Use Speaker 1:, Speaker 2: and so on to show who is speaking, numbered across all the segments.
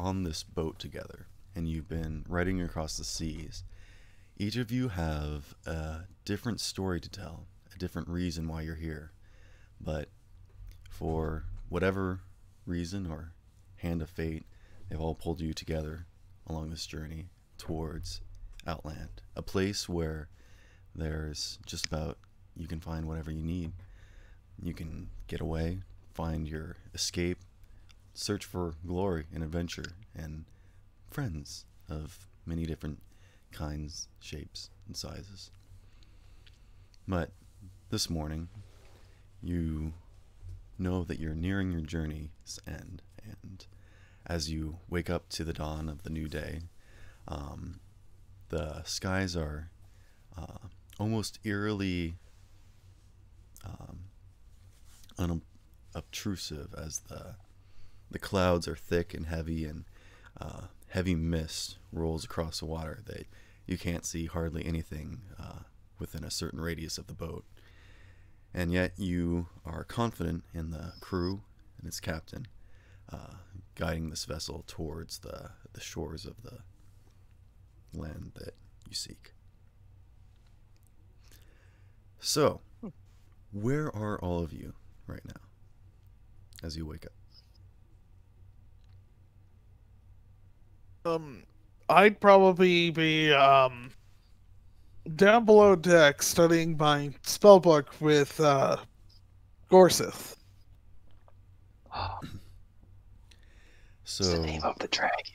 Speaker 1: on this boat together, and you've been riding across the seas. Each of you have a different story to tell, a different reason why you're here. But for whatever reason or hand of fate, they've all pulled you together along this journey towards Outland, a place where there's just about, you can find whatever you need. You can get away, find your escape, search for glory and adventure, and friends of many different kinds, shapes, and sizes. But this morning, you know that you're nearing your journey's end, and as you wake up to the dawn of the new day, the skies are almost eerily unobtrusive as the clouds are thick and heavy, and heavy mist rolls across the water that you can't see hardly anything within a certain radius of the boat. And yet you are confident in the crew and its captain guiding this vessel towards the shores of the land that you seek. So, where are all of you right now as you wake up?
Speaker 2: I'd probably be down below deck studying my spellbook with Gorsith.
Speaker 1: So,
Speaker 3: What's the name of the dragon?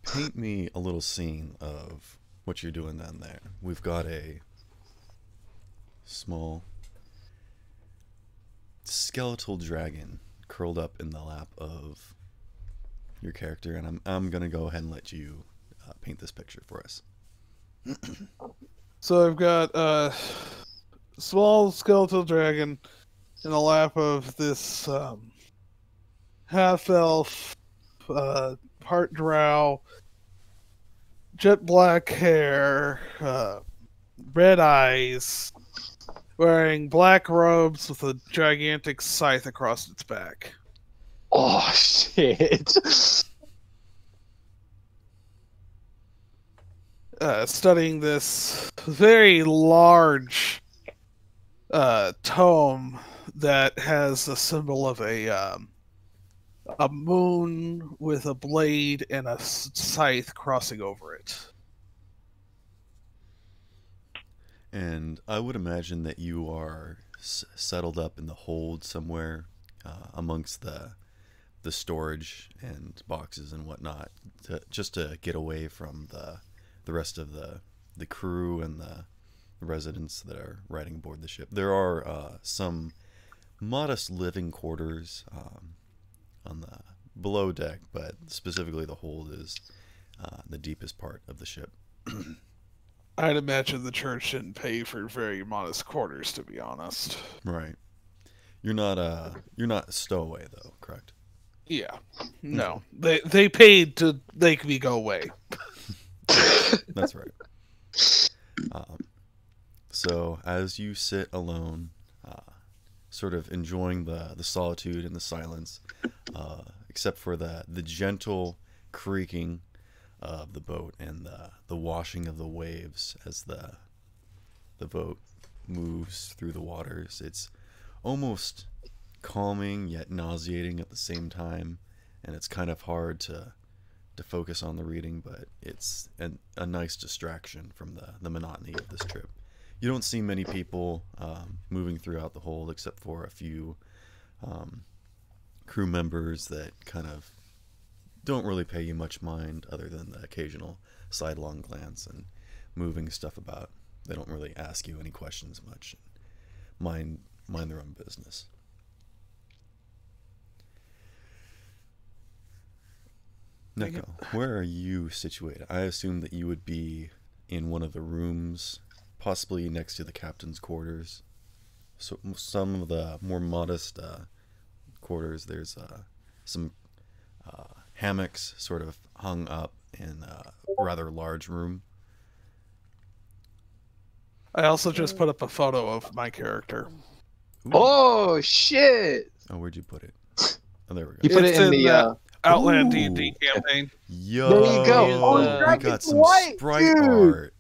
Speaker 1: Paint me a little scene of what you're doing down there. We've got a small skeletal dragon curled up in the lap of your character, and I'm gonna go ahead and let you paint this picture for us.
Speaker 2: So I've got a small skeletal dragon in the lap of this half-elf, part drow, jet black hair, red eyes, wearing black robes with a gigantic scythe across its back.
Speaker 3: Oh, shit.
Speaker 2: Studying this very large tome that has the symbol of a moon with a blade and a scythe crossing over it.
Speaker 1: And I would imagine that you are settled up in the hold somewhere amongst the storage and boxes and whatnot, just to get away from the rest of the crew and the residents that are riding aboard the ship. There are some modest living quarters on the below deck, but specifically the hold is the deepest part of the ship.
Speaker 2: I'd imagine the church didn't pay for very modest quarters, to be honest.
Speaker 1: Right. You're not stowaway though, correct?
Speaker 2: Yeah. No. They paid to make me go away.
Speaker 1: That's right. So as you sit alone, sort of enjoying the solitude and the silence, except for the gentle creaking of the boat and the washing of the waves as the boat moves through the waters, it's almost calming yet nauseating at the same time, and it's kind of hard to focus on the reading, but it's a nice distraction from the monotony of this trip. You don't see many people moving throughout the hold except for a few crew members that kind of don't really pay you much mind other than the occasional sidelong glance and moving stuff about. They don't really ask you any questions much. Mind their own business. Neko, where are you situated? I assume that you would be in one of the rooms, possibly next to the captain's quarters. So some of the more modest quarters, there's some hammocks sort of hung up in a rather large room.
Speaker 2: I also just put up a photo of my character.
Speaker 1: Ooh.
Speaker 3: Oh, shit.
Speaker 1: Oh, where'd you put it? Oh, there we go.
Speaker 3: You put it in the...
Speaker 2: Outland
Speaker 3: Ooh.
Speaker 2: D&D campaign.
Speaker 1: Yo,
Speaker 3: There you go.
Speaker 4: Oh,
Speaker 1: we
Speaker 3: Dragon's
Speaker 1: got some
Speaker 3: White,
Speaker 1: sprite
Speaker 3: dude.
Speaker 1: art.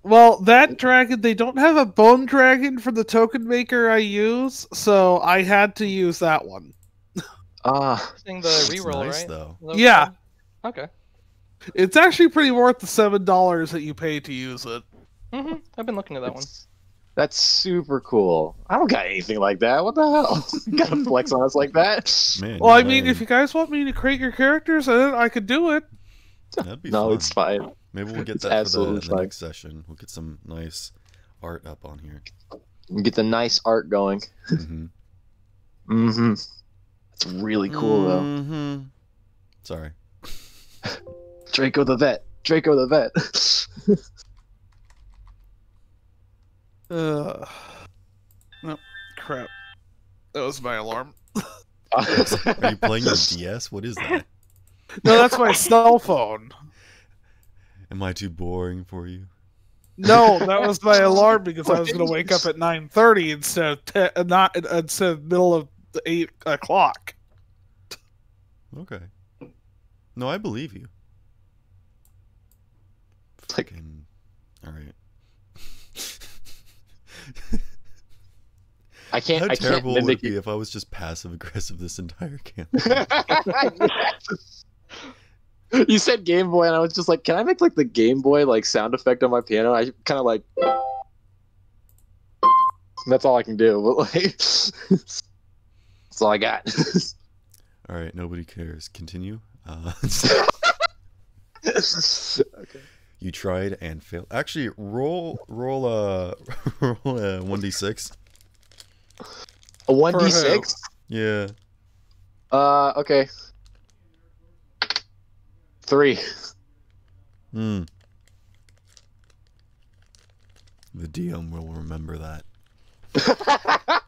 Speaker 2: Well, that dragon, they don't have a bone dragon for the token maker I use, so I had to use that one.
Speaker 4: Using the
Speaker 1: It's
Speaker 4: reroll,
Speaker 1: nice
Speaker 4: right?
Speaker 1: though.
Speaker 2: Yeah.
Speaker 4: Okay.
Speaker 2: It's actually pretty worth the $7 that you pay to use it.
Speaker 4: I've been looking at that one.
Speaker 3: That's super cool. I don't got anything like that. What the hell? You gotta flex on us like that?
Speaker 1: Man,
Speaker 2: Well,
Speaker 1: you're
Speaker 2: I mean,
Speaker 1: lame.
Speaker 2: if you guys want me to create your characters, then I could do it.
Speaker 1: That'd be
Speaker 3: No,
Speaker 1: fun.
Speaker 3: it's fine.
Speaker 1: Maybe we'll get
Speaker 3: It's
Speaker 1: that for
Speaker 3: absolutely
Speaker 1: the
Speaker 3: fine.
Speaker 1: next session. We'll get some nice art up on here.
Speaker 3: Get the nice art going.
Speaker 1: Mm-hmm.
Speaker 3: Mm-hmm. It's really cool though.
Speaker 1: Mm-hmm. Sorry.
Speaker 3: Draco the vet. Draco the vet.
Speaker 2: No, crap. That was my alarm.
Speaker 1: Are you playing your DS? What is that?
Speaker 2: No, that's my cell phone.
Speaker 1: Am I too boring for you?
Speaker 2: No, that was my alarm because I was going to wake up at 9:30 instead of middle of the 8 o'clock.
Speaker 1: Okay. No, I believe you.
Speaker 3: Like-
Speaker 1: Fucking... Alright.
Speaker 3: I can't.
Speaker 1: How
Speaker 3: I can't
Speaker 1: terrible would it
Speaker 3: mimic
Speaker 1: be
Speaker 3: you.
Speaker 1: if I was just passive aggressive this entire campaign?
Speaker 3: You said Game Boy, and I was just like, "Can I make like the Game Boy like sound effect on my piano?" I kind of like. That's all I can do. But like, that's all I got.
Speaker 1: Alright, nobody cares. Continue.
Speaker 3: Okay.
Speaker 1: You tried and failed. Actually, roll roll 1d6.
Speaker 3: A 1d6.
Speaker 1: Yeah.
Speaker 3: Okay. 3.
Speaker 1: Hmm. The DM will remember that.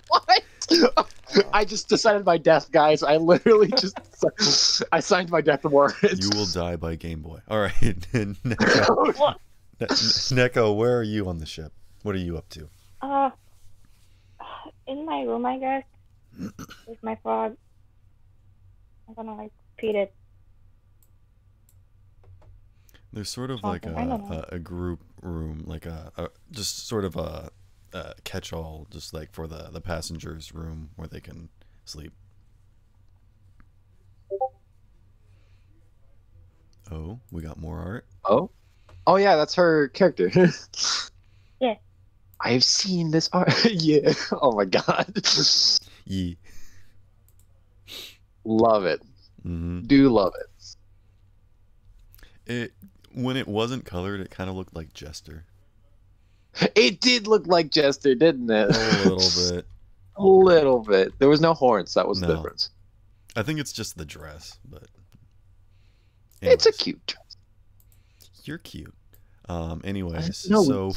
Speaker 3: What? I just decided my death, guys. I literally just I signed my death warrant.
Speaker 1: You will die by Game Boy. All right, Neko,
Speaker 5: What?
Speaker 1: Neko, where are you on the ship? What are you up to?
Speaker 5: In my room, I guess, with my frog. I'm gonna like feed it.
Speaker 1: There's sort of like
Speaker 5: Something, I don't know.
Speaker 1: a group room, like a just sort of a catch-all, just like for the passengers' room where they can sleep. Oh, we got more art.
Speaker 3: Oh yeah, that's her character.
Speaker 5: Yeah.
Speaker 3: I've seen this art. Yeah. Oh my god.
Speaker 1: Yee.
Speaker 3: Love it.
Speaker 1: Mm-hmm.
Speaker 3: Do love
Speaker 1: It when it wasn't colored, it kind of looked like Jester.
Speaker 3: it. It did look like Jester, didn't it?
Speaker 1: A little bit.
Speaker 3: A little bit. There was no horns. That was the
Speaker 1: No.
Speaker 3: difference.
Speaker 1: I think it's just the dress, but
Speaker 3: It's a
Speaker 1: anyways.
Speaker 3: cute dress.
Speaker 1: You're cute. Anyways,
Speaker 3: No.
Speaker 1: so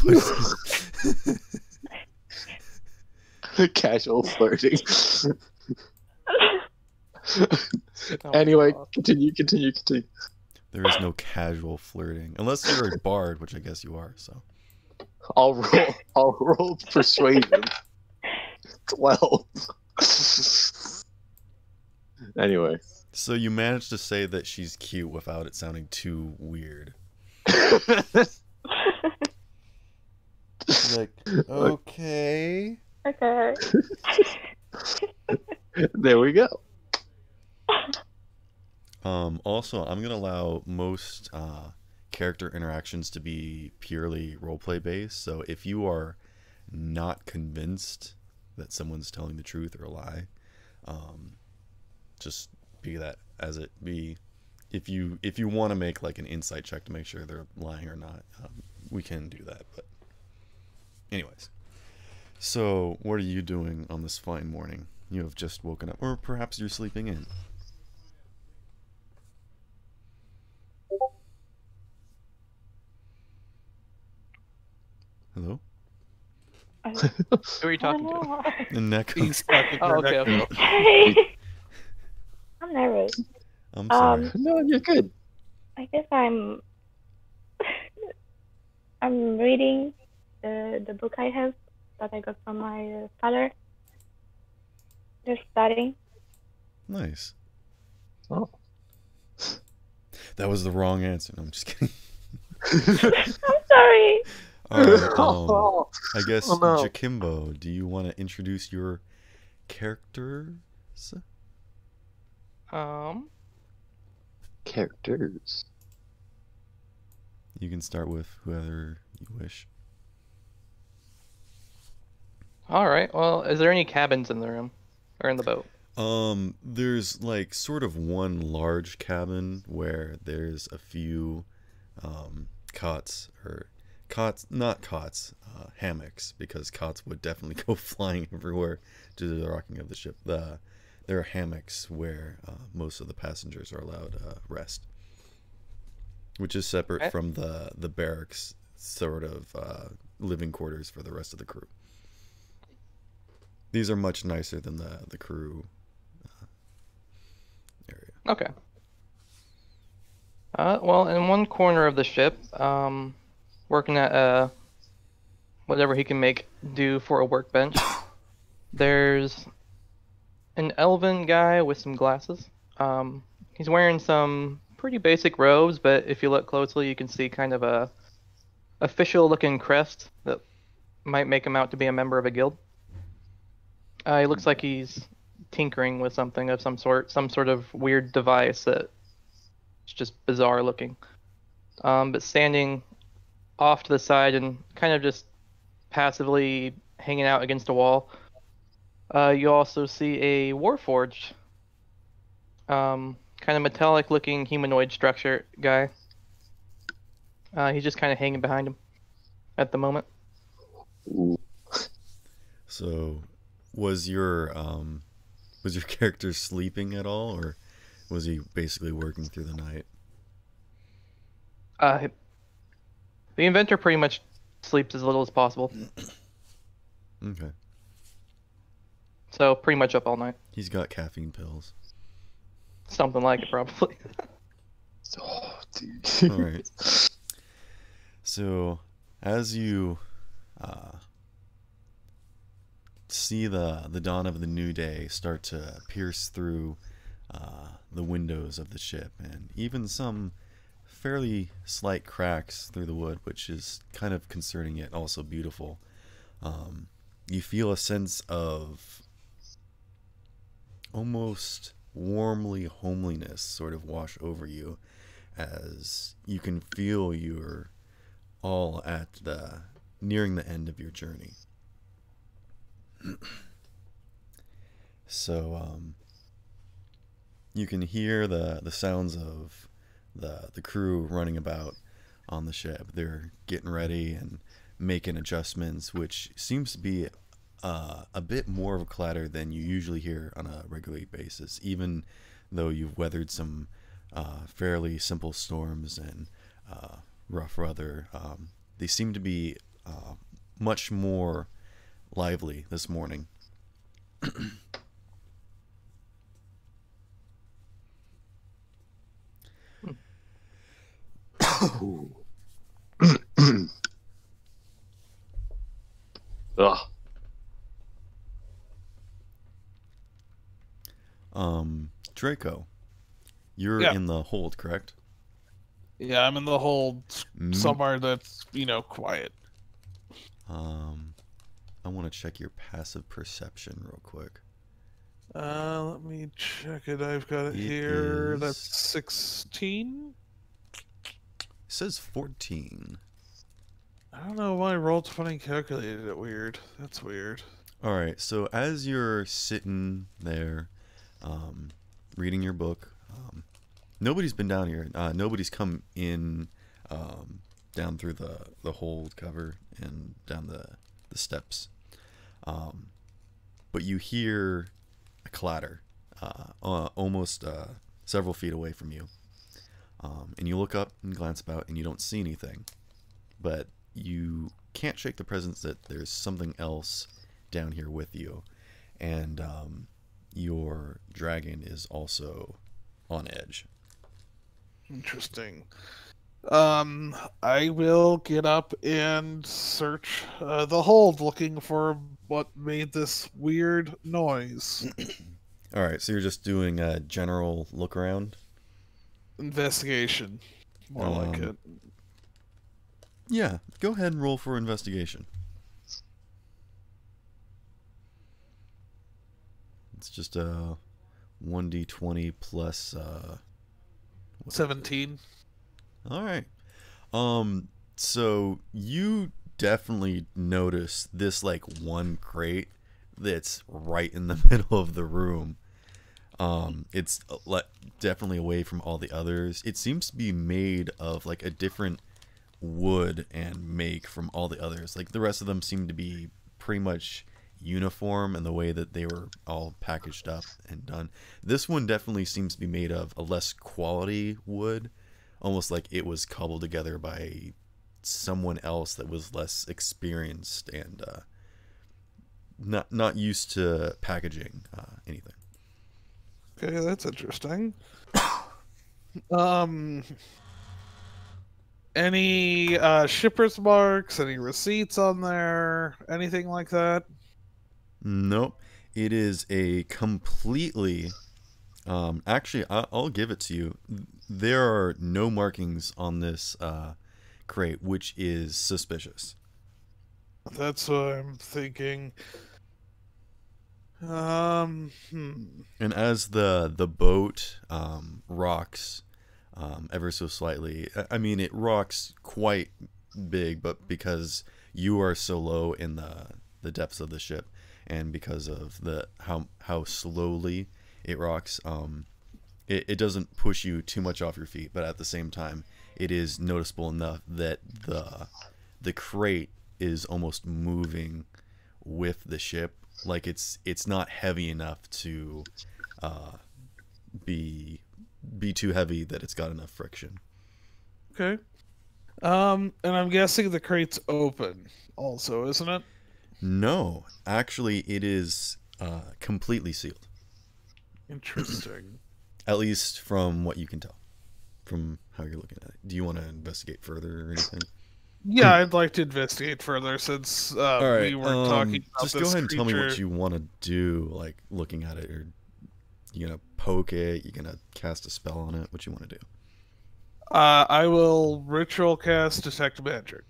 Speaker 3: Casual flirting.
Speaker 4: Oh,
Speaker 3: Anyway,
Speaker 4: God.
Speaker 3: continue.
Speaker 1: there is no casual flirting unless you're a bard, which I guess you are. So
Speaker 3: I'll roll persuasion. 12. Anyway.
Speaker 1: so you managed to say that she's cute without it sounding too weird. Like, okay.
Speaker 5: Okay.
Speaker 3: There we go.
Speaker 1: Also, I'm gonna allow most character interactions to be purely roleplay based. So if you are not convinced that someone's telling the truth or a lie, just be that as it be. If you want to make like an insight check to make sure they're lying or not, we can do that. But anyways, so what are you doing on this fine morning? You have just woken up, or perhaps you're sleeping in. Hello?
Speaker 4: Who are you talking to?
Speaker 5: to?
Speaker 1: And Neko.
Speaker 2: He's talking
Speaker 4: Oh,
Speaker 2: to
Speaker 4: okay,
Speaker 2: Neko.
Speaker 4: okay.
Speaker 5: Hey. I'm nervous.
Speaker 1: I'm sorry.
Speaker 3: No, you're good.
Speaker 5: I guess I'm reading the book I have that I got from my father. Just studying.
Speaker 1: Nice.
Speaker 3: Oh.
Speaker 1: That was the wrong answer. No, I'm just kidding.
Speaker 5: I'm sorry.
Speaker 1: All right. I guess
Speaker 3: Oh, no.
Speaker 1: Jakimbo, do you want to introduce your characters?
Speaker 3: Characters.
Speaker 1: You can start with whoever you wish.
Speaker 4: All right. Well, is there any cabins in the room or in the boat?
Speaker 1: There's like sort of one large cabin where there's a few hammocks, because cots would definitely go flying everywhere due to the rocking of the ship. There are hammocks where most of the passengers are allowed rest, which is separate from the barracks sort of living quarters for the rest of the crew. These are much nicer than the crew area.
Speaker 4: Okay. Well, in one corner of the ship, working at whatever he can make do for a workbench, there's an elven guy with some glasses. He's wearing some pretty basic robes, but if you look closely, you can see kind of a official-looking crest that might make him out to be a member of a guild. He looks like he's tinkering with something of some sort of weird device that's just bizarre looking. But standing off to the side and kind of just passively hanging out against a wall, you also see a warforged, kind of metallic looking humanoid structure guy. He's just kind of hanging behind him at the moment.
Speaker 1: So, was your character sleeping at all, or was he basically working through the night?
Speaker 4: The inventor pretty much sleeps as little as possible.
Speaker 1: Okay.
Speaker 4: So pretty much up all night.
Speaker 1: He's got caffeine pills.
Speaker 4: Something like it, probably.
Speaker 3: Oh, dude.
Speaker 1: All right. So, as you see the dawn of the new day start to pierce through the windows of the ship, and even some fairly slight cracks through the wood, which is kind of concerning yet also beautiful, you feel a sense of almost warmly homeliness sort of wash over you, as you can feel you're all at nearing the end of your journey. So you can hear the sounds of the crew running about on the ship. They're getting ready and making adjustments, which seems to be a bit more of a clatter than you usually hear on a regular basis, even though you've weathered some fairly simple storms and rough weather. They seem to be much more lively this morning.
Speaker 3: Ugh.
Speaker 1: Draco, you're
Speaker 2: Yeah.
Speaker 1: in the hold, correct?
Speaker 2: Yeah, I'm in the hold
Speaker 1: Mm.
Speaker 2: somewhere that's, quiet.
Speaker 1: I want to check your passive perception real quick.
Speaker 2: Let me check it. I've got it
Speaker 1: It
Speaker 2: here.
Speaker 1: is-
Speaker 2: That's 16.
Speaker 1: It says 14.
Speaker 2: I don't know why Roll20 calculated it weird. That's weird.
Speaker 1: All right, so as you're sitting there, reading your book, nobody's been down here. Nobody's come in down through the hold cover and down the steps. But you hear a clatter almost several feet away from you. And you look up and glance about and you don't see anything. But you can't shake the presence that there's something else down here with you. And your dragon is also on edge.
Speaker 2: Interesting. I will get up and search the hold, looking for what made this weird noise.
Speaker 1: All right, so you're just doing a general look around?
Speaker 2: Investigation. More like it.
Speaker 1: Yeah, go ahead and roll for investigation. It's just a 1d20 plus
Speaker 2: 17.
Speaker 1: All right. So you definitely notice this like one crate that's right in the middle of the room. It's definitely away from all the others. It seems to be made of like a different wood and make from all the others. Like the rest of them seem to be pretty much uniform in the way that they were all packaged up and done. This one definitely seems to be made of a less quality wood, almost like it was cobbled together by someone else that was less experienced and not used to packaging anything.
Speaker 2: Okay, that's interesting. Any shipper's marks, any receipts on there, anything like that?
Speaker 1: Nope. It is a completely actually I'll give it to you. There are no markings on this crate, which is suspicious.
Speaker 2: That's what I'm thinking.
Speaker 1: And as the boat rocks ever so slightly, I mean it rocks quite big, but because you are so low in the depths of the ship, and because of the how slowly it rocks, it doesn't push you too much off your feet, but at the same time it is noticeable enough that the crate is almost moving with the ship. Like it's not heavy enough to be too heavy that it's got enough friction.
Speaker 2: Okay. And I'm guessing the crate's open also, isn't it?
Speaker 1: No, actually it is completely sealed.
Speaker 2: Interesting.
Speaker 1: At least from what you can tell, from how you're looking at it. Do you want to investigate further or anything?
Speaker 2: Yeah, I'd like to investigate further since
Speaker 1: All right,
Speaker 2: we were talking about
Speaker 1: just
Speaker 2: this
Speaker 1: go ahead and
Speaker 2: creature.
Speaker 1: tell me what you want to do, like looking at it. Or you gonna poke it? You gonna cast a spell on it? What you want to do?
Speaker 2: I will ritual cast detect magic.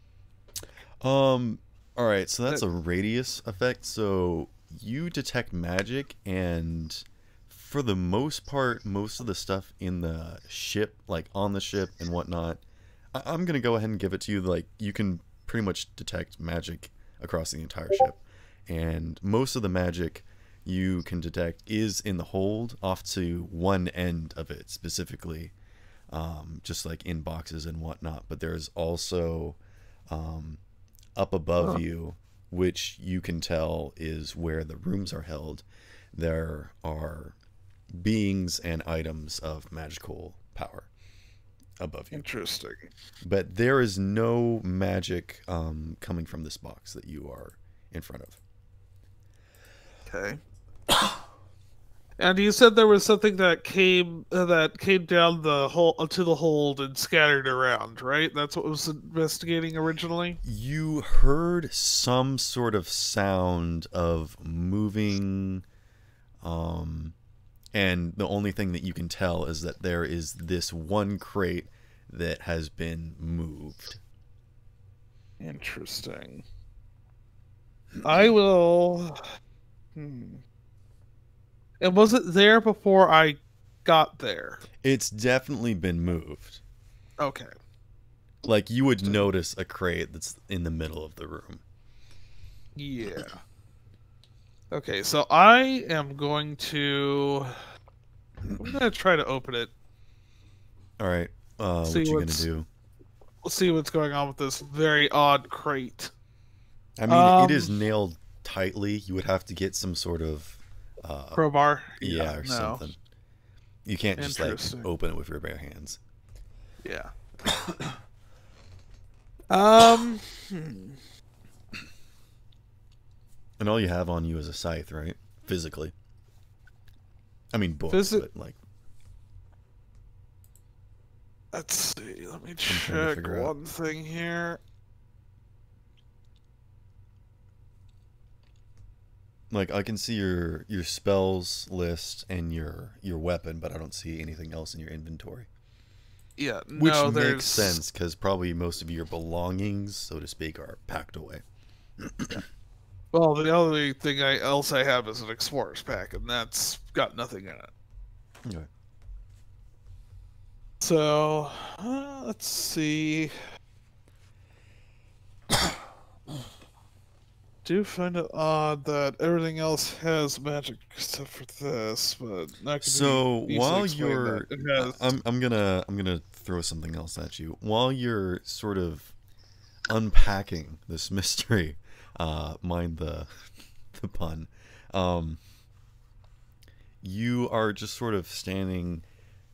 Speaker 1: All right, so that's a radius effect. So you detect magic, and for the most part, most of the stuff in the ship, like on the ship and whatnot, I'm gonna go ahead and give it to you. Like you can pretty much detect magic across the entire ship, and most of the magic you can detect is in the hold, off to one end of it specifically, just like in boxes and whatnot. But there's also up above you, which you can tell is where the rooms are held. There are beings and items of magical power above you.
Speaker 2: Interesting.
Speaker 1: But there is no magic coming from this box that you are in front of.
Speaker 2: Okay. And you said there was something that came down the hole to the hold and scattered around, right? That's what was investigating originally.
Speaker 1: You heard some sort of sound of moving, and the only thing that you can tell is that there is this one crate that has been moved.
Speaker 2: Interesting. I will. And was it there before I got there?
Speaker 1: It's definitely been moved.
Speaker 2: Okay.
Speaker 1: Like you would notice a crate that's in the middle of the room.
Speaker 2: Yeah. Okay, so I am going to. I'm gonna try to open it.
Speaker 1: All right. What you gonna do?
Speaker 2: We'll see what's going on with this very odd crate.
Speaker 1: I mean, it is nailed tightly. You would have to get some sort of
Speaker 2: Crowbar.
Speaker 1: yeah, or something. You can't just like open it with your bare hands.
Speaker 2: Yeah.
Speaker 1: And all you have on you is a scythe, right? Physically. I mean, books, but like.
Speaker 2: Let's see. Let me check one thing here.
Speaker 1: Like I can see your spells list and your weapon, but I don't see anything else in your inventory.
Speaker 2: Yeah,
Speaker 1: Which
Speaker 2: no,
Speaker 1: makes sense, because probably most of your belongings, so to speak, are packed away.
Speaker 2: Well, the only thing else I have is an explorer's pack, and that's got nothing in it.
Speaker 1: Okay.
Speaker 2: So, let's see. Do find it odd that everything else has magic except for this, but not
Speaker 1: So while you're,
Speaker 2: it has...
Speaker 1: I'm gonna throw something else at you. While you're sort of unpacking this mystery, mind the pun, you are just sort of standing,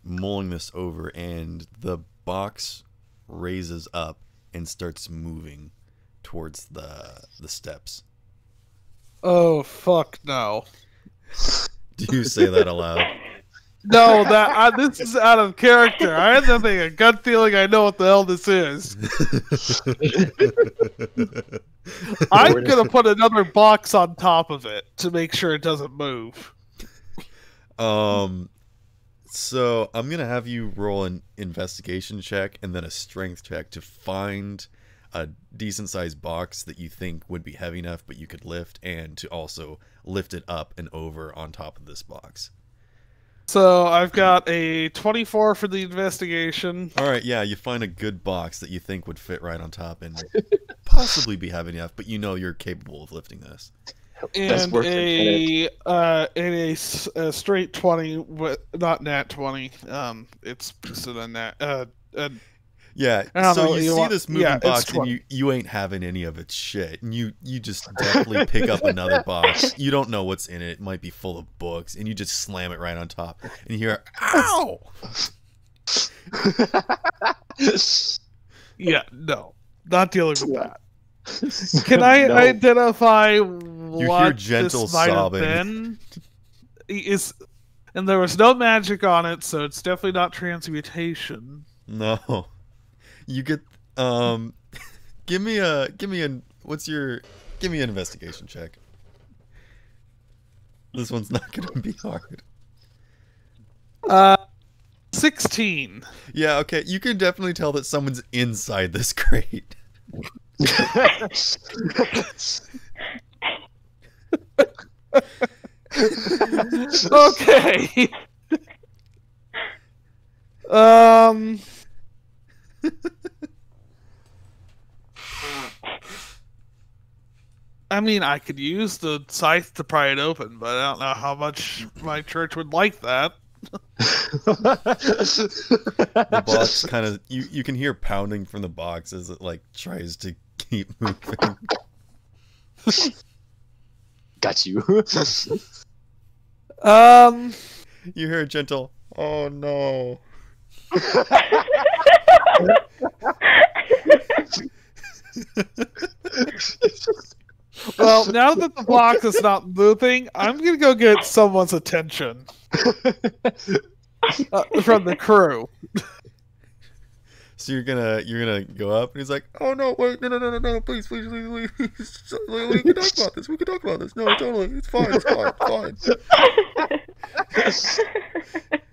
Speaker 1: mulling this over, and the box raises up and starts moving towards the steps.
Speaker 2: Oh, fuck no.
Speaker 1: Do you say that aloud?
Speaker 2: No, this is out of character. I had nothing, a gut feeling I know what the hell this is. I'm gonna put another box on top of it to make sure it doesn't move.
Speaker 1: So I'm gonna have you roll an investigation check and then a strength check to find a decent sized box that you think would be heavy enough but you could lift, and to also lift it up and over on top of this box.
Speaker 2: So I've got a 24 for the investigation.
Speaker 1: Alright, yeah, you find a good box that you think would fit right on top and possibly be heavy enough, but you know you're capable of lifting this.
Speaker 2: And a straight 20, not nat 20. It's just a nat.
Speaker 1: Yeah, so you see this moving box and you ain't having any of its shit. And you just definitely pick up another box. You don't know what's in it. It might be full of books. And you just slam it right on top. And you hear, ow!
Speaker 2: Yeah, no. Not dealing with that. Can I identify what
Speaker 1: gentle
Speaker 2: this might
Speaker 1: sobbing.
Speaker 2: have been? And there was no magic on it, so it's definitely not transmutation.
Speaker 1: No. You get give me an investigation check. This one's not gonna be hard.
Speaker 2: 16.
Speaker 1: Yeah, okay. You can definitely tell that someone's inside this crate.
Speaker 2: Okay. I mean, I could use the scythe to pry it open, but I don't know how much my church would like that.
Speaker 1: The box kind of you can hear pounding from the box as it like tries to keep moving.
Speaker 3: Got you.
Speaker 1: You hear a gentle, "Oh no."
Speaker 2: Well, now that the box is not moving, I'm gonna go get someone's attention from the crew.
Speaker 1: So you're gonna go up, and he's like, "Oh no, wait, no, please, we can talk about this. We can talk about this. No, totally, it's fine, it's fine."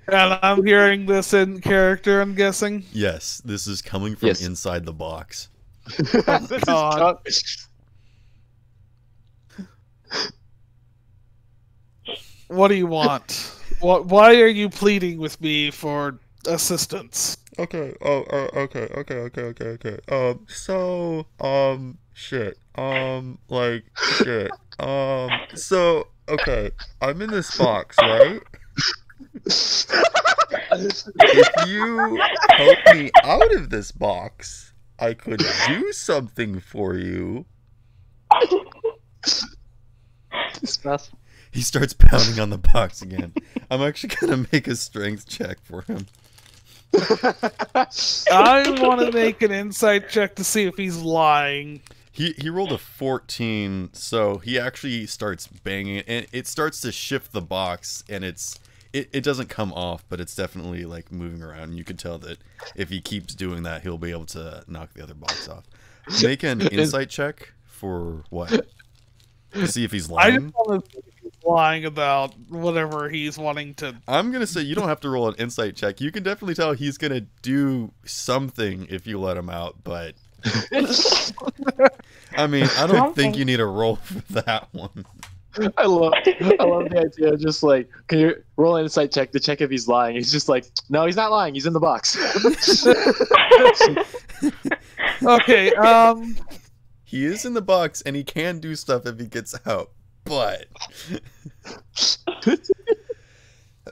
Speaker 2: And I'm hearing this in character, I'm guessing.
Speaker 1: Yes, this is coming from inside the box.
Speaker 2: God. What do you want? Why are you pleading with me for assistance?
Speaker 1: Okay. Okay. So, shit. So, okay. I'm in this box, right? If you help me out of this box, I could do something for you. He starts pounding on the box again. I'm actually gonna make a strength check for him.
Speaker 2: I want to make an insight check to see if he's lying.
Speaker 1: He rolled a 14, so he actually starts banging it, and it starts to shift the box, and it doesn't come off, but it's definitely like moving around. You can tell that if he keeps doing that, he'll be able to knock the other box off. Make an insight check for what? To see if he's lying.
Speaker 2: lying about whatever he's wanting to.
Speaker 1: I'm gonna say you don't have to roll an insight check. You can definitely tell he's gonna do something if you let him out, but I mean, I don't think you need a roll for that one.
Speaker 3: I love the idea of just like, can you roll an insight check to check if he's lying? He's just like, no, he's not lying. He's in the box.
Speaker 2: Okay,
Speaker 1: He is in the box and he can do stuff if he gets out, but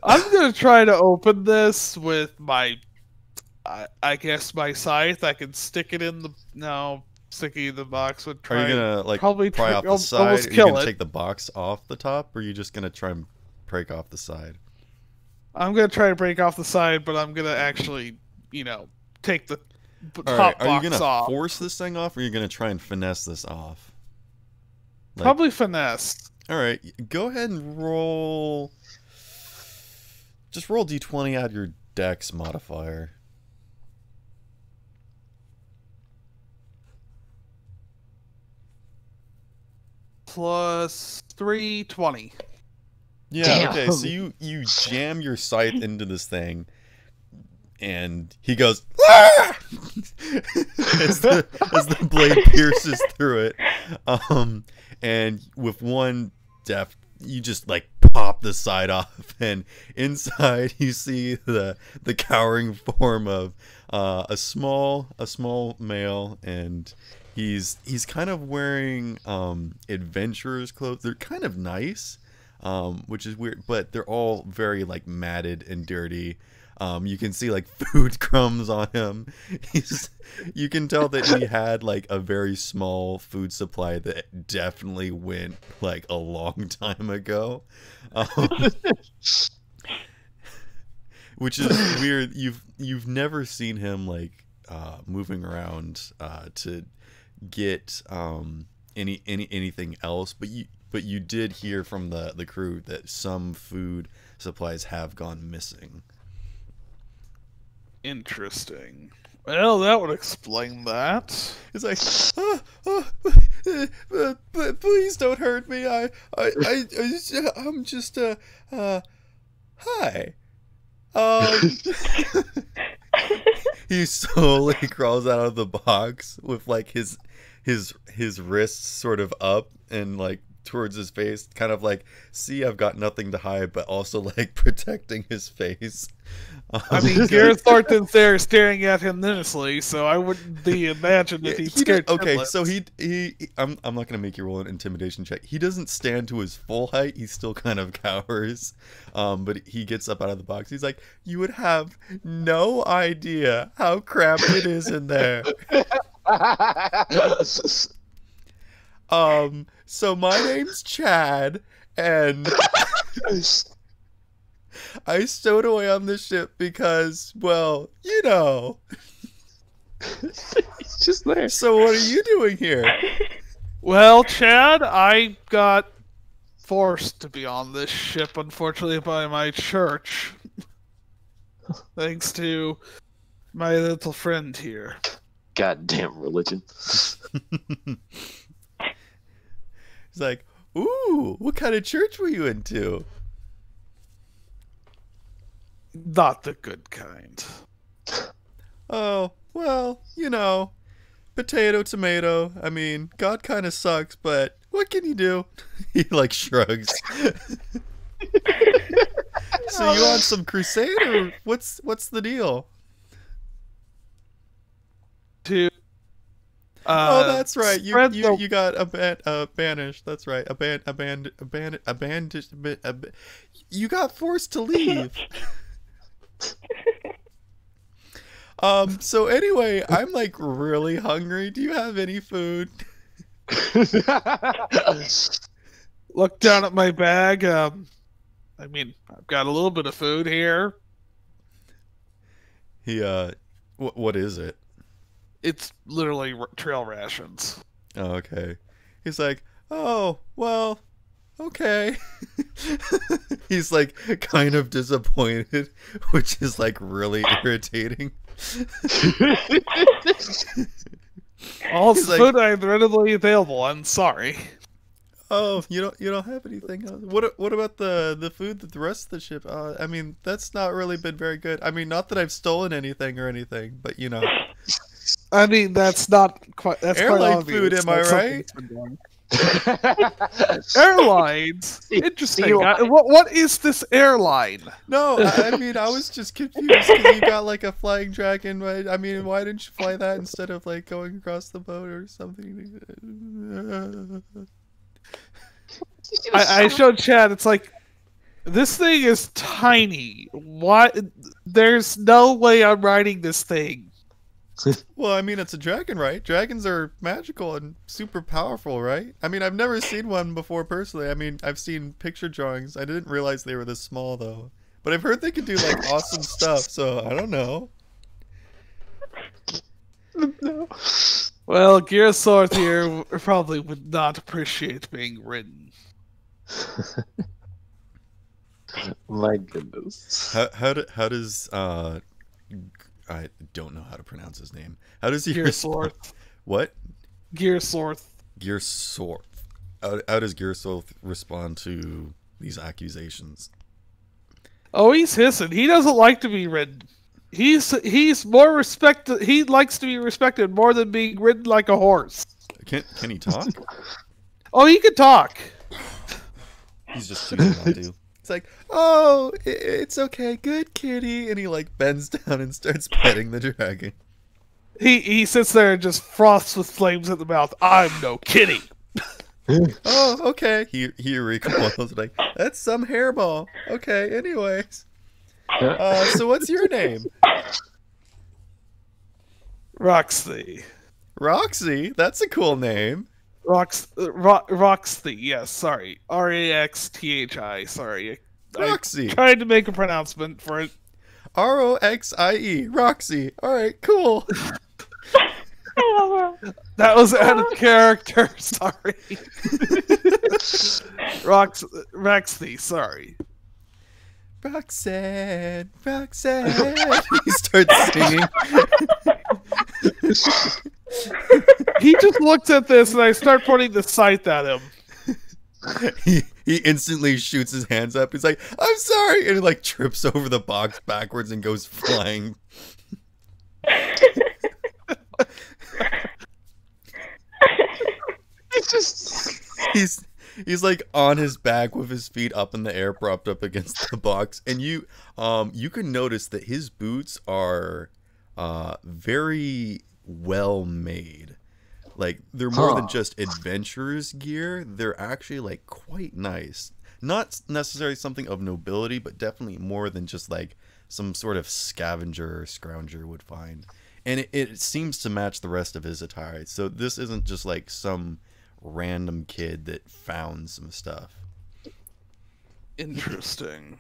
Speaker 2: I'm gonna try to open this with my, I guess my scythe. I can stick it in the sticking in the box would try.
Speaker 1: are you gonna like
Speaker 2: probably
Speaker 1: pry off the side?
Speaker 2: almost
Speaker 1: Are you
Speaker 2: kill
Speaker 1: gonna
Speaker 2: it.
Speaker 1: take the box off the top, or are you just gonna try and break off the side?
Speaker 2: I'm gonna try to break off the side, but I'm gonna actually, take the
Speaker 1: All
Speaker 2: top
Speaker 1: right, are you
Speaker 2: box
Speaker 1: gonna
Speaker 2: off.
Speaker 1: force this thing off, or are you gonna try and finesse this off? Like-
Speaker 2: Probably finesse.
Speaker 1: All right, go ahead and roll. Just roll d20, add your dex modifier.
Speaker 2: Plus 320.
Speaker 1: Yeah,
Speaker 3: Damn.
Speaker 1: okay, so you jam your scythe into this thing, and he goes, "Ah!" as the blade pierces through it. And with one deft, you just like pop the side off, and inside you see the cowering form of a small male, and he's kind of wearing adventurer's clothes. They're kind of nice. Which is weird, but they're all very like matted and dirty. You can see like food crumbs on him. You can tell that he had like a very small food supply that definitely went like a long time ago. Which is weird. You've never seen him like moving around to get anything else, but you did hear from the crew that some food supplies have gone missing.
Speaker 2: Interesting. Well, that would explain that.
Speaker 1: It's like, but please don't hurt me. I'm just hi. He slowly crawls out of the box with like his wrists sort of up and like towards his face, kind of like, see, I've got nothing to hide, but also like protecting his face.
Speaker 2: I mean, Gareth Thornton's there staring at him menacingly, so I wouldn't imagine that he's scared.
Speaker 1: Okay,
Speaker 2: shitless.
Speaker 1: so I'm not gonna make you roll an intimidation check. He doesn't stand to his full height. He still kind of cowers, but he gets up out of the box. He's like, you would have no idea how cramped it is in there. So my name's Chad, and I stowed away on this ship because, well, you know.
Speaker 3: He's just there.
Speaker 1: So what are you doing here?
Speaker 2: Well, Chad, I got forced to be on this ship, unfortunately, by my church. Thanks to my little friend here.
Speaker 3: Goddamn religion.
Speaker 1: He's like, ooh, what kind of church were you into?
Speaker 2: Not the good kind.
Speaker 1: Oh, well, you know, potato, tomato. I mean, God kind of sucks, but what can you do? He like shrugs. So you on some crusade, or what's the deal? Oh, that's right. You got banished. That's right. You got forced to leave. So anyway, I'm like really hungry. Do you have any food?
Speaker 2: Look down at my bag. I mean, I've got a little bit of food here.
Speaker 1: He what is it?
Speaker 2: It's literally trail rations.
Speaker 1: Oh, okay. He's like, oh, well, okay. He's like kind of disappointed, which is like really irritating.
Speaker 2: All
Speaker 1: He's
Speaker 2: the
Speaker 1: like-
Speaker 2: food I have readily available. I'm sorry.
Speaker 1: Oh, you don't have anything else. What about the food that the rest of the ship? I mean, that's not really been very good. I mean, not that I've stolen anything or anything, but you know,
Speaker 2: I mean, that's not quite. That's quite
Speaker 1: airline
Speaker 2: obvious.
Speaker 1: food. Am I
Speaker 2: That's something
Speaker 1: right?
Speaker 2: that's been going. Airlines. Interesting.
Speaker 3: Sea lion.
Speaker 2: What is this airline?
Speaker 1: No, I mean, I was just confused because you got like a flying dragon. Right? I mean, why didn't you fly that instead of like going across the boat or something?
Speaker 2: I showed Chad. It's like this thing is tiny. Why? There's no way I'm riding this thing.
Speaker 1: Well, I mean, it's a dragon, right? Dragons are magical and super powerful, right? I mean, I've never seen one before personally. I mean, I've seen picture drawings. I didn't realize they were this small, though. But I've heard they can do, like, awesome stuff, so I don't know.
Speaker 3: No.
Speaker 2: Well, Gearsword here probably would not appreciate being ridden.
Speaker 3: My goodness.
Speaker 1: How does, I don't know how to pronounce his name. How does he
Speaker 2: Gearsword.
Speaker 1: What?
Speaker 2: Gearsword.
Speaker 1: Gearsword. How does Gearsword respond to these accusations?
Speaker 2: Oh, he's hissing. He doesn't like to be ridden. He's more respected. He likes to be respected more than being ridden like a horse.
Speaker 1: Can he talk?
Speaker 2: Oh, he can talk.
Speaker 1: He's just choosing not to. It's like, oh, it's okay, good kitty, and he like bends down and starts petting the dragon.
Speaker 2: He sits there and just froths with flames at the mouth. I'm no kitty.
Speaker 1: Oh, okay. He recoils like, that's some hairball. Okay, anyways. So what's your name?
Speaker 2: Roxy.
Speaker 1: Roxy? That's a cool name.
Speaker 2: Roxy, yes, sorry. Raxthi, sorry.
Speaker 1: Roxy.
Speaker 2: I tried to make a pronouncement for it.
Speaker 1: Roxie. Roxy. Alright, cool.
Speaker 2: That was out of character, sorry. Roxy, sorry.
Speaker 1: Roxanne. He starts singing.
Speaker 2: He just looks at this and I start pointing the scythe at him.
Speaker 1: He instantly shoots his hands up. He's like, I'm sorry. And he like trips over the box backwards and goes flying.
Speaker 3: It's just
Speaker 1: He's like on his back with his feet up in the air, propped up against the box. And you can notice that his boots are very well made. Like, they're more than just adventurer's gear. They're actually, like, quite nice. Not necessarily something of nobility, but definitely more than just, like, some sort of scavenger or scrounger would find. And it seems to match the rest of his attire. So this isn't just, like, some random kid that found some stuff.
Speaker 2: Interesting.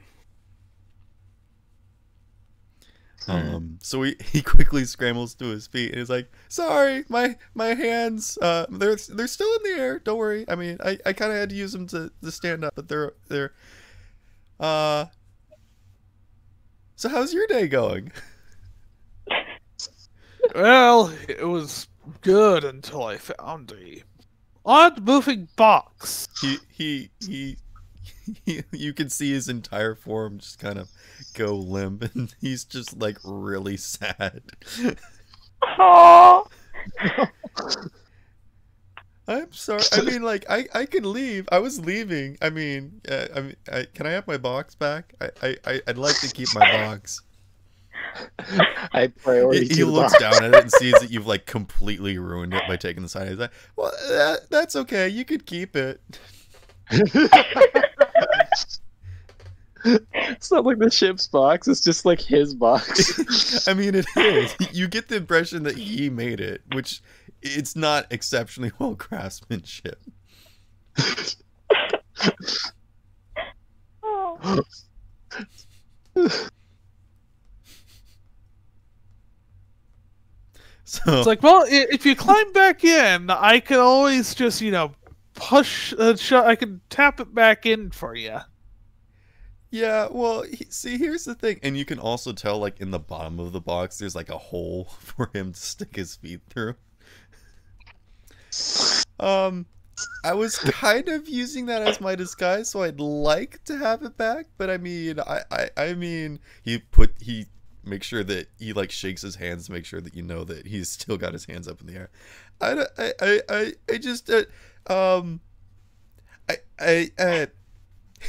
Speaker 1: So he quickly scrambles to his feet and he's like, sorry, my hands, they're still in the air, don't worry. I mean, I kind of had to use them to stand up, but they're so how's your day going?
Speaker 2: Well, it was good until I found a odd moving box.
Speaker 1: You can see his entire form just kind of go limp, and he's just like really sad.
Speaker 5: Oh.
Speaker 1: I'm sorry. I mean, like, I could leave. I was leaving. I mean, can I have my box back? I'd like to keep my box.
Speaker 3: I priority.
Speaker 1: He looks down at it and sees that you've like completely ruined it by taking the side. He's like, well, that's okay. You could keep it.
Speaker 3: It's not like the ship's box, it's just like his box.
Speaker 1: I mean, it is. You get the impression that he made it, which it's not exceptionally well craftsmanship.
Speaker 5: Oh.
Speaker 1: So
Speaker 2: It's like, well, if you climb back in, I can always just, push, I can tap it back in for you.
Speaker 1: yeah, well, see, here's the thing, and you can also tell, like, in the bottom of the box, there's like a hole for him to stick his feet through. I was kind of using that as my disguise, so I'd like to have it back. But I mean, I mean, he make sure that he like shakes his hands to make sure that you know that he's still got his hands up in the air. I just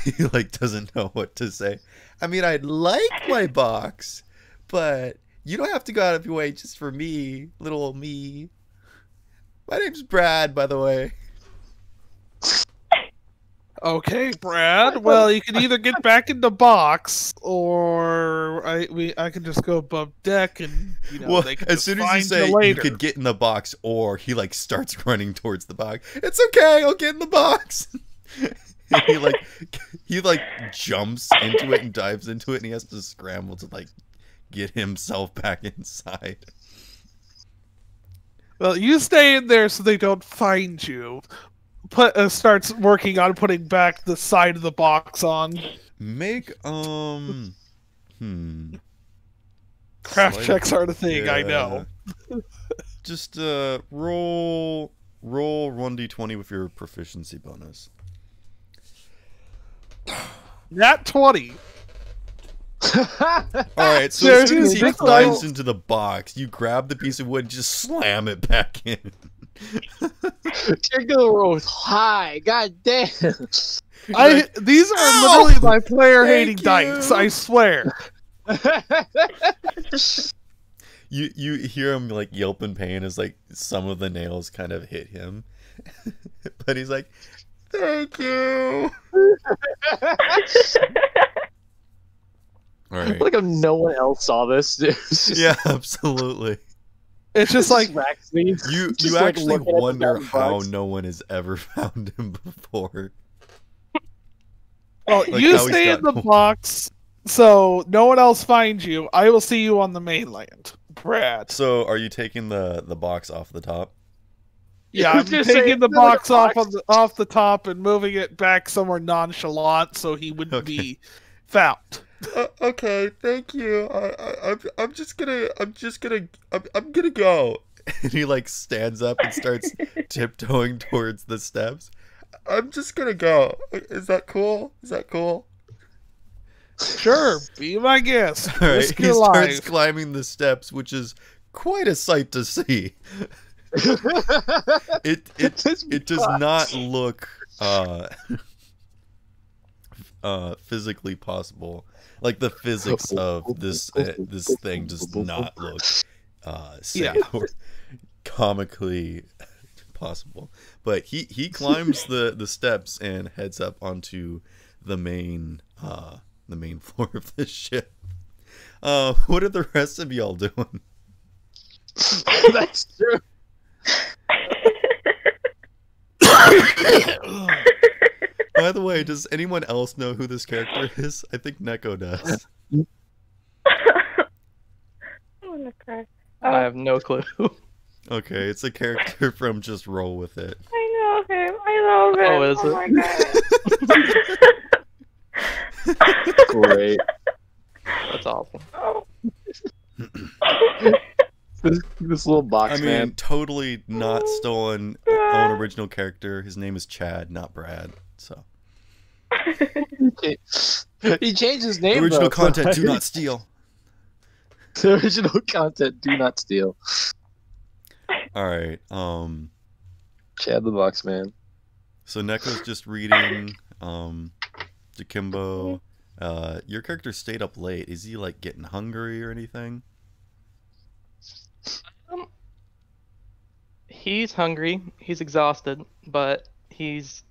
Speaker 1: he like doesn't know what to say. I mean, I'd like my box, but you don't have to go out of your way just for me, little old me. My name's Brad, by the way.
Speaker 2: Okay, Brad. Well, you can either get back in the box, or I can just go above deck, and
Speaker 1: Well,
Speaker 2: they can
Speaker 1: as
Speaker 2: just
Speaker 1: soon as you
Speaker 2: find
Speaker 1: say you
Speaker 2: later.
Speaker 1: could get in the box, or he like starts running towards the box. It's okay, I'll get in the box. And he like jumps into it and dives into it, and he has to scramble to like get himself back inside.
Speaker 2: Well, you stay in there so they don't find you. Starts working on putting back the side of the box on.
Speaker 1: Make
Speaker 2: Craft
Speaker 1: Sleight-
Speaker 2: checks are the thing, I
Speaker 1: yeah.
Speaker 2: know.
Speaker 1: Just roll 1d20 with your proficiency bonus.
Speaker 2: Nat 20.
Speaker 1: Alright, so as soon as he
Speaker 2: Seriously,
Speaker 1: climbs into the box, you grab the piece of wood and just slam it back in.
Speaker 3: You're gonna roll high. God damn.
Speaker 2: These are
Speaker 1: "Ow!
Speaker 2: literally my player-hating
Speaker 1: Thank you."
Speaker 2: dice, I swear.
Speaker 1: You hear him like yelp in pain as like some of the nails kind of hit him. But he's like, "Thank you." Alright.
Speaker 3: Like if no one else saw this. Dude. It's just-
Speaker 1: Yeah, absolutely.
Speaker 2: It's just like,
Speaker 3: Raxley,
Speaker 1: You
Speaker 3: just, like,
Speaker 1: actually
Speaker 3: looking at the
Speaker 1: wonder
Speaker 3: mountain
Speaker 1: how
Speaker 3: box.
Speaker 1: no one has ever found him before.
Speaker 2: well,
Speaker 1: Like
Speaker 2: you
Speaker 1: how he's
Speaker 2: stay in the
Speaker 1: got-
Speaker 2: box, so no one else finds you. I will see you on the mainland, Brad.
Speaker 1: So, are you taking the box off the top?
Speaker 2: Yeah,
Speaker 3: I
Speaker 2: I'm
Speaker 3: was gonna say,
Speaker 2: taking the
Speaker 3: is there, like,
Speaker 2: box
Speaker 3: a
Speaker 2: off
Speaker 3: box?
Speaker 2: off the top and moving it back somewhere nonchalant so he wouldn't
Speaker 1: Okay.
Speaker 2: be found.
Speaker 1: Okay, thank you. I'm gonna go. And he like stands up and starts tiptoeing towards the steps. I'm just gonna go. Is that cool? Is that cool?
Speaker 2: Sure, be my guest.
Speaker 1: All right,
Speaker 2: Risk
Speaker 1: he
Speaker 2: your
Speaker 1: starts
Speaker 2: life.
Speaker 1: climbing the steps, which is quite a sight to see. It does not look physically possible. Like the physics of this thing does not look safe
Speaker 2: Yeah.
Speaker 1: or comically possible. But he climbs the steps and heads up onto the main floor of the ship. What are the rest of y'all doing?
Speaker 3: That's true.
Speaker 1: By the way, does anyone else know who this character is? I think Neko does.
Speaker 5: I'm gonna cry.
Speaker 4: I have no clue.
Speaker 1: Okay, it's a character from Just Roll With It.
Speaker 5: I know him. I love him.
Speaker 4: Oh, is it?
Speaker 5: My God.
Speaker 3: Great.
Speaker 4: That's awful.
Speaker 5: Oh.
Speaker 3: This little box
Speaker 1: I mean,
Speaker 3: man.
Speaker 1: totally not stolen own original character. His name is Chad, not Brad. So
Speaker 3: He changed his name.
Speaker 1: original
Speaker 3: though,
Speaker 1: content,
Speaker 3: so-
Speaker 1: do not steal.
Speaker 3: Original content, do not steal.
Speaker 1: All right.
Speaker 3: Chad the box man.
Speaker 1: So Neko's just reading. Jakimbo, your character stayed up late. Is he like getting hungry or anything?
Speaker 4: He's hungry. He's exhausted, but he's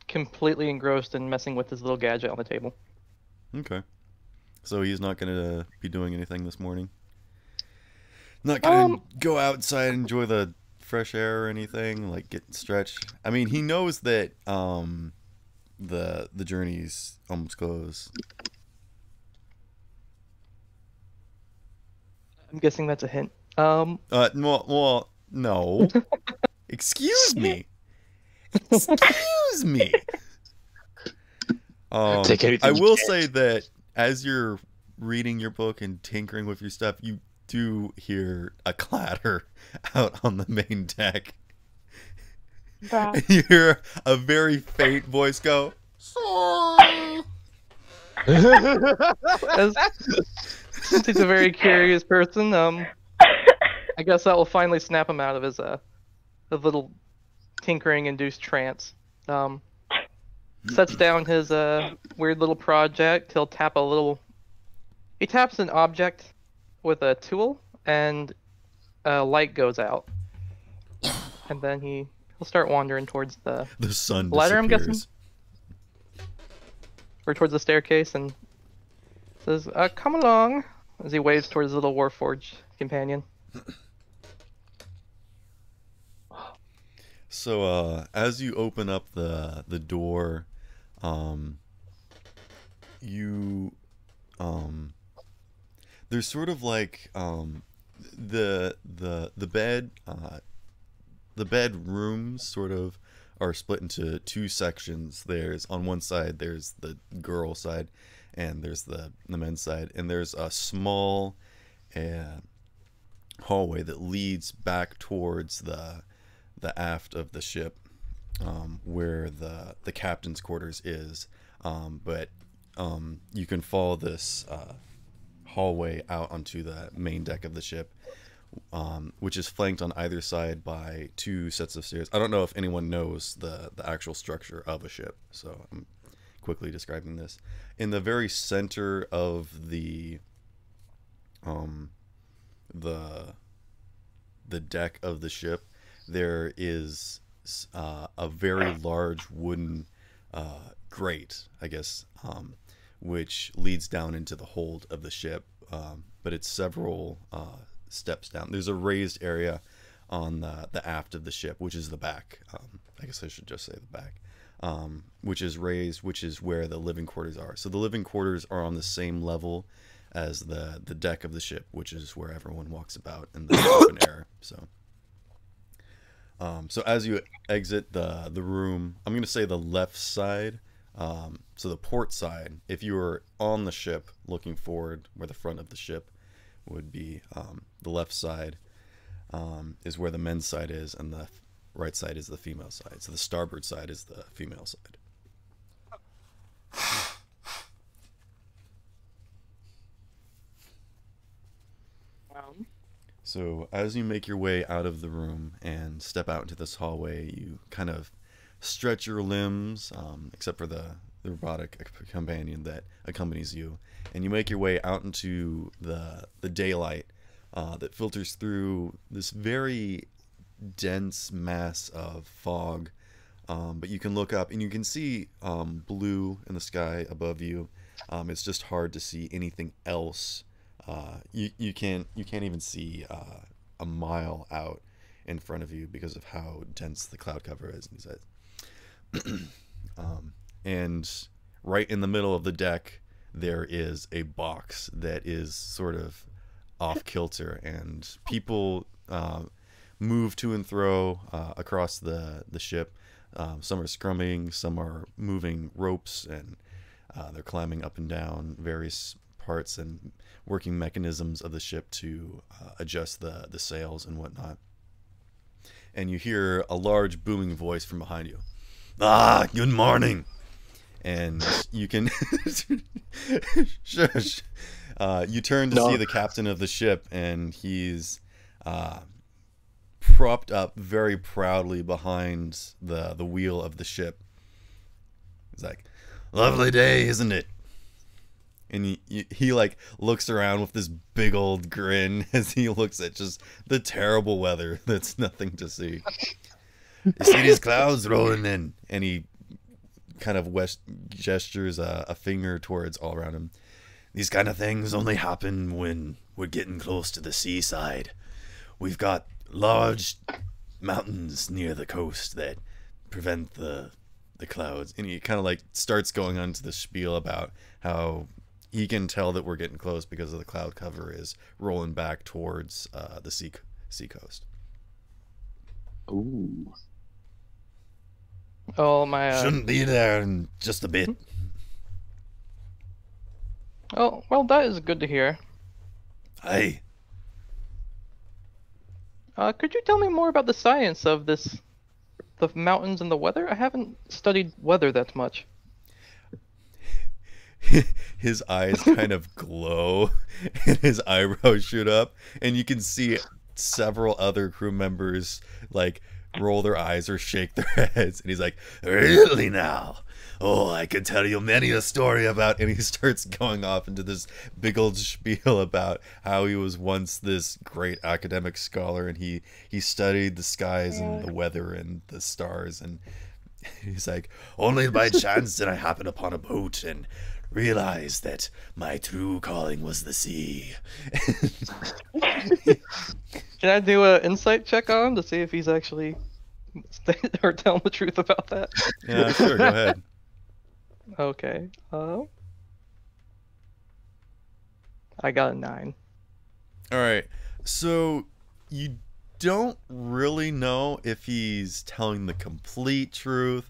Speaker 4: completely engrossed in messing with his little gadget on the table.
Speaker 1: Okay. So he's not gonna be doing anything this morning. Not gonna go outside and enjoy the fresh air or anything, like get stretched. I mean, he knows that the journey's almost closed.
Speaker 4: I'm guessing that's a hint.
Speaker 1: Well, no. Excuse me. Excuse me.
Speaker 3: Take anything
Speaker 1: I
Speaker 3: you
Speaker 1: will
Speaker 3: can.
Speaker 1: say that as you're reading your book and tinkering with your stuff, you do hear a clatter out on the main deck.
Speaker 5: Bruh.
Speaker 1: And you hear a very faint voice go,
Speaker 4: As, since he's a very curious person, I guess that will finally snap him out of his little tinkering-induced trance. Sets down his weird little project. He'll tap a little. He taps an object with a tool, and a light goes out. And then he'll start wandering towards the
Speaker 1: the sun
Speaker 4: ladder, I'm guessing?
Speaker 1: disappears.
Speaker 4: Or towards the staircase, and says, "Come along," as he waves towards his little Warforged companion.
Speaker 1: So as you open up the door, there's sort of like the bedrooms sort of are split into two sections. There's on one side there's the girl side, and there's the men's side, and there's a small hallway that leads back towards the aft of the ship, where the captain's quarters is, but you can follow this hallway out onto the main deck of the ship, which is flanked on either side by two sets of stairs. I don't know if anyone knows the actual structure of a ship, so I'm quickly describing this. In the very center of the deck of the ship, there is a very large wooden grate, I guess, which leads down into the hold of the ship, but it's several steps down. There's a raised area on the aft of the ship, which is the back. I guess I should just say the back, which is raised, which is where the living quarters are. So the living quarters are on the same level as the deck of the ship, which is where everyone walks about in the open air. So as you exit the room, I'm going to say the left side, so the port side, if you were on the ship looking forward where the front of the ship would be, the left side is where the men's side is, and the right side is the female side. So the starboard side is the female side. So as you make your way out of the room and step out into this hallway, you kind of stretch your limbs, except for the robotic companion that accompanies you, and you make your way out into the daylight that filters through this very dense mass of fog. But you can look up and you can see blue in the sky above you. It's just hard to see anything else. You can't even see a mile out in front of you because of how dense the cloud cover is. And he says, and right in the middle of the deck there is a box that is sort of off kilter, and people move to and fro across the ship. Some are scrumming, some are moving ropes, and they're climbing up and down various parts and working mechanisms of the ship to adjust the sails and whatnot. And you hear a large booming voice from behind you. "Ah, good morning." And you can shush. You turn to see the captain of the ship, and he's propped up very proudly behind the wheel of the ship. He's like, "Lovely day, isn't it?" And he like looks around with this big old grin as he looks at just the terrible weather that's nothing to see. "You see these clouds rolling in?" And he kind of gestures a finger towards all around him. "These kind of things only happen when we're getting close to the seaside. We've got large mountains near the coast that prevent the clouds." And he kind of like starts going on to the spiel about how he can tell that we're getting close because of the cloud cover is rolling back towards the sea coast.
Speaker 3: Ooh.
Speaker 4: Oh, my...
Speaker 1: Shouldn't be there in just a bit.
Speaker 4: Oh, well, that is good to hear.
Speaker 1: Aye.
Speaker 4: Could you tell me more about the science of the the mountains and the weather? I haven't studied weather that much.
Speaker 1: His eyes kind of glow and his eyebrows shoot up, and you can see several other crew members like roll their eyes or shake their heads, and he's like, "Really now? Oh, I could tell you many a story about," and he starts going off into this big old spiel about how he was once this great academic scholar, and he studied the skies and the weather and the stars, and he's like, "Only by chance did I happen upon a boat and realize that my true calling was the sea."
Speaker 4: Can I do an insight check on him to see if he's actually or telling the truth about that?
Speaker 1: Yeah, sure, go ahead.
Speaker 4: Okay. I got a 9.
Speaker 1: All right. So you don't really know if he's telling the complete truth,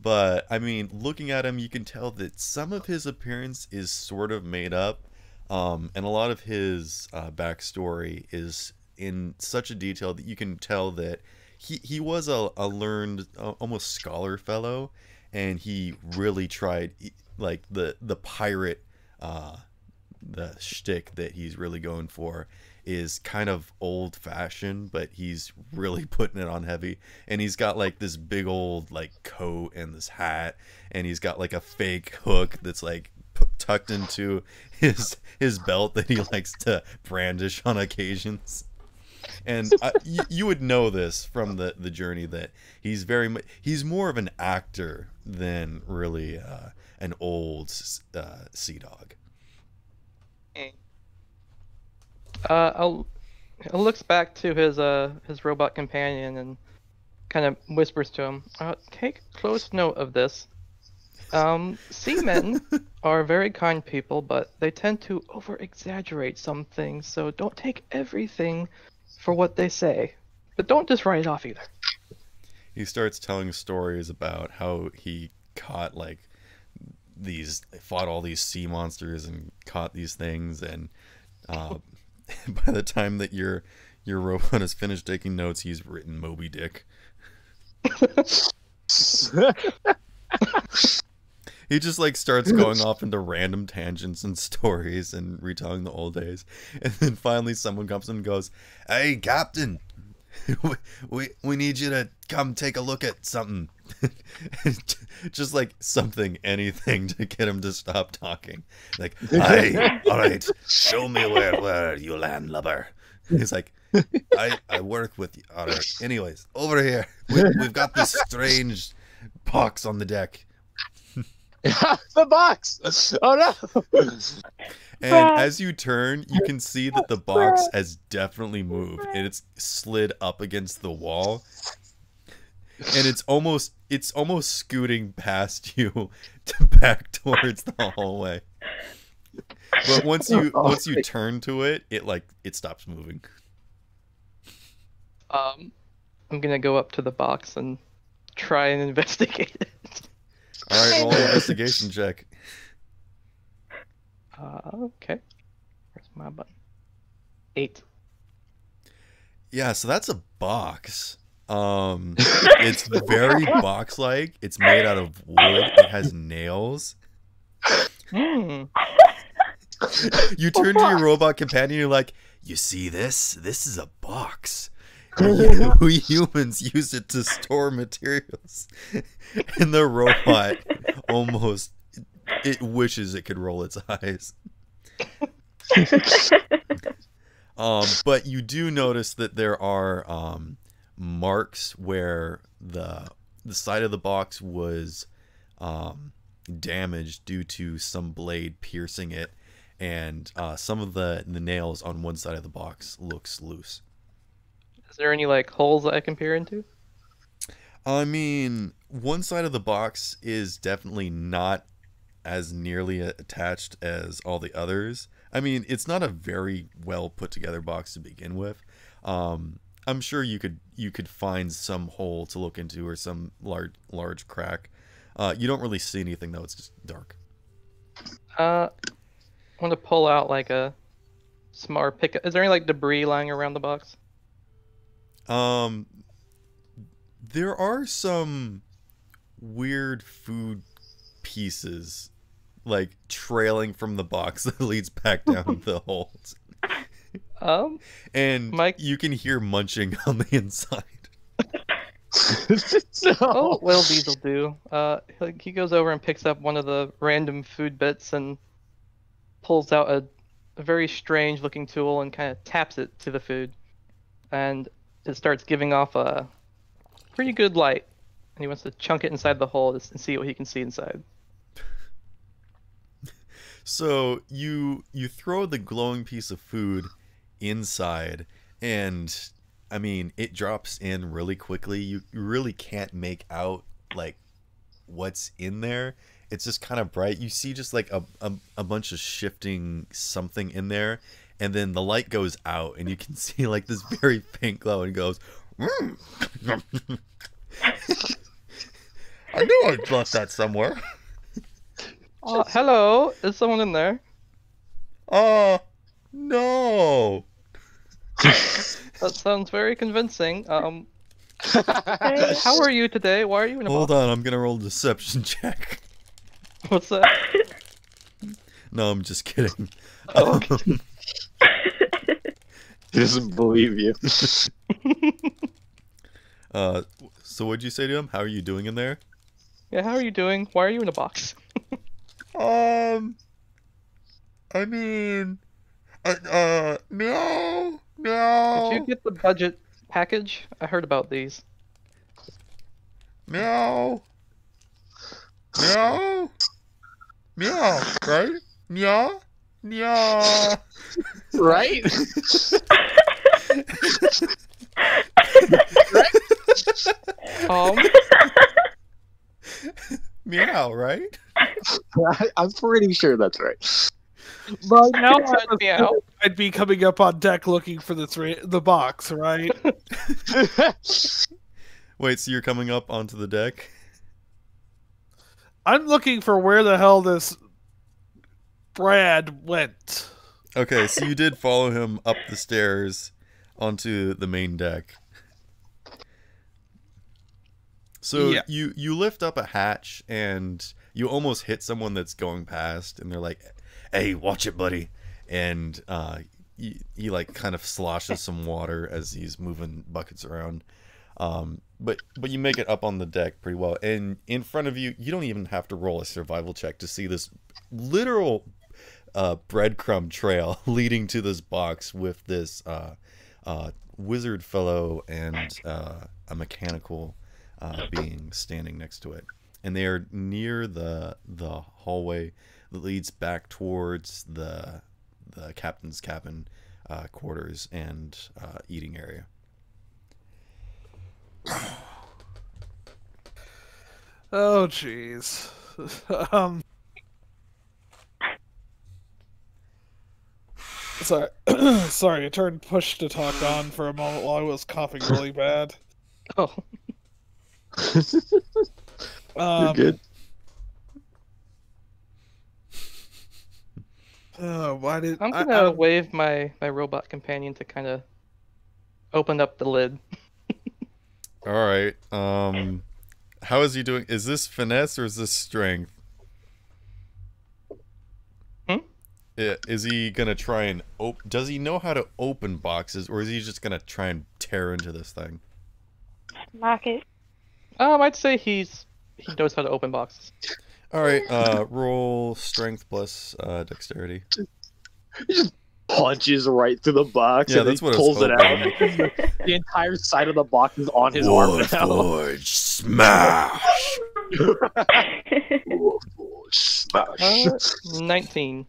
Speaker 1: but I mean, looking at him, you can tell that some of his appearance is sort of made up, and a lot of his backstory is in such a detail that you can tell that he was a learned, almost scholar fellow, and he really tried, like the pirate, the shtick that he's really going for is kind of old-fashioned, but he's really putting it on heavy. And he's got like this big old like coat and this hat, and he's got like a fake hook that's like tucked into his belt that he likes to brandish on occasions. And you would know this from the journey that he's more of an actor than really an old sea dog.
Speaker 4: I'll looks back to his robot companion and kind of whispers to him, "Take close note of this. Seamen are very kind people, but they tend to over-exaggerate some things, so don't take everything for what they say. But don't just write it off either."
Speaker 1: He starts telling stories about how he caught fought all these sea monsters and caught these things, and by the time that your robot has finished taking notes, he's written Moby Dick. He just like starts going off into random tangents and stories and retelling the old days, and then finally someone comes in and goes, "Hey, Captain, we need you to come take a look at something." Just like anything to get him to stop talking. Like, "Hey, all right, show me where you landlubber." He's like, I work with you. All right. Anyways, over here, we've got this strange box on the deck.
Speaker 3: The box! Oh no!
Speaker 1: And as you turn, you can see that the box has definitely moved, and it's slid up against the wall, and it's almost scooting past you back towards the hallway. But once you turn to it, it stops moving.
Speaker 4: I'm gonna go up to the box and try and investigate it.
Speaker 1: All right, roll an investigation check.
Speaker 4: Okay. Where's my button? 8.
Speaker 1: Yeah, so that's a box. It's very box-like. It's made out of wood. It has nails. You turn to your robot companion, you're like, "You see this? This is a box. We humans use it to store materials." And the robot almost, it wishes it could roll its eyes. But you do notice that there are marks where the side of the box was damaged due to some blade piercing it, and some of the nails on one side of the box looks loose.
Speaker 4: Is there any like holes that I can peer into?
Speaker 1: I mean, one side of the box is definitely not as nearly attached as all the others. I mean, it's not a very well put together box to begin with. I'm sure you could find some hole to look into or some large crack. You don't really see anything though. It's just dark.
Speaker 4: I want to pull out like a smart pickup. Is there any like debris lying around the box?
Speaker 1: There are some weird food pieces, like trailing from the box that leads back down the holes. And
Speaker 4: Mike.
Speaker 1: you can hear munching on the inside.
Speaker 4: Oh, well, Diesel do. He goes over and picks up one of the random food bits and pulls out a very strange looking tool and kind of taps it to the food. And it starts giving off a pretty good light. And he wants to chunk it inside the hole and see what he can see inside.
Speaker 1: So you throw the glowing piece of food inside, and I mean, it drops in really quickly. You really can't make out like what's in there. It's just kind of bright. You see just like a bunch of shifting something in there, and then the light goes out, and you can see like this very faint glow, and it goes. I knew I left that somewhere.
Speaker 4: Hello, is someone in there?
Speaker 1: No.
Speaker 4: That sounds very convincing. How are you today? Why are you in a
Speaker 1: Hold
Speaker 4: box?
Speaker 1: on, I'm gonna roll a deception check.
Speaker 4: What's that?
Speaker 1: No, I'm just kidding.
Speaker 4: Oh,
Speaker 3: He doesn't believe you.
Speaker 1: So what'd you say to him? How are you doing in there?
Speaker 4: yeah, how are you doing? Why are you in a box?
Speaker 1: I mean, no.
Speaker 4: Did you get the budget package? I heard about these.
Speaker 1: Meow. Right? Meow.
Speaker 3: Right?
Speaker 1: Meow, right?
Speaker 3: I'm pretty sure that's right.
Speaker 2: By now,
Speaker 4: Meow.
Speaker 2: I'd be coming up on deck looking for the box, right?
Speaker 1: Wait, so you're coming up onto the deck?
Speaker 2: I'm looking for where the hell this Brad went.
Speaker 1: Okay, so you did follow him up the stairs onto the main deck. So
Speaker 2: Yeah.
Speaker 1: you lift up a hatch and you almost hit someone that's going past, and they're like, "Hey, watch it, buddy!" And he like kind of sloshes some water as he's moving buckets around. But you make it up on the deck pretty well, and in front of you, you don't even have to roll a survival check to see this literal breadcrumb trail leading to this box with this wizard fellow and a mechanical being standing next to it, and they are near the hallway that leads back towards the captain's cabin quarters and eating area.
Speaker 2: Oh, jeez. Sorry, sorry. I turned push to talk on for a moment while I was coughing really bad.
Speaker 4: Oh,
Speaker 3: You're good.
Speaker 2: Why did
Speaker 4: I'm gonna wave my robot companion to kind of open up the lid.
Speaker 1: All right. How is he doing? Is this finesse or is this strength? Is he gonna try and does he know how to open boxes, or is he just gonna try and tear into this thing?
Speaker 5: Lock it.
Speaker 4: I'd say he knows how to open boxes.
Speaker 1: All right. Roll strength plus dexterity.
Speaker 3: He just punches right through the box
Speaker 1: Yeah,
Speaker 3: and
Speaker 1: that's
Speaker 3: he
Speaker 1: what I was
Speaker 3: pulls it out. The entire side of the box is on his arm now.
Speaker 1: Voyage smash.
Speaker 3: Smash.
Speaker 4: 19.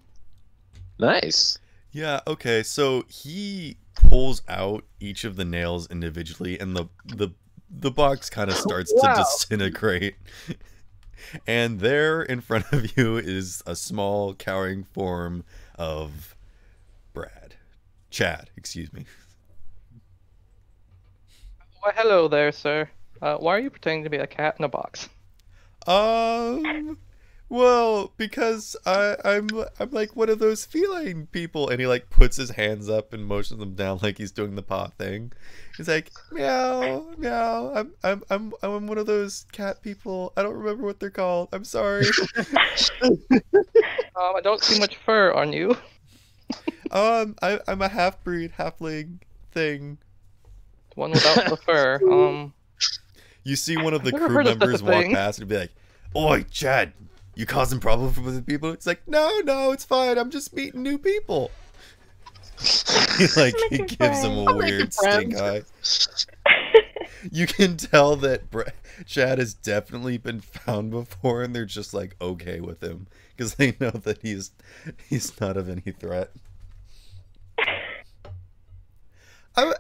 Speaker 3: Nice.
Speaker 1: Yeah. Okay. So he pulls out each of the nails individually, and the box kind of starts to disintegrate. And there in front of you is a small cowering form of Chad, excuse me.
Speaker 4: Why, hello there, sir. Why are you pretending to be a cat in a box?
Speaker 1: Well, because I'm like one of those feline people, and he like puts his hands up and motions them down like he's doing the paw thing. He's like meow meow. I'm one of those cat people. I don't remember what they're called. I'm sorry.
Speaker 4: I don't see much fur on you.
Speaker 1: I'm a half breed, halfling thing.
Speaker 4: One without the fur.
Speaker 1: You see one of the
Speaker 4: I've never
Speaker 1: crew
Speaker 4: heard of such a
Speaker 1: members walk
Speaker 4: thing.
Speaker 1: past and be like, "Oi, Chad, you causing problems for the people?" It's like, no, it's fine. I'm just meeting new people. he
Speaker 5: Making
Speaker 1: gives him a
Speaker 3: I'm making
Speaker 1: weird stink eye. You can tell that Chad has definitely been found before, and they're just like okay with him because they know that he's not of any threat. I'm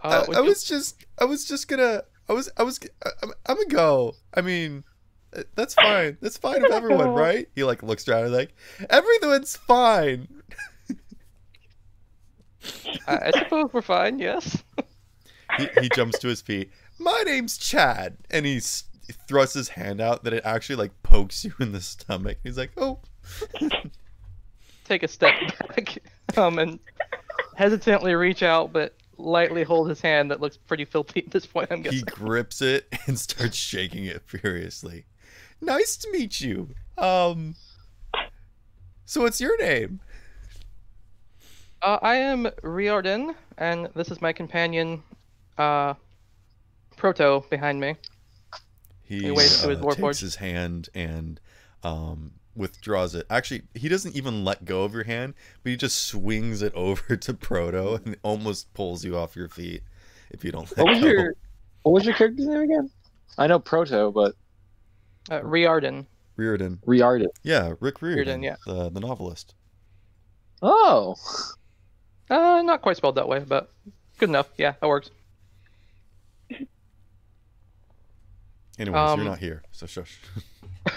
Speaker 1: gonna go. I mean, that's fine. That's fine with everyone, right? He like looks around and like, everyone's fine.
Speaker 4: I suppose we're fine. Yes.
Speaker 1: He jumps to his feet. My name's Chad, and he thrusts his hand out that it actually like pokes you in the stomach. He's like, oh.
Speaker 4: Take a step back, and hesitantly reach out, but lightly hold his hand that looks pretty filthy at this point. I'm
Speaker 1: He
Speaker 4: guessing.
Speaker 1: grips it and starts shaking it furiously. Nice to meet you. So what's your name?
Speaker 4: I am Riordan, and this is my companion, Proto, behind me.
Speaker 1: He
Speaker 4: waves to his
Speaker 1: takes
Speaker 4: warforged.
Speaker 1: his hand and withdraws it. Actually, he doesn't even let go of your hand, but he just swings it over to Proto and almost pulls you off your feet if you don't let
Speaker 3: What
Speaker 1: go.
Speaker 3: was your character's name again? I know Proto, but
Speaker 4: Riordan.
Speaker 1: Riordan.
Speaker 3: Riarden.
Speaker 1: Yeah, Rick Riordan,
Speaker 4: yeah.
Speaker 1: the novelist.
Speaker 3: Oh.
Speaker 4: Not quite spelled that way, but good enough. Yeah, that works.
Speaker 1: Anyways, you're not here, so shush.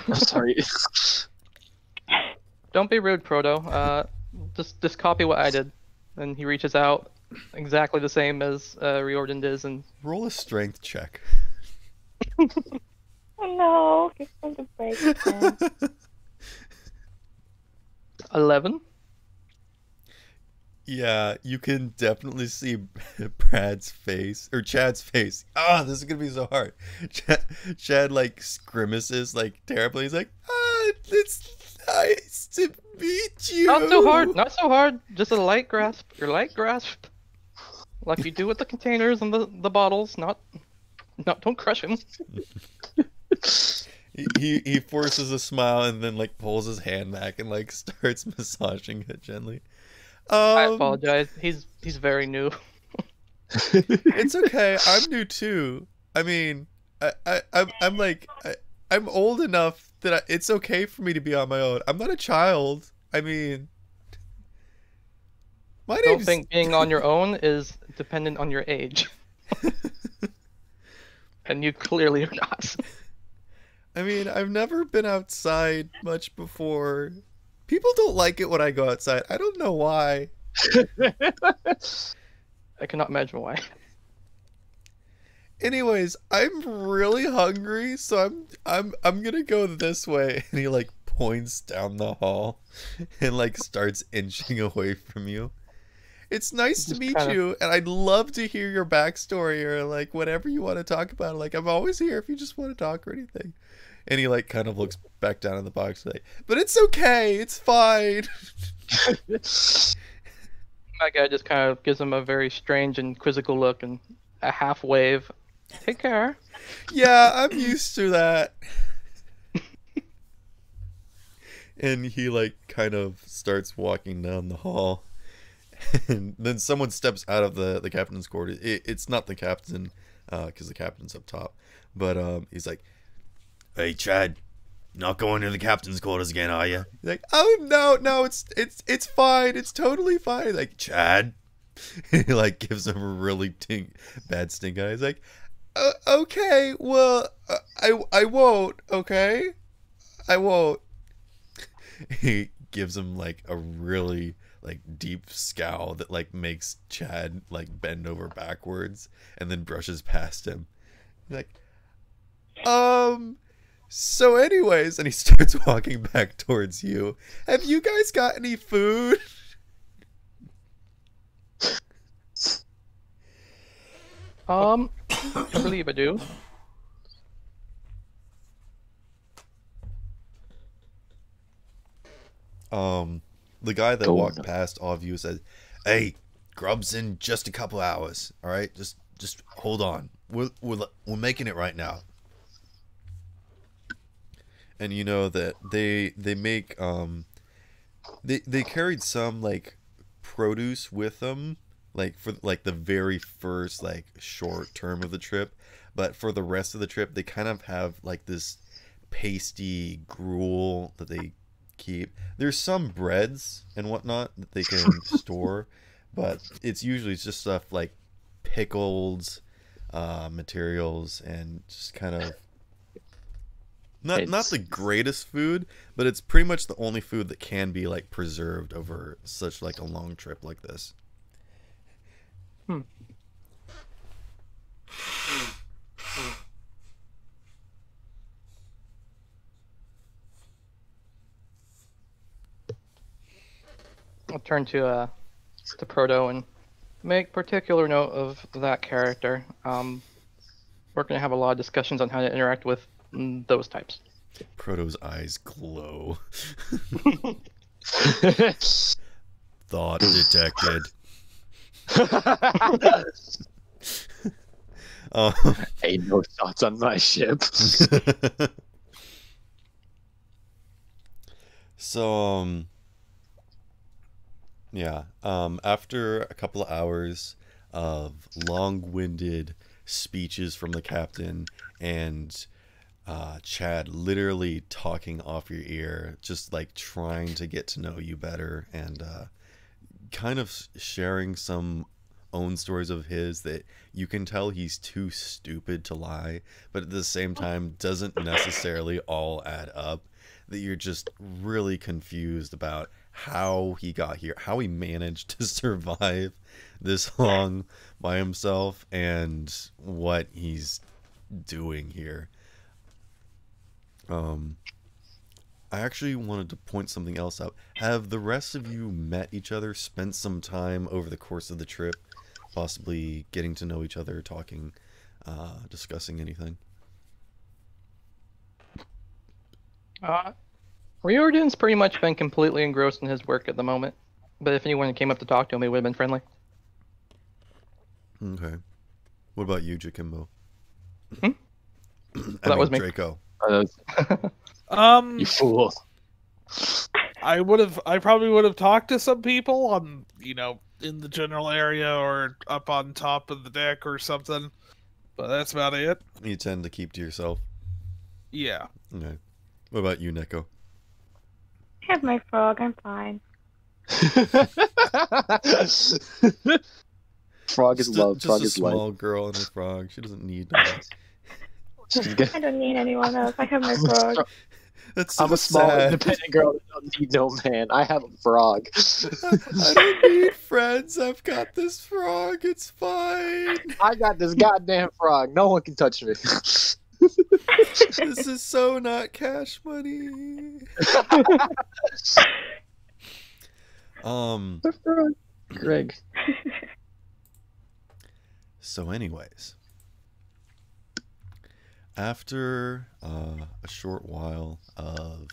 Speaker 3: I'm sorry.
Speaker 4: Don't be rude, Proto. Just copy what I did. And he reaches out, exactly the same as Riordan does, and
Speaker 1: Roll a strength check.
Speaker 5: Oh no, he's going to break it.
Speaker 4: 11.
Speaker 1: Yeah, you can definitely see Chad's face. Ah, this is gonna be so hard. Chad like grimaces like terribly. He's like, it's nice to meet you.
Speaker 4: Not so hard. Not so hard. Just a light grasp. Your light grasp, like you do with the containers and the bottles. Not. Don't crush him.
Speaker 1: He forces a smile and then like pulls his hand back and like starts massaging it gently.
Speaker 4: I apologize. He's very new.
Speaker 1: It's okay. I'm new too. I mean, I'm old enough that it's okay for me to be on my own. I'm not a child. I mean, my
Speaker 4: Don't
Speaker 1: name's...
Speaker 4: think being on your own is dependent on your age. And you clearly are not.
Speaker 1: I mean, I've never been outside much before. People don't like it when I go outside. I don't know why.
Speaker 4: I cannot imagine why.
Speaker 1: Anyways, I'm really hungry, so I'm gonna go this way. And he like points down the hall and like starts inching away from you. It's nice to
Speaker 4: Just
Speaker 1: meet
Speaker 4: kinda-
Speaker 1: you, and I'd love to hear your backstory or like whatever you want to talk about. Like I'm always here if you just want to talk or anything. And he like kind of looks back down in the box like, but it's okay, it's fine.
Speaker 4: That guy just kind of gives him a very strange and quizzical look and a half wave. Take care.
Speaker 1: Yeah, I'm used to that. And he like kind of starts walking down the hall. And then someone steps out of the captain's quarters. It's not the captain, because the captain's up top. But he's like, "Hey, Chad, not going to the captain's quarters again, are you?" He's like, "Oh no, it's fine. It's totally fine." Like, Chad, and he like gives him a really bad stink eye. He's like, "Okay, well, I won't. Okay, I won't." He gives him like a really like deep scowl that like makes Chad like bend over backwards and then brushes past him. He's like, So anyways, and he starts walking back towards you. Have you guys got any food?
Speaker 4: I believe I do.
Speaker 1: The guy that
Speaker 3: Go
Speaker 1: walked
Speaker 3: on.
Speaker 1: past all of you says, "Hey, grub's in just a couple hours. All right, just hold on. We're making it right now." And you know that they make they carried some like produce with them, like for like the very first like short term of the trip, but for the rest of the trip they kind of have like this pasty gruel that they keep. There's some breads and whatnot that they can store, but it's usually just stuff like pickled materials and just kind of not
Speaker 3: It's-
Speaker 1: the greatest food, but it's pretty much the only food that can be like preserved over such like a long trip like this.
Speaker 4: I'll turn to Proto and make particular note of that character. We're gonna have a lot of discussions on how to interact with those types.
Speaker 1: Proto's eyes glow. Thought detected. Um,
Speaker 3: Ain't no thoughts on my ship.
Speaker 1: So, yeah. After a couple of hours of long-winded speeches from the captain and Chad literally talking off your ear, just like trying to get to know you better and kind of sharing some own stories of his that you can tell he's too stupid to lie, but at the same time doesn't necessarily all add up, that you're just really confused about how he got here, how he managed to survive this long by himself, and what he's doing here. I actually wanted to point something else out. Have the rest of you met each other, spent some time over the course of the trip, possibly getting to know each other, talking, discussing anything?
Speaker 4: Riordan's pretty much been completely engrossed in his work at the moment, but if anyone came up to talk to him, he would have been friendly.
Speaker 1: Okay. What about you, Jakimbo?
Speaker 4: Hmm? That was me.
Speaker 1: Draco.
Speaker 3: You fool.
Speaker 2: I probably would have talked to some people on, in the general area or up on top of the deck or something, but that's about it.
Speaker 1: You tend to keep to yourself.
Speaker 2: Yeah.
Speaker 1: Okay. What about you, Neko?
Speaker 5: I have my frog. I'm fine.
Speaker 3: Frog is love.
Speaker 1: Just
Speaker 3: Frog
Speaker 1: a
Speaker 3: is life.
Speaker 1: small girl and a frog. She doesn't need that.
Speaker 3: She's good.
Speaker 5: I don't need anyone else. I have my frog.
Speaker 1: That's so
Speaker 3: I'm a small,
Speaker 1: sad.
Speaker 3: independent girl that don't need no man. I have a frog.
Speaker 1: I don't need friends. I've got this frog. It's fine.
Speaker 3: I got this goddamn frog. No one can touch me.
Speaker 1: This is so not cash money.
Speaker 3: Greg.
Speaker 1: So anyways, after a short while of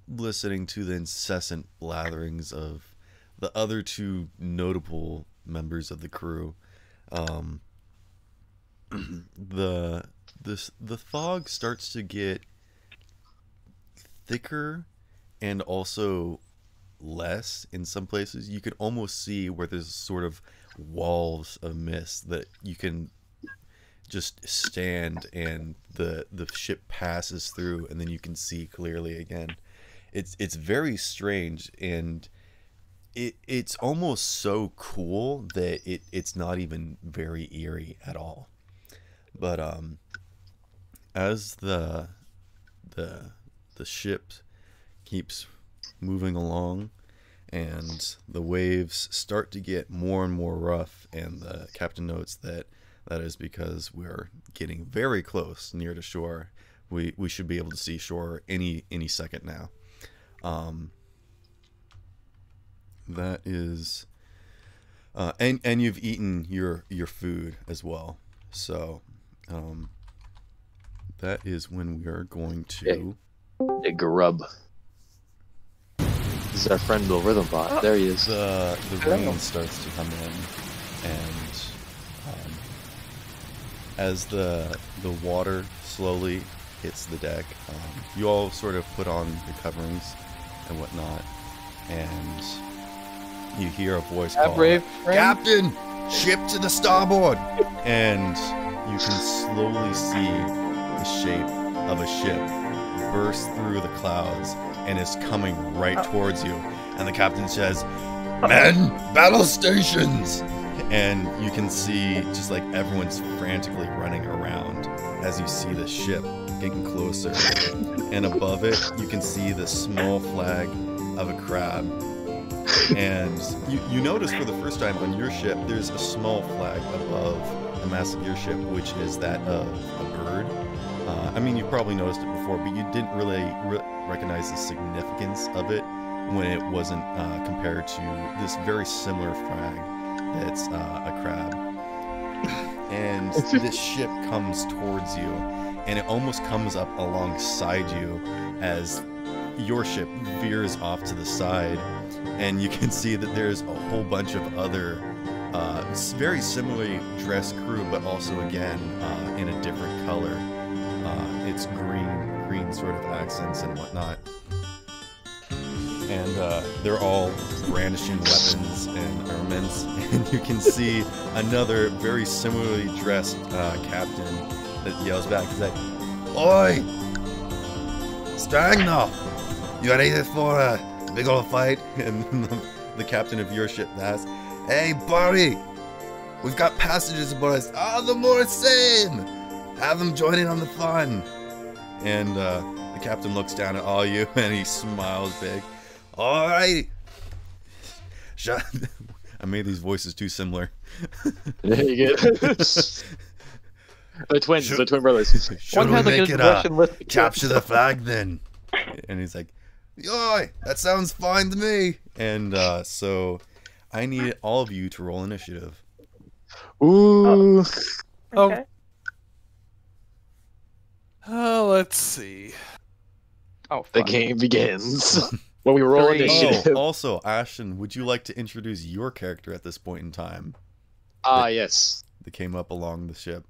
Speaker 1: listening to the incessant blatherings of the other two notable members of the crew, the fog starts to get thicker and also less in some places. You can almost see where there's sort of walls of mist that you can just stand and the ship passes through, and then you can see clearly again. It's very strange, and it's almost so cool that it's not even very eerie at all. But as the ship keeps moving along and the waves start to get more and more rough, and the captain notes that is because we're getting very close near to shore, we should be able to see shore any second now. That is, and you've eaten your food as well. So, that is when we are going to.
Speaker 3: A grub. This is our friend Bill Rhythmbot. There he is.
Speaker 1: The rain starts to come in, and as the water slowly hits the deck, you all sort of put on your coverings and whatnot, and you hear a voice call,
Speaker 4: brave friend.
Speaker 1: "Captain, ship to the starboard!" And you can slowly see the shape of a ship burst through the clouds and is coming right towards you. And the captain says, "Men, battle stations!" And you can see just like everyone's frantically running around as you see the ship getting closer. And above it, you can see the small flag of a crab. And you notice for the first time on your ship, there's a small flag above the mast of your ship, which is that of a bird. I mean, you probably noticed it before, but you didn't really recognize the significance of it when it wasn't compared to this very similar flag that's a crab. And this ship comes towards you, and it almost comes up alongside you as your ship veers off to the side, and you can see that there's a whole bunch of other very similarly dressed crew, but also again in a different color. It's green sort of accents and whatnot. And they're all brandishing weapons and armaments. And you can see another very similarly dressed captain that yells back. He's like, "Oi! Strangler! You ready for a big old fight?" And the captain of your ship asks, "Hey, buddy! We've got passages aboard us. The more same! Have them join in on the fun." And the captain looks down at all you and he smiles big. "All right." I made these voices too similar.
Speaker 3: There you go. They're twins. They're twin brothers.
Speaker 4: One has like a Russian list.
Speaker 1: Capture the flag then. And he's like, "Yoy, that sounds fine to me." And so I need all of you to roll initiative.
Speaker 3: Ooh.
Speaker 2: Okay.
Speaker 5: Okay.
Speaker 2: Let's see.
Speaker 4: Oh,
Speaker 3: The
Speaker 4: fun.
Speaker 3: game begins. When we roll
Speaker 4: Three.
Speaker 3: initiative.
Speaker 1: Also, Ashton, would you like to introduce your character at this point in time
Speaker 3: Yes.
Speaker 1: that came up along the ship?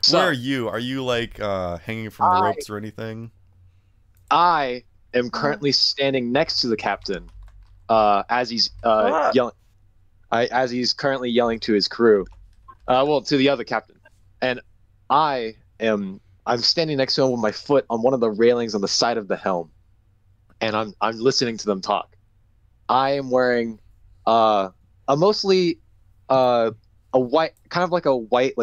Speaker 3: So,
Speaker 1: Where are you? Are you like hanging from the ropes or anything?
Speaker 3: I am currently standing next to the captain, as he's
Speaker 5: What?
Speaker 3: yelling. As he's currently yelling to his crew, to the other captain, and I'm standing next to him with my foot on one of the railings on the side of the helm, and I'm listening to them talk. I am wearing a mostly a white, kind of like a white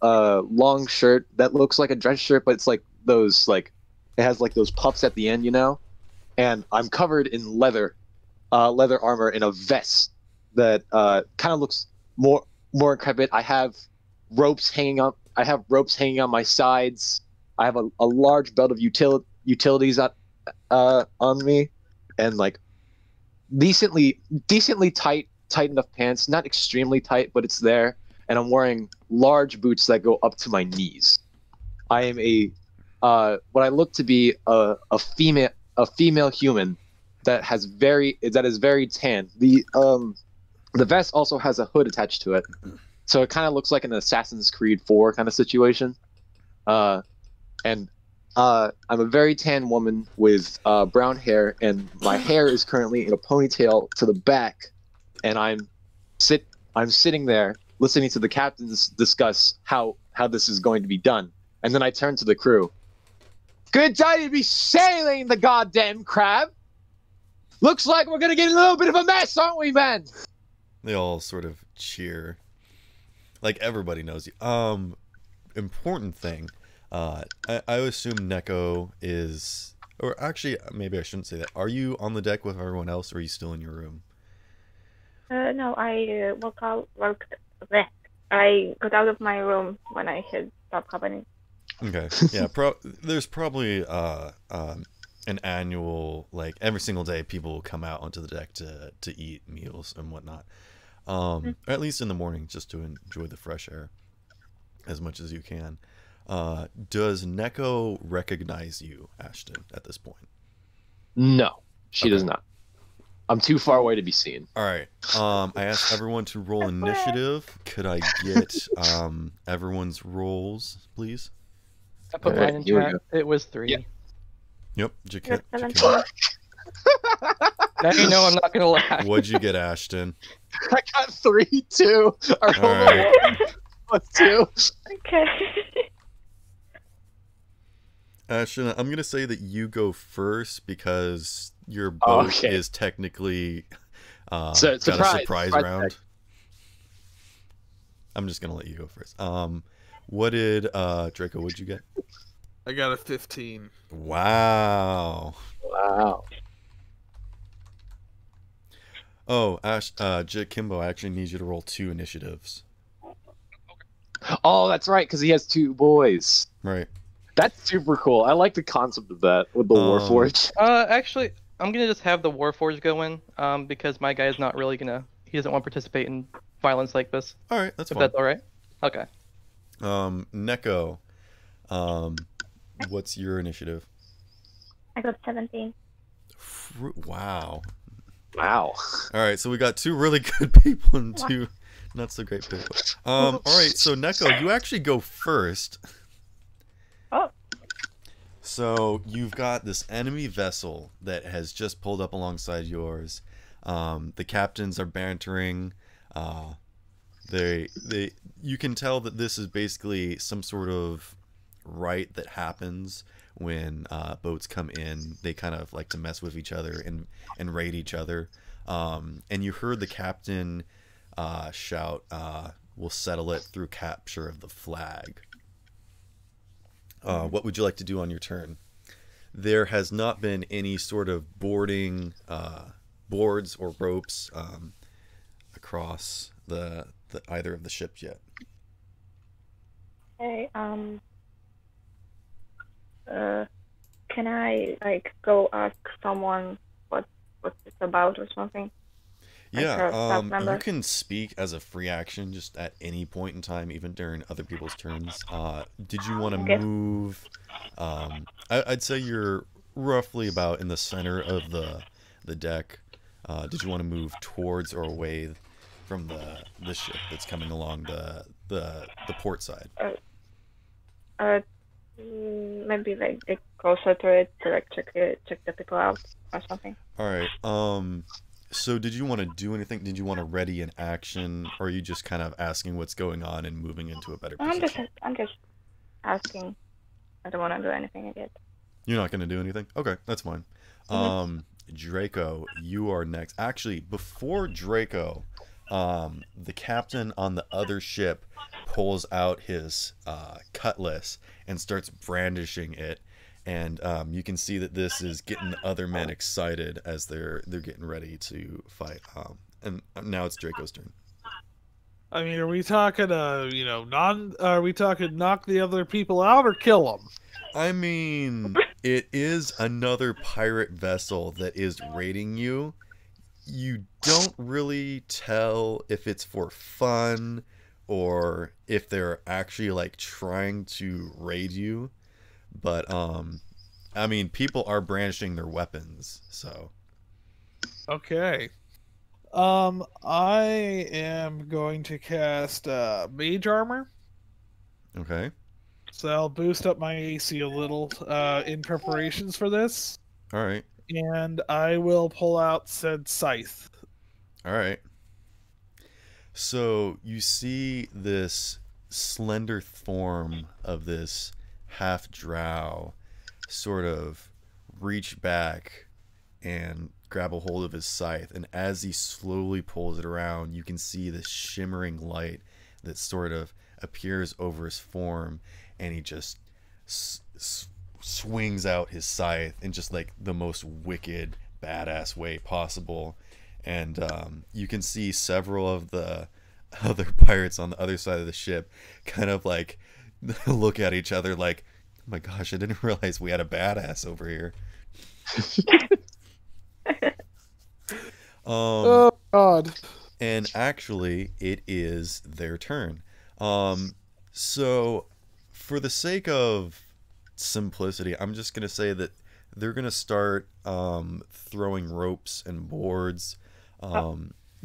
Speaker 3: long shirt that looks like a dress shirt, but it's like those it has like those puffs at the end, you know. And I'm covered in leather armor and a vest that kind of looks more intrepid. I have ropes hanging up. I have ropes hanging on my sides. I have a large belt of utilities on me, and like decently tight enough pants. Not extremely tight, but it's there. And I'm wearing large boots that go up to my knees. I am what I look to be a female human that is very tan. The vest also has a hood attached to it, so it kind of looks like an Assassin's Creed 4 kind of situation. And I'm a very tan woman with brown hair, and my hair is currently in a ponytail to the back, and I'm sitting there listening to the captains discuss how this is going to be done. And then I turn to the crew. "Good day to be sailing the goddamn crab. Looks like we're gonna get a little bit of a mess, aren't we, man?"
Speaker 1: They all sort of cheer. Like everybody knows you. Important thing. I assume Neko is, or actually, maybe I shouldn't say that. Are you on the deck with everyone else, or are you still in your room?
Speaker 5: No, I I got out of my room when I had stopped happening.
Speaker 1: Okay. Yeah. There's probably an annual, like every single day people will come out onto the deck to eat meals and whatnot. Or at least in the morning, just to enjoy the fresh air as much as you can. Does Neko recognize you, Ashton, at this point?
Speaker 3: No, she
Speaker 1: Okay.
Speaker 3: does not. I'm too far away to be seen.
Speaker 1: All right. I asked everyone to roll initiative. Could I get everyone's rolls, please?
Speaker 4: I put
Speaker 3: Alright,
Speaker 4: mine in
Speaker 3: here we
Speaker 4: chat. It was 3.
Speaker 3: Yeah.
Speaker 1: Yep.
Speaker 5: You're 17.
Speaker 4: Now you know I'm not gonna lie.
Speaker 1: What'd you get, Ashton?
Speaker 3: I got 3 too. I rolled
Speaker 1: Alright.
Speaker 3: a 2.
Speaker 5: Okay.
Speaker 1: Ashton, I'm gonna say that you go first because your boat
Speaker 3: Oh, okay.
Speaker 1: is technically got
Speaker 3: So,
Speaker 1: a surprise
Speaker 3: surprise
Speaker 1: round.
Speaker 3: tag.
Speaker 1: I'm just gonna let you go first. What did Draco? What'd you get?
Speaker 2: I got a 15.
Speaker 1: Wow.
Speaker 3: Wow.
Speaker 1: Oh, Kimbo, I actually need you to roll 2 initiatives.
Speaker 3: Oh, that's right, because he has 2 boys.
Speaker 1: Right.
Speaker 3: That's super cool. I like the concept of that with the Warforged.
Speaker 4: Actually, I'm gonna just have the Warforged go in, because my guy is not really gonna. He doesn't want to participate in violence like this.
Speaker 1: All right, that's
Speaker 4: If
Speaker 1: fine.
Speaker 4: that's all right. Okay.
Speaker 1: Neko, what's your initiative?
Speaker 5: I got 17.
Speaker 1: Wow.
Speaker 3: Wow.
Speaker 1: All right, so we got 2 really good people and 2 not so great people. All right, so Neko, you actually go first.
Speaker 5: Oh.
Speaker 1: So you've got this enemy vessel that has just pulled up alongside yours. The captains are bantering. You can tell that this is basically some sort of rite that happens when boats come in. They kind of like to mess with each other and raid each other. And you heard the captain shout, "We'll settle it through capture of the flag." What would you like to do on your turn? There has not been any sort of boarding boards or ropes across the either of the ships yet.
Speaker 5: Okay. Can I like go ask someone what it's about or something? Like a staff
Speaker 1: You
Speaker 5: member?
Speaker 1: can speak as a free action just at any point in time, even during other people's turns. Did you want to
Speaker 5: Okay.
Speaker 1: move? I'd say you're roughly about in the center of the deck. Did you want to move towards or away from the ship that's coming along the port side?
Speaker 5: Maybe like get closer to it to like check the people out or something.
Speaker 1: All right. So did you want to do anything? Did you want to ready an action, or are you just kind of asking what's going on and moving into a better position?
Speaker 5: I'm just asking. I don't want to do anything yet.
Speaker 1: You're not going to do anything? Okay, that's fine. Draco, you are next. Actually, before Draco, the captain on the other ship pulls out his cutlass and starts brandishing it. And you can see that this is getting the other men excited as they're getting ready to fight. And now it's Draco's turn.
Speaker 2: I mean, are we talking, are we talking knock the other people out or kill them?
Speaker 1: I mean, it is another pirate vessel that is raiding you. You don't really tell if it's for fun or if they're actually like trying to raid you. But I mean, people are brandishing their weapons, so.
Speaker 2: Okay. I am going to cast Mage Armor.
Speaker 1: Okay.
Speaker 2: So I'll boost up my AC a little in preparations for this.
Speaker 1: All right.
Speaker 2: And I will pull out said scythe.
Speaker 1: All right. So you see this slender form of this half drow sort of reach back and grab a hold of his scythe, and as he slowly pulls it around, you can see this shimmering light that sort of appears over his form, and he just swings out his scythe in just like the most wicked badass way possible. And you can see several of the other pirates on the other side of the ship kind of like look at each other like, oh my gosh, I didn't realize we had a badass over here.
Speaker 2: Oh God.
Speaker 1: And actually, it is their turn. So, for the sake of simplicity, I'm just gonna say that they're gonna start throwing ropes and boards.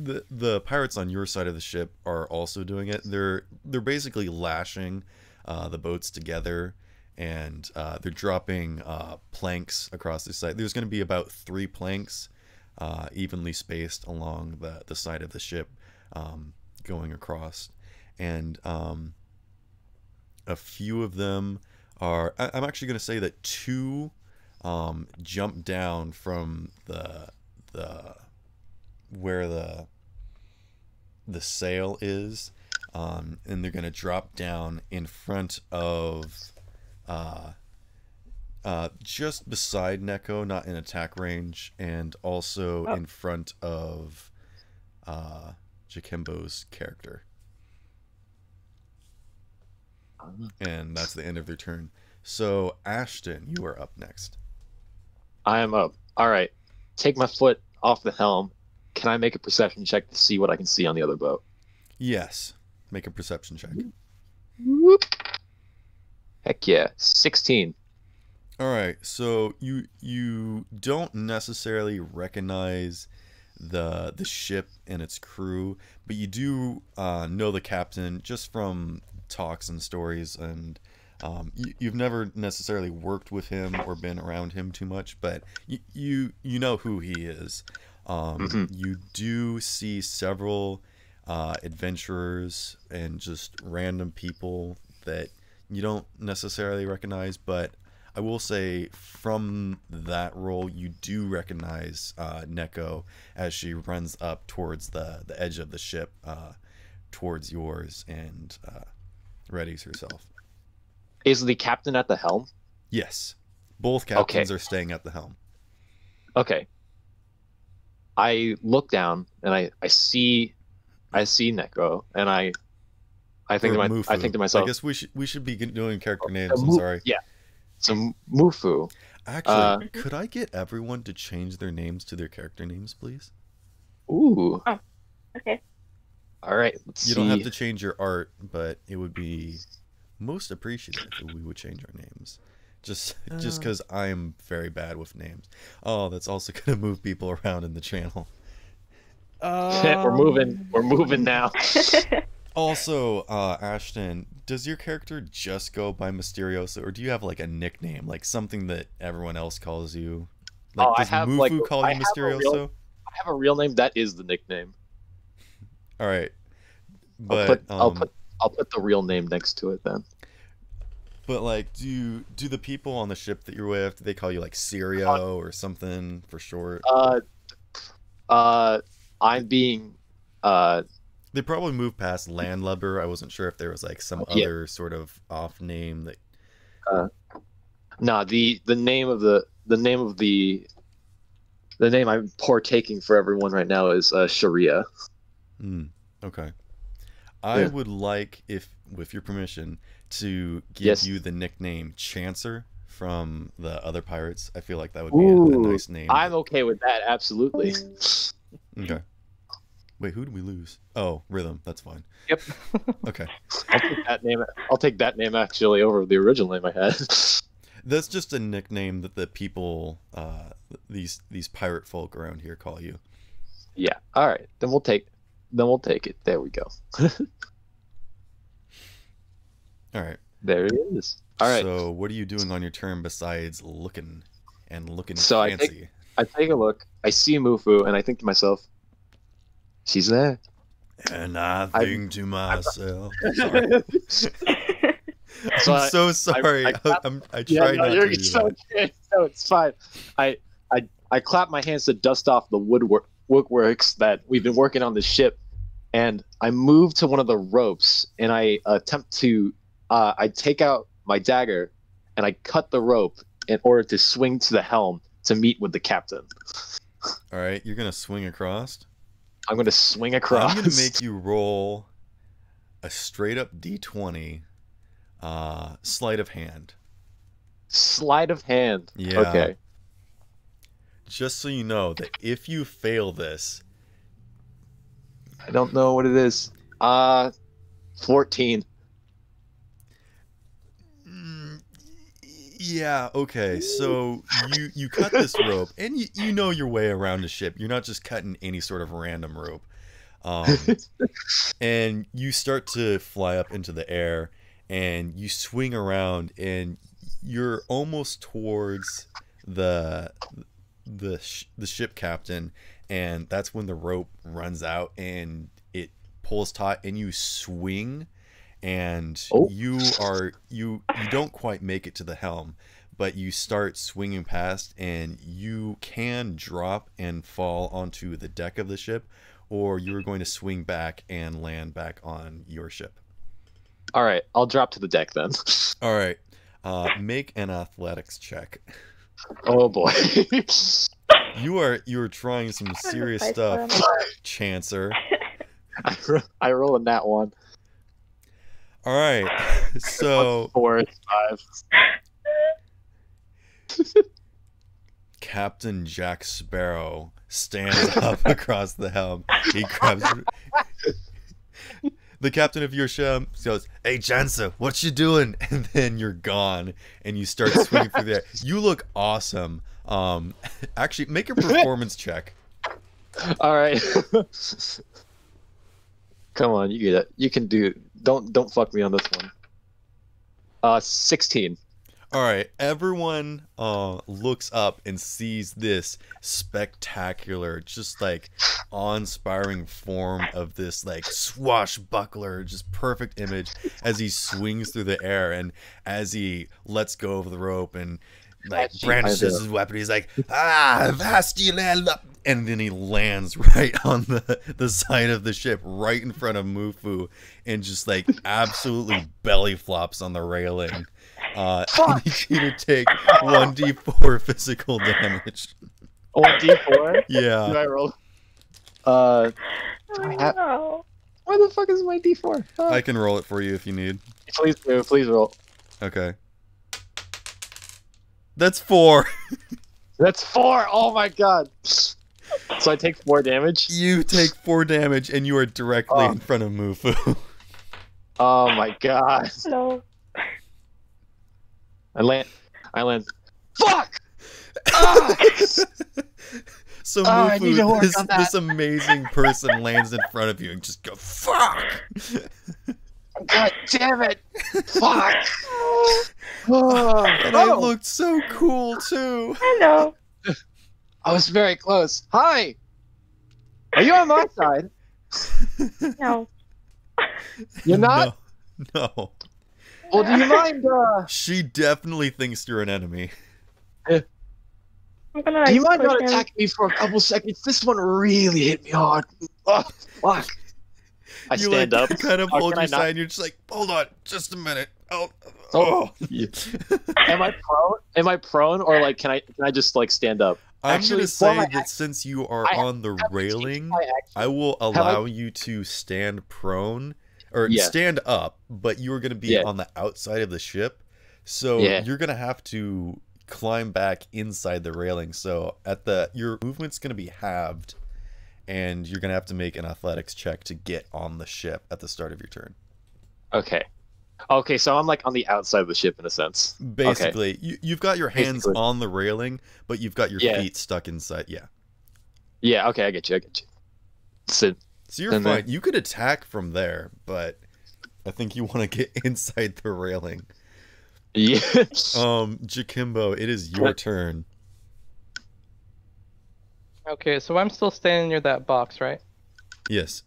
Speaker 1: The pirates on your side of the ship are also doing it. They're basically lashing the boats together, and they're dropping planks across the side. There's going to be about 3 planks evenly spaced along the side of the ship going across, and a few of them are. I'm actually going to say that 2 jump down from the where the sail is, and they're going to drop down in front of just beside Neko, not in attack range, and also in front of Jakimbo's character. And that's the end of their turn. So, Ashton, you are up next.
Speaker 3: I am up. All right. Take my foot off the helm. Can I make a perception check to see what I can see on the other boat?
Speaker 1: Yes. Make a perception check.
Speaker 3: Whoop. Heck yeah. 16.
Speaker 1: All right. So you don't necessarily recognize the ship and its crew, but you do know the captain just from talks and stories, and you've never necessarily worked with him or been around him too much, but you know who he is. You do see several adventurers and just random people that you don't necessarily recognize, but I will say from that role you do recognize Neko as she runs up towards the edge of the ship towards yours and readies herself.
Speaker 3: Is the captain at the helm?
Speaker 1: Yes. Both captains are staying at the helm.
Speaker 3: Okay. I look down and I see Neko, and I think to myself.
Speaker 1: I guess we should be doing character names. I'm sorry.
Speaker 3: Yeah. So Mufu.
Speaker 1: Actually, could I get everyone to change their names to their character names, please?
Speaker 3: Ooh.
Speaker 5: Oh, okay.
Speaker 3: All right. Let's see.
Speaker 1: You don't have to change your art, but it would be most appreciative if we would change our names. Just because I'm very bad with names. Oh, that's also going to move people around in the channel.
Speaker 3: We're moving now.
Speaker 1: Also, Ashton, does your character just go by Mysterioso, or do you have like a nickname, like something that everyone else calls you? Like, does Mufu call you Mysterioso?
Speaker 3: I have a real name. That is the nickname.
Speaker 1: All right, but
Speaker 3: I'll put the real name next to it then.
Speaker 1: But like, do the people on the ship that you're with, do they call you like Sirio or something for short?
Speaker 3: I'm being
Speaker 1: They probably moved past Landlubber. I wasn't sure if there was like some other sort of off name that.
Speaker 3: No, the name I'm partaking for everyone right now is Sharia.
Speaker 1: Okay. I would like, if with your permission, to give you the nickname Chancer from the other pirates. I feel like that would be a nice name.
Speaker 3: I'm okay with that, absolutely.
Speaker 1: Okay. Wait, who did we lose? Oh, Rhythm. That's fine.
Speaker 3: Yep.
Speaker 1: Okay.
Speaker 3: I'll take that name actually over the original name I had.
Speaker 1: That's just a nickname that the people, these pirate folk around here call you.
Speaker 3: Yeah. All right. Then we'll take it. There we go.
Speaker 1: All right.
Speaker 3: There it is. All right.
Speaker 1: So, what are you doing on your turn besides looking
Speaker 3: so
Speaker 1: fancy?
Speaker 3: I take a look. I see Mufu, and I think to myself, she's there.
Speaker 1: And I think to myself. Sorry. I'm so sorry. I tried not to do that.
Speaker 3: No, it's fine. I clap my hands to dust off the woodworks that we've been working on the ship, and I move to one of the ropes, and I attempt to I take out my dagger, and I cut the rope in order to swing to the helm to meet with the captain.
Speaker 1: All right, you're gonna swing across.
Speaker 3: I'm gonna swing across.
Speaker 1: I'm gonna make you roll a straight up D20 Sleight of hand.
Speaker 3: Sleight of hand.
Speaker 1: Yeah.
Speaker 3: Okay.
Speaker 1: Just so you know that if you fail this,
Speaker 3: I don't know what it is. 14.
Speaker 1: yeah, okay. So you cut this rope, and you know your way around a ship. You're not just cutting any sort of random rope. And you start to fly up into the air, and you swing around, and you're almost towards the ship captain, and that's when the rope runs out and it pulls taut, and you swing, and you don't quite make it to the helm, but you start swinging past, and you can drop and fall onto the deck of the ship, or you're going to swing back and land back on your ship.
Speaker 3: All right, I'll drop to the deck then.
Speaker 1: All right, make an athletics check.
Speaker 3: Oh boy.
Speaker 1: You are trying some serious stuff, Chancer.
Speaker 3: I roll a nat 1.
Speaker 1: All right, so
Speaker 3: 4, 5.
Speaker 1: Captain Jack Sparrow stands up across the helm. He grabs the captain of your ship, goes, "Hey, Chancer, what you doing?" And then you're gone, and you start swinging through the air. You look awesome. Actually, make a performance check.
Speaker 3: All right. Come on, you get it. You can do. Don't fuck me on this one. 16.
Speaker 1: All right, everyone looks up and sees this spectacular, just like awe-inspiring form of this like swashbuckler, just perfect image as he swings through the air, and as he lets go of the rope and like brandishes his weapon, he's like, and then he lands right on the side of the ship, right in front of Mufu, and just like absolutely belly flops on the railing. I need you to take 1d4 physical damage.
Speaker 3: 1d4?
Speaker 1: Yeah.
Speaker 3: Do I roll?
Speaker 5: No.
Speaker 3: Where the fuck is my d4? Oh.
Speaker 1: I can roll it for you if you need.
Speaker 3: Please do. Please roll.
Speaker 1: Okay. That's 4.
Speaker 3: That's 4. Oh my god. So I take 4 damage.
Speaker 1: You take 4 damage, and you are directly in front of Mufu.
Speaker 3: Oh my god.
Speaker 5: No.
Speaker 3: I land. Fuck! Ah!
Speaker 1: So
Speaker 3: I need to work
Speaker 1: Mufu,
Speaker 3: on that.
Speaker 1: this amazing person lands in front of you and just go, fuck!
Speaker 3: God damn it! Fuck!
Speaker 1: And I looked so cool, too.
Speaker 5: Hello.
Speaker 3: I was very close. Hi! Are you on my side?
Speaker 5: No.
Speaker 3: You're not?
Speaker 1: No.
Speaker 3: Well, do you mind,
Speaker 1: She definitely thinks you're an enemy.
Speaker 5: I'm gonna, like,
Speaker 3: do you mind
Speaker 5: push
Speaker 3: not
Speaker 5: him.
Speaker 3: attacking me for a couple seconds? This one really hit me hard. Oh, fuck. I
Speaker 1: You
Speaker 3: stand
Speaker 1: like,
Speaker 3: up.
Speaker 1: kind of
Speaker 3: Or
Speaker 1: hold
Speaker 3: can I
Speaker 1: your
Speaker 3: not?
Speaker 1: side, and you're just like, hold on, just a minute. Oh.
Speaker 3: Am I prone? Am I prone, or like can I just like stand up?
Speaker 1: I'm
Speaker 3: Actually,
Speaker 1: gonna say
Speaker 3: for my
Speaker 1: that since you are
Speaker 3: I
Speaker 1: on the
Speaker 3: haven't changed
Speaker 1: railing,
Speaker 3: my action.
Speaker 1: I will
Speaker 3: I-
Speaker 1: allow you to stand prone or
Speaker 3: Yeah.
Speaker 1: stand up, but you are gonna be
Speaker 3: Yeah.
Speaker 1: on the outside of the ship, so
Speaker 3: Yeah.
Speaker 1: you're gonna have to climb back inside the railing. So your movement's gonna be halved, and you're gonna have to make an athletics check to get on the ship at the start of your turn.
Speaker 3: Okay. Okay, so I'm like on the outside of the ship in a sense.
Speaker 1: Basically, you've got your hands
Speaker 3: Basically.
Speaker 1: on the railing, but you've got your
Speaker 3: Yeah.
Speaker 1: feet stuck inside. Yeah.
Speaker 3: Yeah. Okay, I get you. So
Speaker 1: So you're
Speaker 3: And
Speaker 1: fine.
Speaker 3: then-
Speaker 1: You could attack from there, but I think you want to get inside the railing.
Speaker 3: yeah.
Speaker 1: Jakimbo, it is your turn.
Speaker 4: Okay, so I'm still standing near that box, right?
Speaker 1: Yes.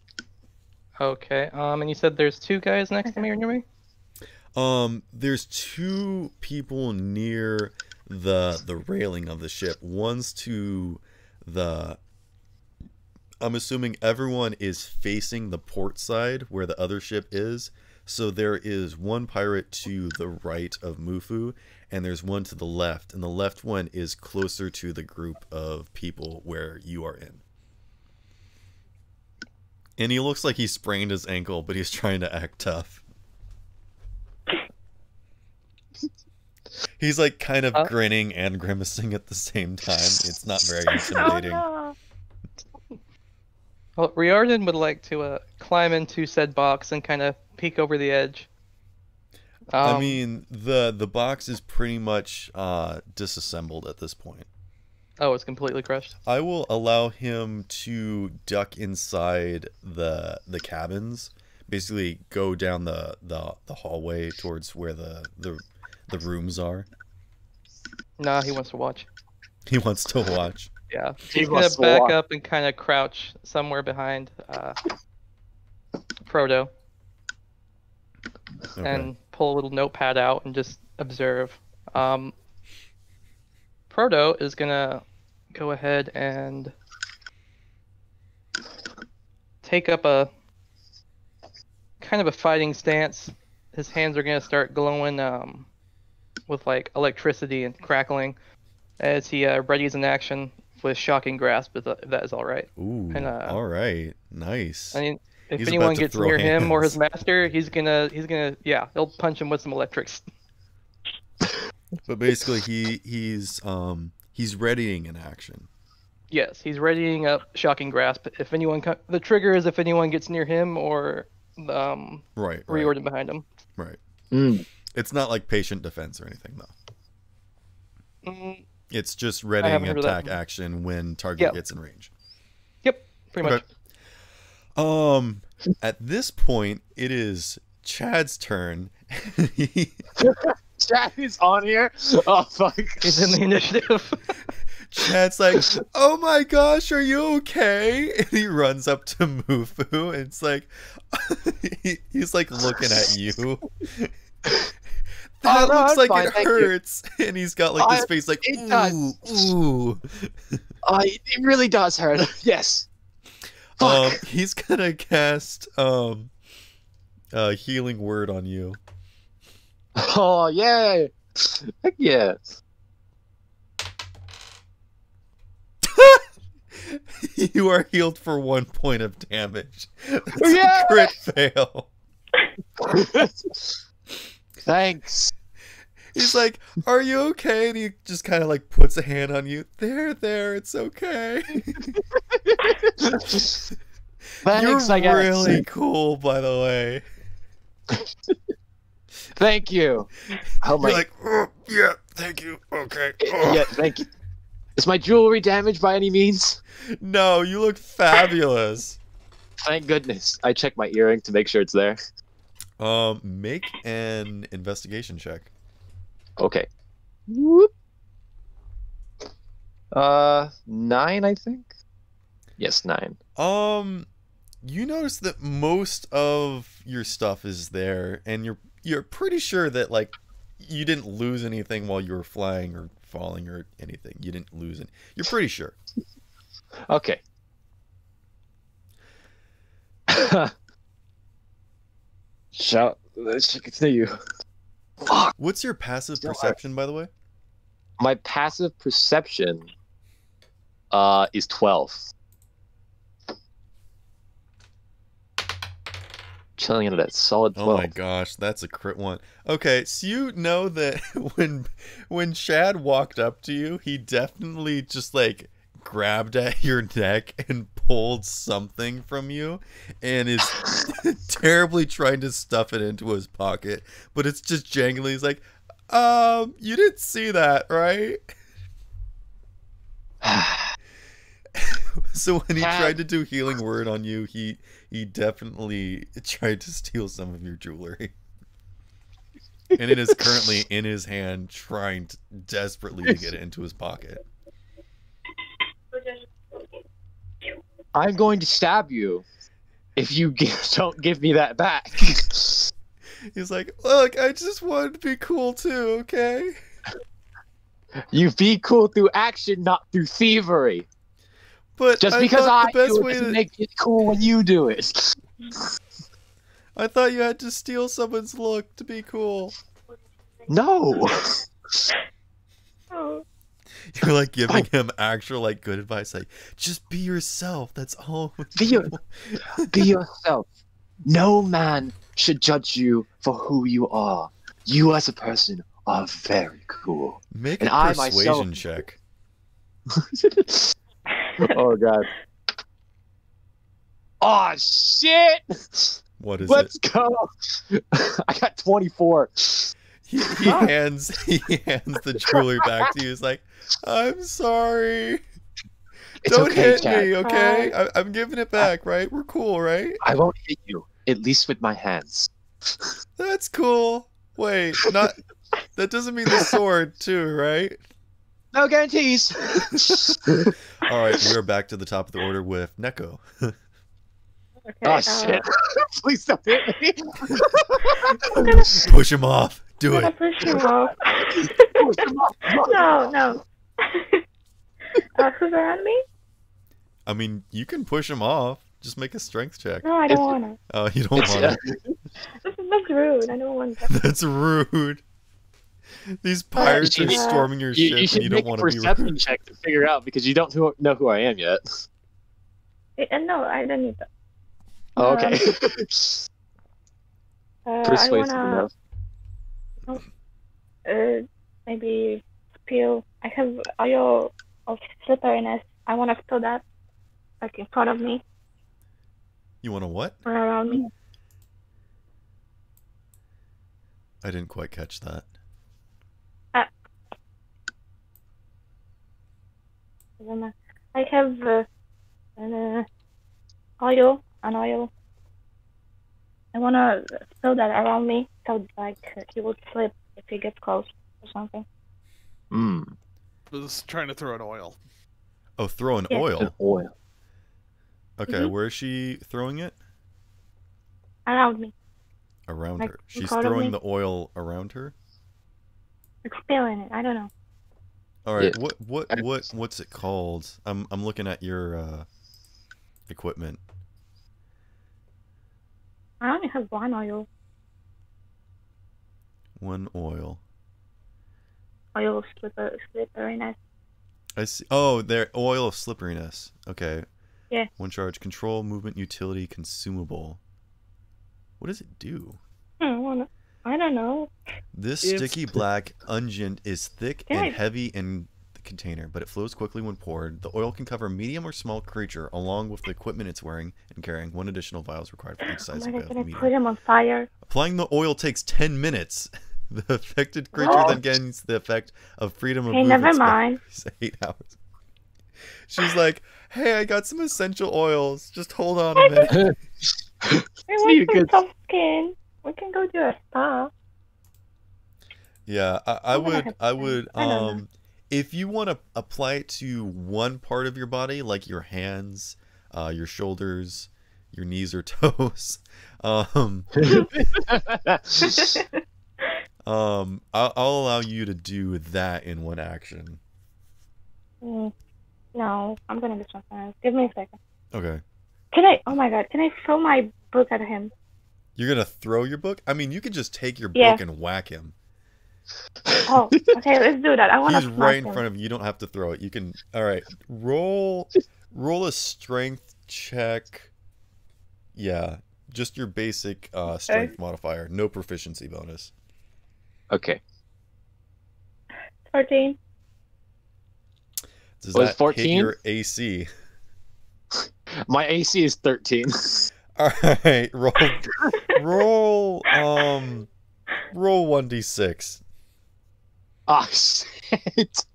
Speaker 4: Okay. And you said there's 2 guys next to me or near me?
Speaker 1: There's 2 people near the railing of the ship. One's to the. I'm assuming everyone is facing the port side where the other ship is. So there is one pirate to the right of Mufu, and there's one to the left, and the left one is closer to the group of people where you are in. And he looks like he sprained his ankle, but he's trying to act tough. He's like kind of
Speaker 4: Uh,
Speaker 1: grinning and grimacing at the same time. It's not very
Speaker 5: Oh
Speaker 1: intimidating.
Speaker 5: no.
Speaker 4: Well, Riordan would like to climb into said box and kind of peek over the edge.
Speaker 1: I mean, the box is pretty much disassembled at this point.
Speaker 4: Oh, it's completely crushed.
Speaker 1: I will allow him to duck inside the cabins. Basically, go down the hallway towards where the rooms are.
Speaker 4: Nah, he wants to watch.
Speaker 1: He wants to watch.
Speaker 4: Yeah,
Speaker 3: He
Speaker 4: he's gonna
Speaker 3: wants to
Speaker 4: back
Speaker 3: watch.
Speaker 4: up and kind of crouch somewhere behind Proto
Speaker 1: Okay.
Speaker 4: and pull a little notepad out and just observe. Proto is gonna go ahead and take up a kind of a fighting stance. His hands are gonna start glowing with like electricity and crackling as he readies an action with shocking grasp. If that is all right.
Speaker 1: Ooh.
Speaker 4: And,
Speaker 1: All right. Nice.
Speaker 4: I mean, if
Speaker 1: He's
Speaker 4: anyone
Speaker 1: about to
Speaker 4: gets
Speaker 1: throw
Speaker 4: near him or his
Speaker 1: hands.
Speaker 4: master, he's gonna yeah, he'll punch him with some electrics.
Speaker 1: But basically, he's readying an action.
Speaker 4: Yes, he's readying up shocking grasp. If anyone the trigger is if anyone gets near him or
Speaker 1: Right.
Speaker 4: Riordan behind him.
Speaker 1: Right.
Speaker 3: Mm.
Speaker 1: It's not like patient defense or anything though.
Speaker 4: Mm,
Speaker 1: It's just
Speaker 4: haven't
Speaker 1: readying
Speaker 4: heard of that.
Speaker 1: attack action when target
Speaker 4: Yeah.
Speaker 1: gets in range.
Speaker 4: yep, pretty much.
Speaker 1: At this point, it is Chad's turn.
Speaker 3: Chad is on here. Oh fuck.
Speaker 4: He's in the initiative.
Speaker 1: Chad's like, "Oh my gosh, are you okay?" And he runs up to Mufu, and it's like, he's like looking at you. That
Speaker 3: no,
Speaker 1: looks
Speaker 3: I'm
Speaker 1: like
Speaker 3: fine,
Speaker 1: it
Speaker 3: thank you.
Speaker 1: hurts, and he's got like this face like,
Speaker 3: it does.
Speaker 1: ooh.
Speaker 3: It really does hurt. Yes. Fuck.
Speaker 1: He's gonna cast healing word on you.
Speaker 3: Oh yeah. Heck yeah.
Speaker 1: You are healed for 1 point of damage. That's
Speaker 3: Yeah!
Speaker 1: a crit fail.
Speaker 3: Thanks.
Speaker 1: He's like, "Are you okay?" And he just kind of like puts a hand on you. There, it's okay.
Speaker 3: Thanks,
Speaker 1: You're
Speaker 3: I guess.
Speaker 1: really cool, by the way.
Speaker 3: Thank you. Oh my.
Speaker 1: You're like, "Oh, yeah, thank you. Okay.
Speaker 3: Yeah, thank you. Is my jewelry damaged by any means?
Speaker 1: No, you look fabulous.
Speaker 3: Thank goodness. I checked my earring to make sure it's there.
Speaker 1: Make an investigation check.
Speaker 3: Okay. Whoop. 9, I think. Yes, 9.
Speaker 1: You notice that most of your stuff is there, and you're pretty sure that like you didn't lose anything while you were flying or falling or anything. You didn't lose it. You're pretty sure.
Speaker 3: Okay. Let's continue. Fuck.
Speaker 1: What's your passive
Speaker 3: Still
Speaker 1: perception, by the way?
Speaker 3: My passive perception is 12. Chilling into that solid 12.
Speaker 1: Oh my gosh, that's a crit one. Okay, so you know that when Chad walked up to you, he definitely just like grabbed at your neck and pulled something from you and is terribly trying to stuff it into his pocket, but it's just jangly. He's like, you didn't see that, right? So when he tried to do healing word on you, he definitely tried to steal some of your jewelry. And it is currently in his hand, trying desperately to get it into his pocket.
Speaker 3: I'm going to stab you if you don't give me that back.
Speaker 1: He's like, "Look, I just wanted to be cool too, okay?"
Speaker 3: You be cool through action, not through thievery.
Speaker 1: But
Speaker 3: Just because I
Speaker 1: thought the best
Speaker 3: do
Speaker 1: way
Speaker 3: it doesn't
Speaker 1: to,
Speaker 3: make it cool when you do it.
Speaker 1: I thought you had to steal someone's look to be cool.
Speaker 3: No.
Speaker 5: Oh.
Speaker 1: You're like giving him actual like good advice, like just be yourself. That's all.
Speaker 3: Be yourself. No man should judge you for who you are. You as a person Oh, very cool.
Speaker 1: Make
Speaker 3: And
Speaker 1: a
Speaker 3: I
Speaker 1: persuasion
Speaker 3: myself-
Speaker 1: check.
Speaker 3: Oh god. Oh shit!
Speaker 1: What is
Speaker 3: Let's go. I got 24.
Speaker 1: He hands the jewelry back to you. He's like, "I'm sorry.
Speaker 3: It's
Speaker 1: Don't
Speaker 3: okay,
Speaker 1: hit
Speaker 3: Chad.
Speaker 1: me, okay? I'm giving it back, right? We're cool, right?
Speaker 3: I won't hit you. At least with my hands.
Speaker 1: That's cool. Wait, not that doesn't mean the sword too, right?
Speaker 3: No guarantees.
Speaker 1: All right, we're back to the top of the order with Neko.
Speaker 5: Okay,
Speaker 3: Oh shit! Please don't hit me.
Speaker 5: I'm gonna
Speaker 1: Push him off. Do it.
Speaker 5: push him off. No. Who's around me?
Speaker 1: I mean, you can push him off. Just make a strength check.
Speaker 5: No, I don't wanna.
Speaker 1: Oh, you don't want to.
Speaker 5: That's rude. I don't want that.
Speaker 1: That's rude. These pirates are
Speaker 3: you-
Speaker 1: storming your ship,
Speaker 3: You
Speaker 1: and
Speaker 3: should
Speaker 1: you
Speaker 3: make
Speaker 1: don't
Speaker 3: a
Speaker 1: want to be
Speaker 3: perception
Speaker 1: rude.
Speaker 3: check to figure out because you don't know who I am yet.
Speaker 5: No, I don't need that.
Speaker 3: Oh, okay.
Speaker 5: I
Speaker 3: Persuasive
Speaker 5: wanna
Speaker 3: enough.
Speaker 5: maybe spill. I have oil of slipperiness. I wanna spill that, like in front of me
Speaker 1: You want to what?
Speaker 5: or around me.
Speaker 1: I didn't quite catch that.
Speaker 5: I have oil, an oil. I wanna spill that around me so like he would slip if he gets close or something.
Speaker 3: Mm,
Speaker 2: Was trying to throw an oil.
Speaker 1: Oh, throw an
Speaker 5: Yeah.
Speaker 1: oil.
Speaker 3: an oil.
Speaker 1: Okay,
Speaker 5: Mhm.
Speaker 1: where is she throwing it?
Speaker 5: Around me.
Speaker 1: Around
Speaker 5: Like,
Speaker 1: her.
Speaker 5: in
Speaker 1: She's
Speaker 5: front of
Speaker 1: throwing
Speaker 5: me?
Speaker 1: the oil around her.
Speaker 5: Like spilling it. I don't know.
Speaker 1: All right.
Speaker 3: Yeah.
Speaker 1: What's it called? I'm looking at your equipment.
Speaker 5: I only have one oil.
Speaker 1: One oil.
Speaker 5: Oil of slipperiness.
Speaker 1: I see. Oh, there. Oil of slipperiness. Okay.
Speaker 5: Yeah.
Speaker 1: One charge. Control, movement, utility, consumable. What does it do?
Speaker 5: I don't know.
Speaker 1: This
Speaker 2: It's-
Speaker 1: sticky black unguent is thick
Speaker 5: Yeah.
Speaker 1: and heavy in the container, but it flows quickly when poured. The oil can cover a medium or small creature, along with the equipment it's wearing and carrying. One additional vial is required for each
Speaker 5: Oh
Speaker 1: size
Speaker 5: my
Speaker 1: of
Speaker 5: god,
Speaker 1: the
Speaker 5: can I
Speaker 1: medium.
Speaker 5: put him on fire?
Speaker 1: Applying the oil takes 10 minutes. The affected creature
Speaker 5: What?
Speaker 1: then gains the effect of freedom of
Speaker 5: Hey,
Speaker 1: movement.
Speaker 5: never
Speaker 1: spell
Speaker 5: mind.
Speaker 1: for 8 hours. She's like, hey, I got some essential oils. Just hold on a minute.
Speaker 5: I
Speaker 3: You
Speaker 5: want some
Speaker 3: could-
Speaker 5: soft skin. We can go to a spa.
Speaker 1: Yeah, I
Speaker 5: I'm gonna
Speaker 1: would,
Speaker 5: have
Speaker 1: I
Speaker 5: to-
Speaker 1: would,
Speaker 5: I don't know.
Speaker 1: if you want to apply it to one part of your body, like your hands, your shoulders, your knees or toes, I'll allow you to do that in one action.
Speaker 5: No, I'm gonna do something else. Give me a second.
Speaker 1: Okay.
Speaker 5: Can I? Oh my god, can I throw my book at him?
Speaker 1: You're gonna throw your book? I mean, you could just take your
Speaker 5: Yeah.
Speaker 1: book and whack him.
Speaker 5: Oh, okay, let's do that. I want to
Speaker 1: He's right in front of you. You don't have to throw it. You can. All right. Roll a strength check. Yeah, just your basic strength modifier. No proficiency bonus.
Speaker 3: Okay.
Speaker 5: 14.
Speaker 1: Does
Speaker 3: Was
Speaker 1: that
Speaker 3: 14?
Speaker 1: hit your AC?
Speaker 3: My AC is 13.
Speaker 1: All right. Roll 1d6.
Speaker 3: Oh shit.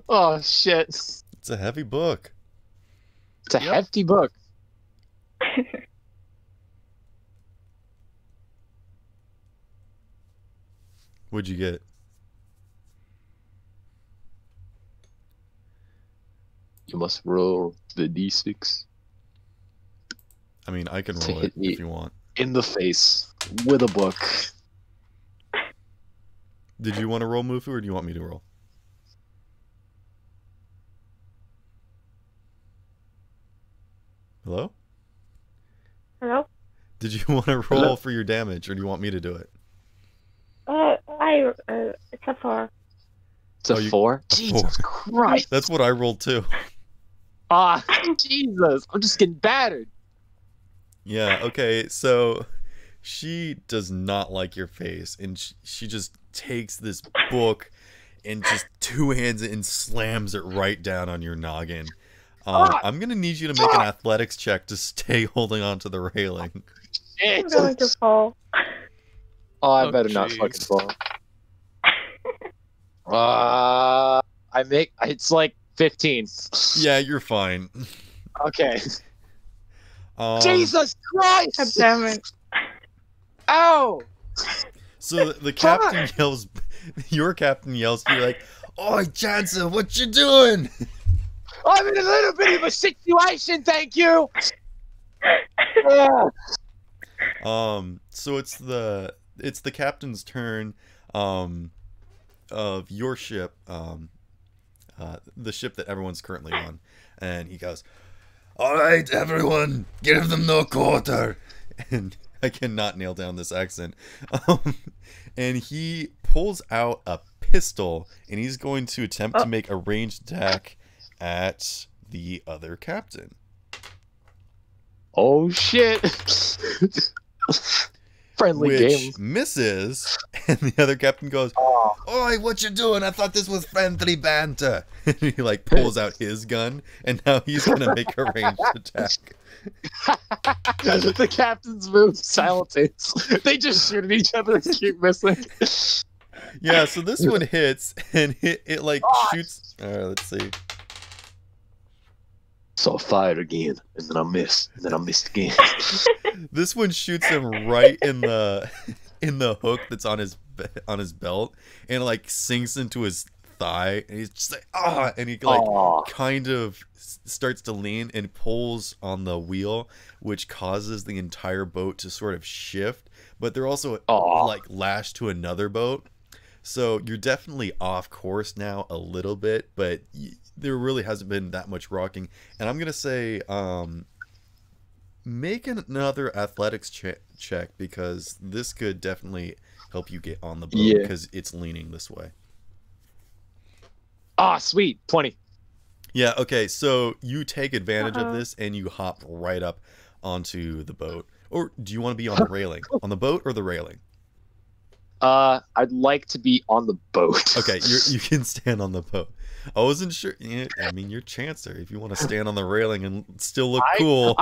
Speaker 3: Oh shit.
Speaker 1: It's a heavy book.
Speaker 3: It's a
Speaker 2: Yep.
Speaker 3: hefty book.
Speaker 1: What'd you get?
Speaker 3: You must roll the d6
Speaker 1: I mean, I can
Speaker 3: To
Speaker 1: roll it
Speaker 3: hit me.
Speaker 1: if you want.
Speaker 3: in the face with a book.
Speaker 1: Did you want to roll, Mufu, or do you want me to roll? Hello?
Speaker 5: Hello?
Speaker 1: Did you want to roll
Speaker 3: Hello?
Speaker 1: for your damage, or do you want me to do it?
Speaker 5: It's a 4.
Speaker 3: It's a
Speaker 1: Oh, you-
Speaker 3: 4?
Speaker 1: a
Speaker 3: Jesus Christ.
Speaker 1: That's what I rolled too.
Speaker 3: Ah, Jesus. I'm just getting battered.
Speaker 1: Yeah, okay, so she does not like your face, and she just takes this book and just two hands it and slams it right down on your noggin. I'm gonna need you to make an athletics check to stay holding on to the railing.
Speaker 5: I'm going to fall.
Speaker 3: Oh, I better not
Speaker 2: jeez.
Speaker 3: fucking fall. It's like 15.
Speaker 1: Yeah, you're fine.
Speaker 3: Okay.
Speaker 1: Jesus
Speaker 3: Christ!
Speaker 5: God damn it.
Speaker 3: Ow!
Speaker 1: So the captain yells, your captain yells to you like, "Oi, Jansen, what you doing?"
Speaker 3: I'm in a little bit of a situation, thank you.
Speaker 1: So it's the captain's turn, of your ship, the ship that everyone's currently on, and he goes, "All right, everyone, give them no quarter." And I cannot nail down this accent. And he pulls out a pistol, and he's going to attempt to make a ranged attack at the other captain.
Speaker 3: Oh shit! Friendly
Speaker 1: Which
Speaker 3: game.
Speaker 1: misses, and the other captain goes, "Oi, what you doing? I thought this was friendly banter." And he like pulls out his gun, and now he's gonna make a ranged attack.
Speaker 3: The captains move simultaneously. They just shoot at each other and keep missing.
Speaker 1: Yeah, so this one hits, and it like shoots. Let's see.
Speaker 3: So I fired again, and then I missed, and then I missed again.
Speaker 1: This one shoots him right in the hook that's on his belt, and it like sinks into his thigh, and he's just like and he like kind of starts to lean and pulls on the wheel, which causes the entire boat to sort of shift, but they're also like lashed to another boat, so you're definitely off course now a little bit, but there really hasn't been that much rocking. And I'm gonna say make another athletics check, because this could definitely help you get on the boat, because it's leaning this way.
Speaker 3: Sweet. 20.
Speaker 1: Yeah, okay, so you take advantage of this and you hop right up onto the boat. Or do you want to be on the railing? On the boat or the railing?
Speaker 3: I'd like to be on the boat.
Speaker 1: Okay, you can stand on the boat. I wasn't sure. Yeah, I mean, you're Chancer. If you want to stand on the railing and still look cool.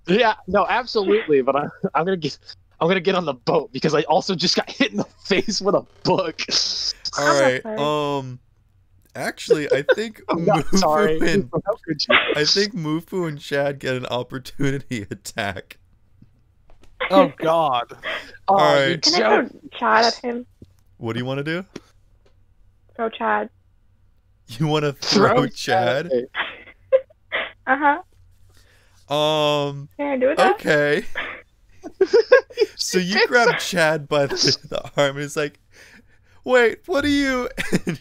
Speaker 3: Yeah, no, absolutely. But I'm gonna get on the boat, because I also just got hit in the face with a book.
Speaker 1: All right. Actually, I think Mufu and Chad get an opportunity attack.
Speaker 2: Oh God!
Speaker 1: All right.
Speaker 5: Can I throw Chad at him?
Speaker 1: What do you want to do?
Speaker 5: Throw Chad.
Speaker 1: You want to throw Chad?
Speaker 5: Can I do that?
Speaker 1: Okay. So you grab Chad by the arm, and it's like, "Wait, what are you?" And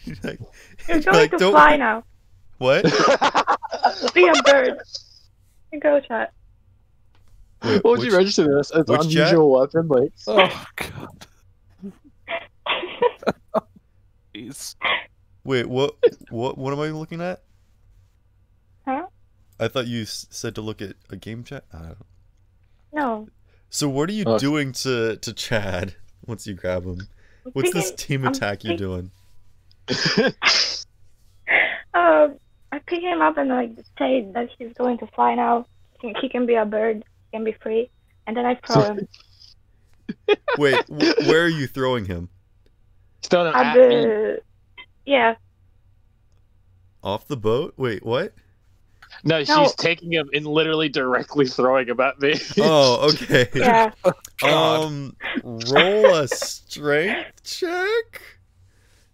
Speaker 5: You're going to fly now.
Speaker 1: What?
Speaker 5: Be a bird. You go, Chad.
Speaker 3: What would you register this? It's an unusual weapon, like.
Speaker 2: Oh God. Jeez.
Speaker 1: Wait, what am I looking at?
Speaker 5: Huh?
Speaker 1: I thought you said to look at a game chat. I don't know.
Speaker 5: No.
Speaker 1: So what are you doing to Chad once you grab him? What's this team attack you're doing?
Speaker 5: I pick him up and like say that he's going to fly now. He can be a bird. He can be free. And then I throw him.
Speaker 1: Wait, where are you throwing him?
Speaker 5: At the... Yeah.
Speaker 1: Off the boat? Wait, what?
Speaker 3: No, she's taking him and literally directly throwing him at me.
Speaker 1: Oh, okay.
Speaker 5: Yeah.
Speaker 1: Roll a strength check?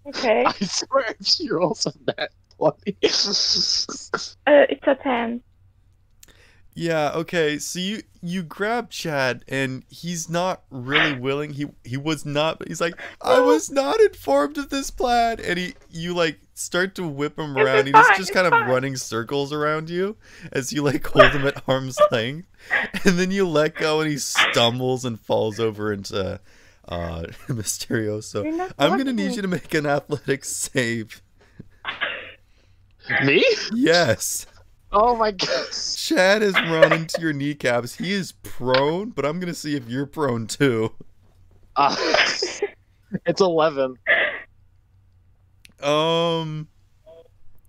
Speaker 5: Okay.
Speaker 3: I swear if she rolls on that 20.
Speaker 5: It's a 10.
Speaker 1: Yeah, okay. So you grab Chad, and he's not really willing. He was not, but he's like, "I was not informed of this plan." And you like start to whip him around. He's just kind of running circles around you as you like hold him at arm's length. And then you let go, and he stumbles and falls over into Mysterio. So I'm gonna need you to make an athletics save.
Speaker 3: Me?
Speaker 1: Yes.
Speaker 3: Oh my god.
Speaker 1: Chad has run into your kneecaps. He is prone, but I'm gonna see if you're prone too.
Speaker 3: It's 11.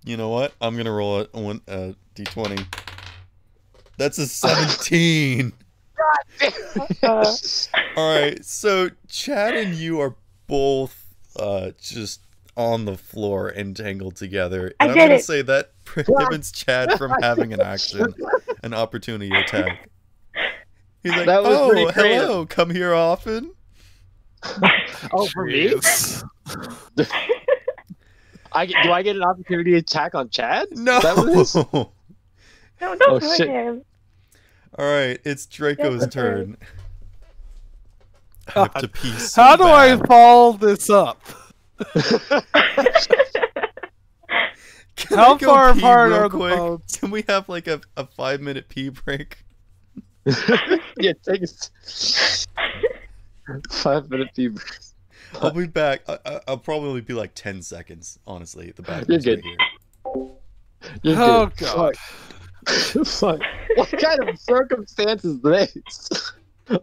Speaker 1: You know what? I'm gonna roll a d20. That's a 17.
Speaker 5: Uh,
Speaker 1: All right, so Chad and you are both just on the floor entangled together, and
Speaker 5: I
Speaker 1: I'm
Speaker 5: did
Speaker 1: gonna
Speaker 5: it.
Speaker 1: say that prohibits Chad from having an opportunity attack. He's like,
Speaker 3: That was pretty
Speaker 1: "Oh,
Speaker 3: creative."
Speaker 1: hello, come here often."
Speaker 3: Oh, for me?
Speaker 2: Jeez.
Speaker 3: Do I get an opportunity attack on Chad?
Speaker 1: No.
Speaker 3: Is that what it is?
Speaker 5: no, don't
Speaker 3: Oh,
Speaker 5: hurt
Speaker 3: shit.
Speaker 5: him.
Speaker 1: All right, it's Draco's
Speaker 5: That's okay.
Speaker 1: turn. I have to pee so
Speaker 2: How do I
Speaker 1: bad.
Speaker 2: follow this up?
Speaker 1: Can
Speaker 2: How
Speaker 1: I go
Speaker 2: far
Speaker 1: pee
Speaker 2: apart
Speaker 1: real
Speaker 2: are the
Speaker 1: quick?
Speaker 2: boats?
Speaker 1: Can we have like a 5-minute pee break?
Speaker 3: Yeah, take a 5-minute pee break.
Speaker 1: I'll be back. I'll probably be like 10 seconds, honestly. The
Speaker 3: You're
Speaker 1: bathroom's
Speaker 3: good.
Speaker 1: right here.
Speaker 3: You're
Speaker 2: Oh
Speaker 3: good.
Speaker 2: god.
Speaker 3: Fuck. What kind of circumstance is this?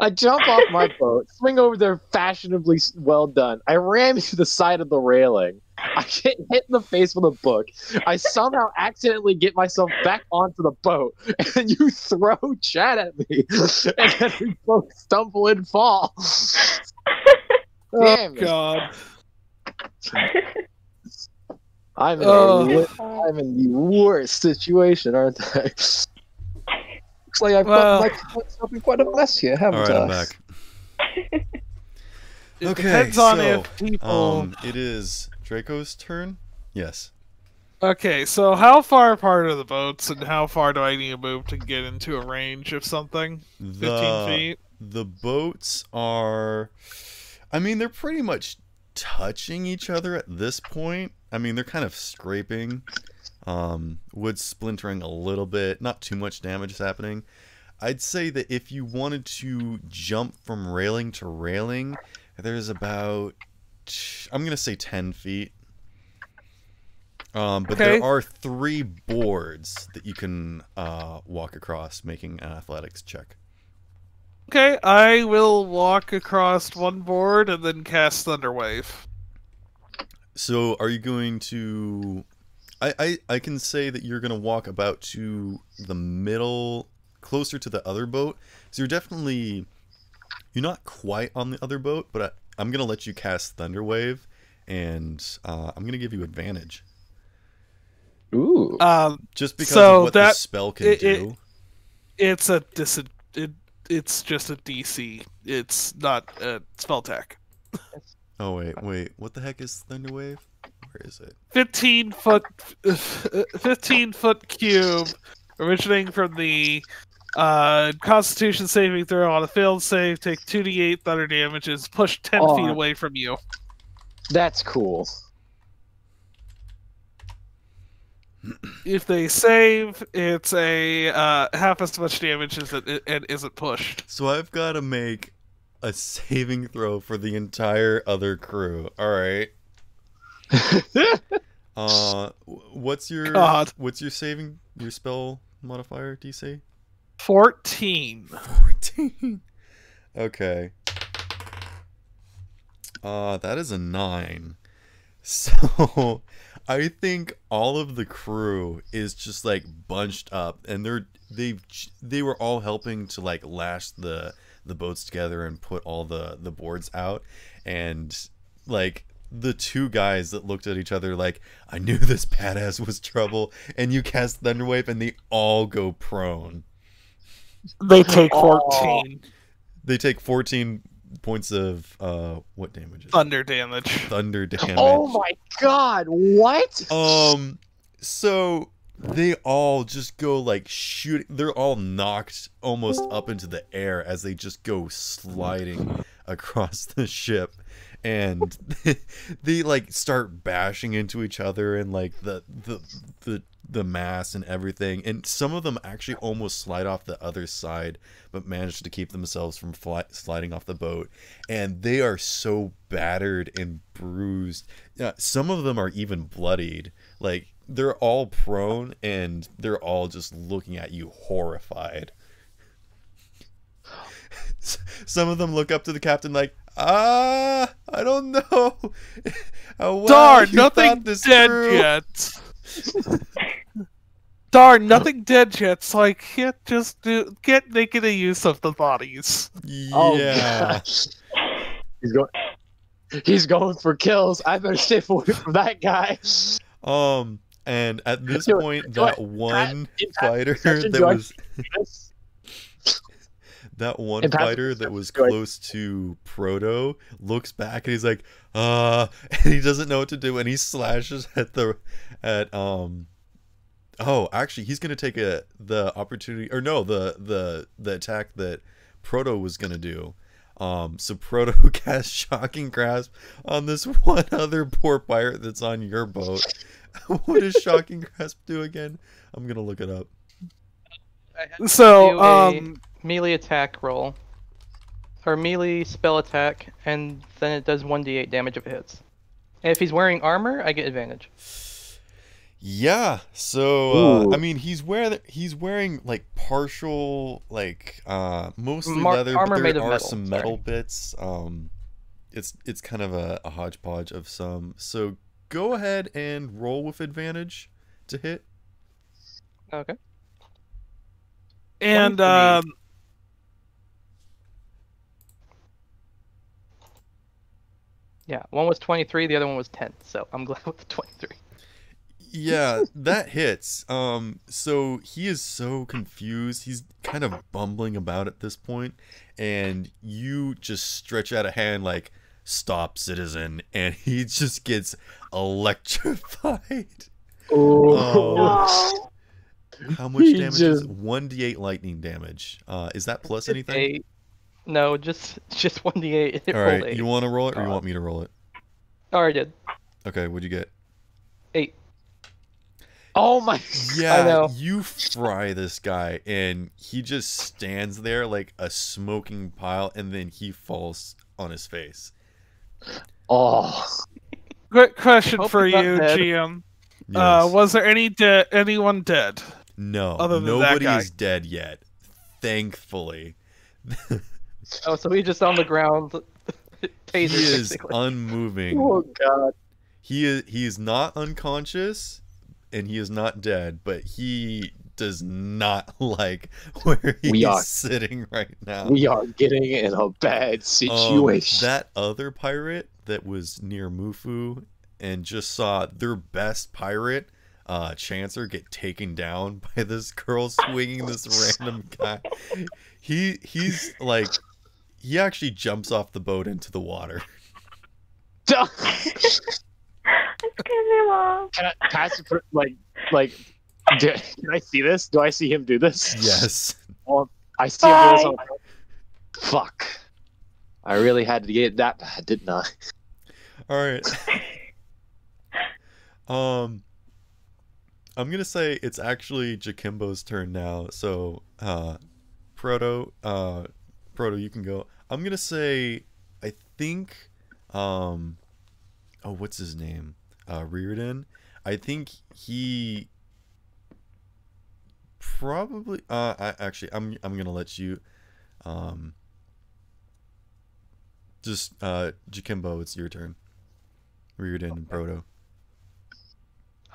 Speaker 3: I jump off my boat, swing over there fashionably well done. I ram into the side of the railing. I get hit in the face with a book. I somehow accidentally get myself back onto the boat, and then you throw Chad at me, and then we both stumble and fall. Damn it.
Speaker 2: God.
Speaker 3: I'm
Speaker 2: Oh.
Speaker 3: in the worst situation, aren't I? Looks like I've
Speaker 2: Well-
Speaker 3: got myself in quite a mess here, haven't
Speaker 1: All right,
Speaker 3: I?
Speaker 1: I'm back.
Speaker 2: It
Speaker 1: Okay,
Speaker 2: depends on
Speaker 1: so,
Speaker 2: if people.
Speaker 1: it is Draco's turn. Yes.
Speaker 2: Okay, so how far apart are the boats, and how far do I need to move to get into a range of something? 15 feet?
Speaker 1: The boats are, I mean, they're pretty much touching each other at this point. I mean, they're kind of scraping. Wood splintering a little bit. Not too much damage is happening. I'd say that if you wanted to jump from railing to railing, there's about, I'm going to say 10 feet. But
Speaker 2: Okay.
Speaker 1: there are 3 boards that you can walk across, making an athletics check.
Speaker 2: Okay, I will walk across one board and then cast Thunderwave.
Speaker 1: So are you going to... I can say that you're going to walk about to the middle, closer to the other boat. So you're definitely... You're not quite on the other boat, but I'm going to let you cast Thunderwave, and I'm going to give you advantage.
Speaker 3: Ooh.
Speaker 1: Just because
Speaker 2: So
Speaker 1: of what the spell can do.
Speaker 2: It's a it's just a DC. It's not a spell tech.
Speaker 1: Oh, wait. What the heck is Thunderwave? Where is it?
Speaker 2: 15 foot cube originating from the Constitution saving throw. On a failed save, take 2d8 thunder damages, push 10
Speaker 3: Oh.
Speaker 2: feet away from you.
Speaker 3: That's cool.
Speaker 2: If they save, it's a half as much damage as it isn't pushed.
Speaker 1: So I've got to make a saving throw for the entire other crew. All right. What's your
Speaker 2: God.
Speaker 1: what's your spell modifier, DC?
Speaker 2: 14.
Speaker 1: 14. Okay. That is a 9. So I think all of the crew is just like bunched up, and they were all helping to like lash the boats together and put all the boards out, and like the 2 guys that looked at each other like, I knew this badass was trouble, and you cast Thunderwave and they all go prone.
Speaker 2: They take 14
Speaker 1: They take 14 points of what damage is it?
Speaker 2: thunder damage.
Speaker 1: Thunder damage.
Speaker 3: Oh my god, what?
Speaker 1: So they all just go like shooting. They're all knocked almost up into the air as they just go sliding across the ship, and they like start bashing into each other and like the mast and everything, and some of them actually almost slide off the other side but manage to keep themselves from sliding off the boat, and they are so battered and bruised. Some of them are even bloodied. Like they're all prone and they're all just looking at you horrified. Some of them look up to the captain like, I don't know.
Speaker 2: Darn, nothing dead yet. Darn, nothing dead yet, so I can't just get making a use of the bodies.
Speaker 1: Yeah.
Speaker 3: He's going for kills. I better stay away from that guy.
Speaker 1: And at this point, that one fighter that was close to Proto looks back and he's like, and he doesn't know what to do, and he slashes oh, actually, he's gonna take the opportunity, or no, the attack that Proto was gonna do. So Proto casts Shocking Grasp on this one other poor pirate that's on your boat. What does Shocking Grasp do again? I'm gonna look it up.
Speaker 2: So,
Speaker 4: melee attack roll, or melee spell attack, and then it does 1d8 damage if it hits. And if he's wearing armor, I get advantage.
Speaker 1: Yeah, so I mean, he's wearing like partial, like mostly leather, but there are some metal bits. It's kind of a hodgepodge of some. So go ahead and roll with advantage to hit.
Speaker 4: Okay.
Speaker 2: And
Speaker 4: yeah, one was 23, the other one was 10. So I'm glad with the 23.
Speaker 1: Yeah, that hits. So he is so confused. He's kind of bumbling about at this point, and you just stretch out a hand like, "Stop, citizen," and he just gets electrified.
Speaker 3: Oh.
Speaker 1: How much damage is 1d8 lightning damage? Is that plus anything?
Speaker 4: No, just 1d8.
Speaker 1: All right, you want to roll it, or you want me to roll it?
Speaker 4: Oh, I did.
Speaker 1: Okay, what'd you get?
Speaker 4: 8.
Speaker 3: Oh my!
Speaker 1: Yeah, you fry this guy, and he just stands there like a smoking pile, and then he falls on his face.
Speaker 3: Oh.
Speaker 2: Quick question for you, GM.
Speaker 1: Yes.
Speaker 2: Was there anyone dead?
Speaker 1: No,
Speaker 2: other than
Speaker 1: nobody
Speaker 2: that guy?
Speaker 1: is dead yet, thankfully.
Speaker 4: Oh, so he's just on the ground.
Speaker 1: He
Speaker 4: Taser,
Speaker 1: is
Speaker 4: basically.
Speaker 1: unmoving.
Speaker 3: Oh god.
Speaker 1: He is not unconscious, and he is not dead, but he does not like where he's sitting right now.
Speaker 3: We are getting in a bad situation.
Speaker 1: That other pirate that was near Mufu and just saw their best pirate, Chancer, get taken down by this girl swinging this random guy. He's like, he actually jumps off the boat into the water.
Speaker 5: Excuse me, Mom.
Speaker 3: Can I see this? Do I see him do this?
Speaker 1: Yes.
Speaker 3: Well, I see him do this. Fuck. I really had to get that bad, didn't I?
Speaker 1: All right. I'm gonna say it's actually Jakimbo's turn now. So, Proto, you can go. I'm gonna say, I think, oh, what's his name? Reardon. I think he probably. I'm gonna let you. Just Jakimbo, it's your turn. Reardon and Proto.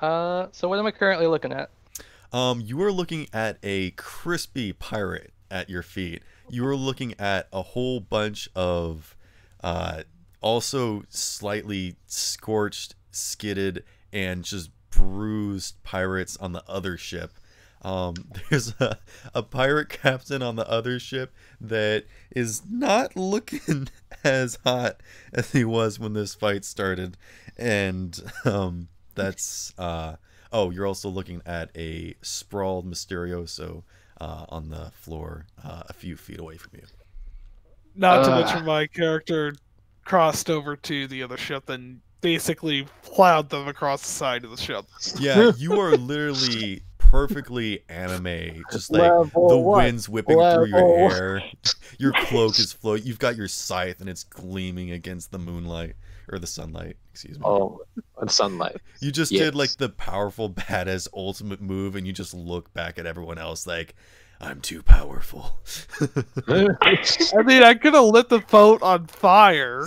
Speaker 4: So what am I currently looking at?
Speaker 1: You are looking at a crispy pirate at your feet. You are looking at a whole bunch of also slightly scorched, skidded, and just bruised pirates on the other ship. There's a pirate captain on the other ship that is not looking as hot as he was when this fight started. And that's oh, you're also looking at a sprawled Mysterioso on the floor a few feet away from you.
Speaker 2: Not to mention my character crossed over to the other ship and basically plowed them across the side of the ship.
Speaker 1: Yeah, you are literally perfectly anime, just like
Speaker 3: Level
Speaker 1: the
Speaker 3: one.
Speaker 1: wind's whipping through your
Speaker 3: Level
Speaker 1: hair. Your cloak is floating. You've got your scythe and it's gleaming against the moonlight or the sunlight. Excuse me.
Speaker 3: Oh, and sunlight.
Speaker 1: You just
Speaker 3: Yes.
Speaker 1: did like the powerful badass ultimate move, and you just look back at everyone else like, I'm too powerful.
Speaker 2: I mean, I could have lit the boat on fire.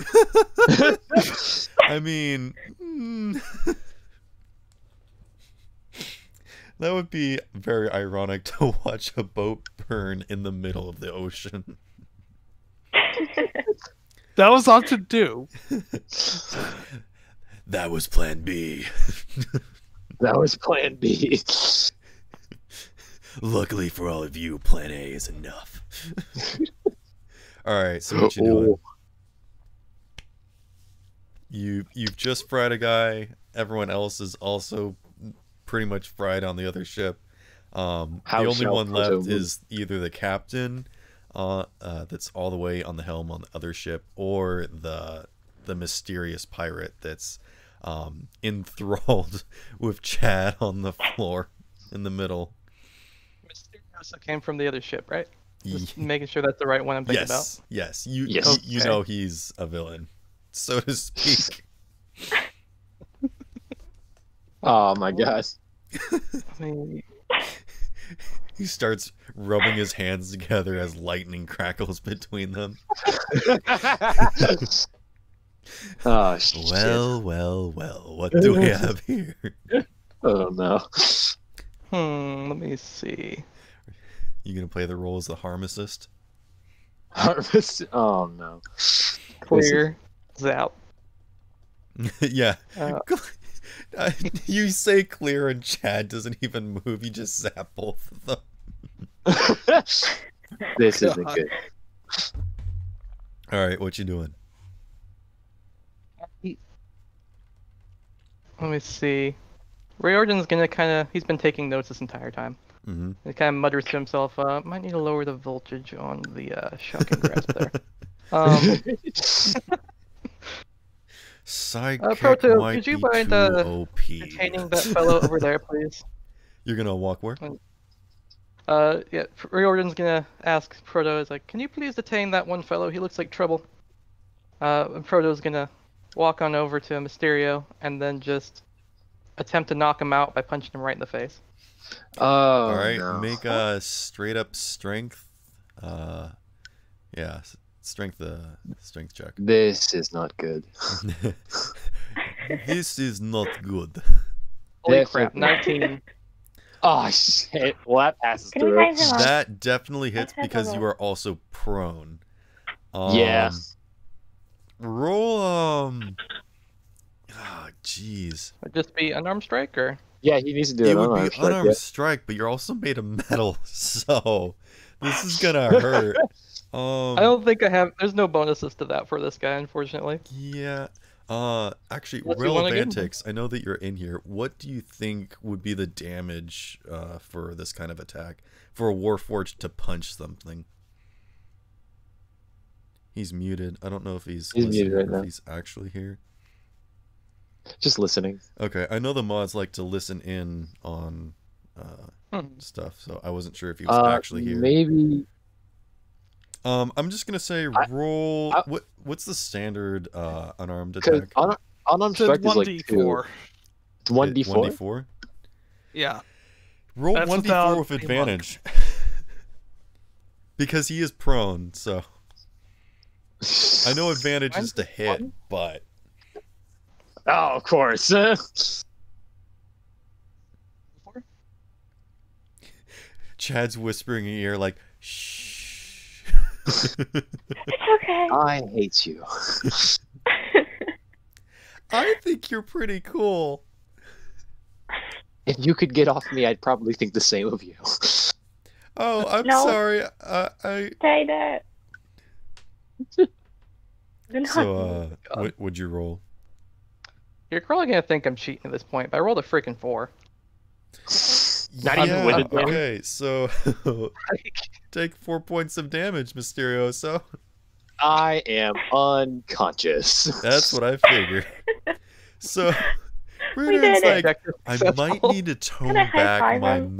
Speaker 1: I mean, that would be very ironic to watch a boat burn in the middle of the ocean.
Speaker 2: That was all to do.
Speaker 1: That was plan B.
Speaker 3: That was plan B.
Speaker 1: Luckily for all of you, plan A is enough. Alright, so what you doing? You've just fried a guy. Everyone else is also pretty much fried on the other ship. The only one left is either the captain, that's all the way on the helm on the other ship, or the mysterious pirate that's enthralled with Chad on the floor in the middle.
Speaker 4: Mysterioso came from the other ship, right? Just making sure that's the right one I'm thinking about.
Speaker 1: Yes.
Speaker 3: Yes.
Speaker 1: You know he's a villain, so to speak.
Speaker 3: Oh my gosh.
Speaker 4: I mean,
Speaker 1: He starts rubbing his hands together as lightning crackles between them.
Speaker 3: Oh shit.
Speaker 1: Well, what do we have here?
Speaker 3: Oh no.
Speaker 4: let me see.
Speaker 1: You gonna play the role as the harmacist?
Speaker 3: Harvest. Oh no.
Speaker 4: Clear. Zap.
Speaker 1: Yeah.
Speaker 4: Uh,
Speaker 1: You say clear and Chad doesn't even move. You just zap both of them.
Speaker 3: This isn't good.
Speaker 1: All right, what you doing?
Speaker 4: Let me see. Riordan's gonna he's been taking notes this entire time.
Speaker 1: Mm-hmm.
Speaker 4: He kind of mutters to himself, might need to lower the voltage on the shocking grasp there.
Speaker 1: Sidekick
Speaker 4: Proto,
Speaker 1: might
Speaker 4: could you
Speaker 1: be
Speaker 4: mind
Speaker 1: too OP.
Speaker 4: detaining that fellow over there, please?
Speaker 1: You're gonna walk where?
Speaker 4: Yeah, Riordan's gonna ask Proto, is like, can you please detain that one fellow? He looks like trouble. And Proto's gonna walk on over to Mysterio and then just attempt to knock him out by punching him right in the face.
Speaker 3: Oh,
Speaker 1: All right,
Speaker 3: no.
Speaker 1: make a straight up strength. Yeah, strength check.
Speaker 3: This is not good.
Speaker 1: This is not good.
Speaker 4: Holy
Speaker 3: Definitely.
Speaker 4: crap, 19.
Speaker 3: Oh shit. Well, that passes
Speaker 5: Can we
Speaker 3: through.
Speaker 5: find him?
Speaker 1: That definitely hits
Speaker 5: Let's
Speaker 1: because
Speaker 5: have a
Speaker 1: you are also prone.
Speaker 3: Yeah.
Speaker 1: Roll oh jeez.
Speaker 4: Would just be unarmed strike, or?
Speaker 3: Yeah, he needs to do
Speaker 1: It
Speaker 3: an
Speaker 1: would
Speaker 3: unarmed
Speaker 1: be
Speaker 3: strike,
Speaker 1: unarmed
Speaker 3: yeah.
Speaker 1: strike, but you're also made of metal, so this is gonna hurt.
Speaker 4: I don't think I have. There's no bonuses to that for this guy, unfortunately.
Speaker 1: Yeah. Actually,
Speaker 4: Unless you wanna give him
Speaker 1: Relevantix, I know that you're in here. What do you think would be the damage for this kind of attack? For a Warforged to punch something? He's muted. I don't know if he's
Speaker 3: He's muted
Speaker 1: listening
Speaker 3: right
Speaker 1: or
Speaker 3: now.
Speaker 1: if he's actually here.
Speaker 3: Just listening.
Speaker 1: Okay, I know the mods like to listen in on
Speaker 4: Hmm.
Speaker 1: stuff, so I wasn't sure if he was actually here.
Speaker 3: Maybe.
Speaker 1: I'm just gonna say roll. What's the standard unarmed
Speaker 3: Because
Speaker 1: attack?
Speaker 3: unarmed
Speaker 2: It's
Speaker 3: strike is like
Speaker 2: 1d4.
Speaker 3: 2. It's 1d4?
Speaker 1: 1d4?
Speaker 2: Yeah.
Speaker 1: Roll
Speaker 2: That's
Speaker 1: 1d4
Speaker 2: without
Speaker 1: with
Speaker 2: being
Speaker 1: advantage. Because he is prone, so I know advantage is to hit, but
Speaker 3: Oh, of course.
Speaker 1: Chad's whispering in your ear like, shh.
Speaker 5: It's okay.
Speaker 3: I hate you.
Speaker 1: I think you're pretty cool.
Speaker 3: If you could get off me, I'd probably think the same of you.
Speaker 1: Oh, I'm
Speaker 5: No.
Speaker 1: sorry. I
Speaker 5: Say that. Do not.
Speaker 1: so what would you roll?
Speaker 4: You're probably gonna think I'm cheating at this point, but I rolled a freaking 4.
Speaker 3: Not even with it, though.
Speaker 1: Okay, so take 4 points of damage, Mysterioso.
Speaker 3: I am unconscious.
Speaker 1: That's what I figured. So Ruden's
Speaker 5: did it.
Speaker 1: like, I might need to tone
Speaker 5: I high
Speaker 1: back
Speaker 5: five
Speaker 1: my
Speaker 5: him?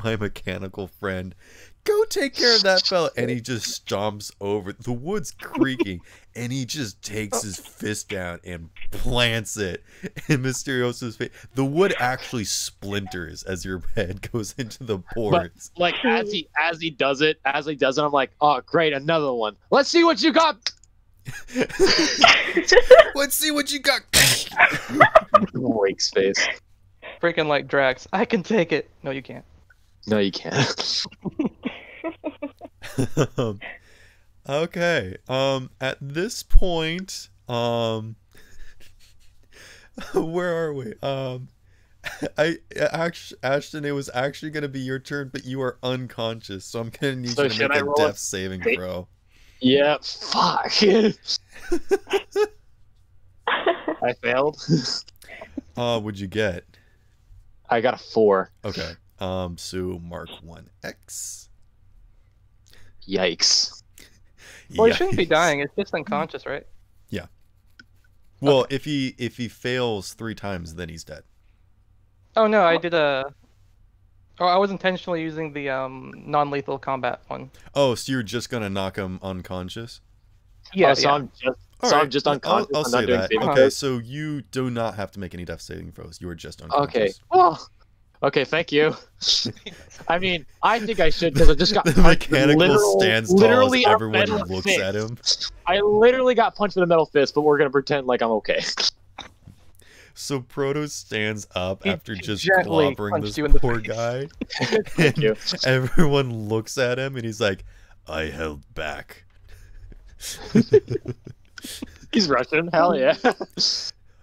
Speaker 1: my mechanical friend. Go take care of that fella. And he just stomps over. The wood's creaking, and he just takes his fist down and plants it in Mysterioso's face. The wood actually splinters as your head goes into the boards.
Speaker 3: Like as he does it, I'm like, oh great, another one. Let's see what you got.
Speaker 1: Let's see what you got.
Speaker 3: Wake's face.
Speaker 4: Freaking like Drax. I can take it. No, you can't.
Speaker 3: No, you can't.
Speaker 1: Okay. At this point, where are we? Ashton, it was actually gonna be your turn, but you are unconscious, so I'm gonna need you to make a death saving throw.
Speaker 3: Yeah, fuck. I failed.
Speaker 1: What'd you get?
Speaker 3: I got a 4.
Speaker 1: Okay. So mark 1x.
Speaker 3: Yikes.
Speaker 4: Well, he shouldn't be
Speaker 1: Yikes.
Speaker 4: dying. It's just unconscious, right?
Speaker 1: Yeah. Well, if he fails 3 times, then he's dead.
Speaker 4: Oh no, I did a. Oh, I was intentionally using the non-lethal combat one.
Speaker 1: Oh, so you're just gonna knock him unconscious?
Speaker 4: Yeah,
Speaker 3: So I'm just unconscious.
Speaker 1: I'll
Speaker 3: I'm
Speaker 1: say
Speaker 3: not doing
Speaker 1: that.
Speaker 3: saving
Speaker 1: Okay,
Speaker 3: throws?
Speaker 1: so you do not have to make any death saving throws. You are just unconscious.
Speaker 3: Okay. Well, okay, thank you. I mean, I think I should because I just got
Speaker 1: The
Speaker 3: punched with
Speaker 1: mechanical stands tall as
Speaker 3: literally a
Speaker 1: everyone
Speaker 3: metal
Speaker 1: looks
Speaker 3: fist.
Speaker 1: at him.
Speaker 3: I literally got punched with a metal fist, but we're gonna pretend like I'm okay.
Speaker 1: So Proto stands up
Speaker 4: He
Speaker 1: after just
Speaker 4: gently
Speaker 1: clobbering
Speaker 4: punched
Speaker 1: this
Speaker 4: you in the
Speaker 1: poor
Speaker 4: face.
Speaker 1: guy.
Speaker 3: Thank you.
Speaker 1: Everyone looks at him and he's like, I held back.
Speaker 3: He's Russian. Hell yeah.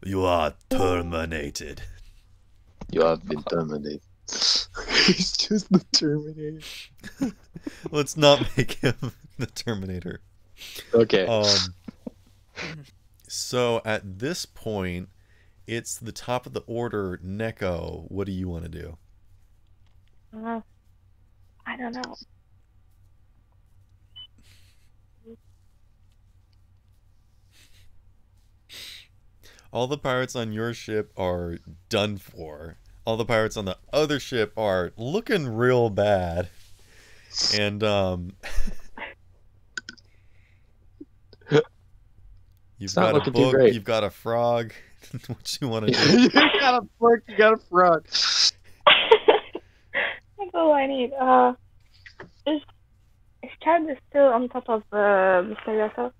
Speaker 1: You are terminated.
Speaker 3: You have been terminated. He's just the Terminator.
Speaker 1: Let's not make him the Terminator.
Speaker 3: Okay.
Speaker 1: So at this point, it's the top of the order. Neko, what do you want to do?
Speaker 5: I don't know.
Speaker 1: All the pirates on your ship are done for. All the pirates on the other ship are looking real bad. And you've
Speaker 3: not
Speaker 1: got a
Speaker 3: looking too
Speaker 1: book,
Speaker 3: great.
Speaker 1: you've got a frog. What you want to do?
Speaker 3: You got a fork, you got a frog.
Speaker 5: That's all I need. Is Chad is still on top of Mysterioso?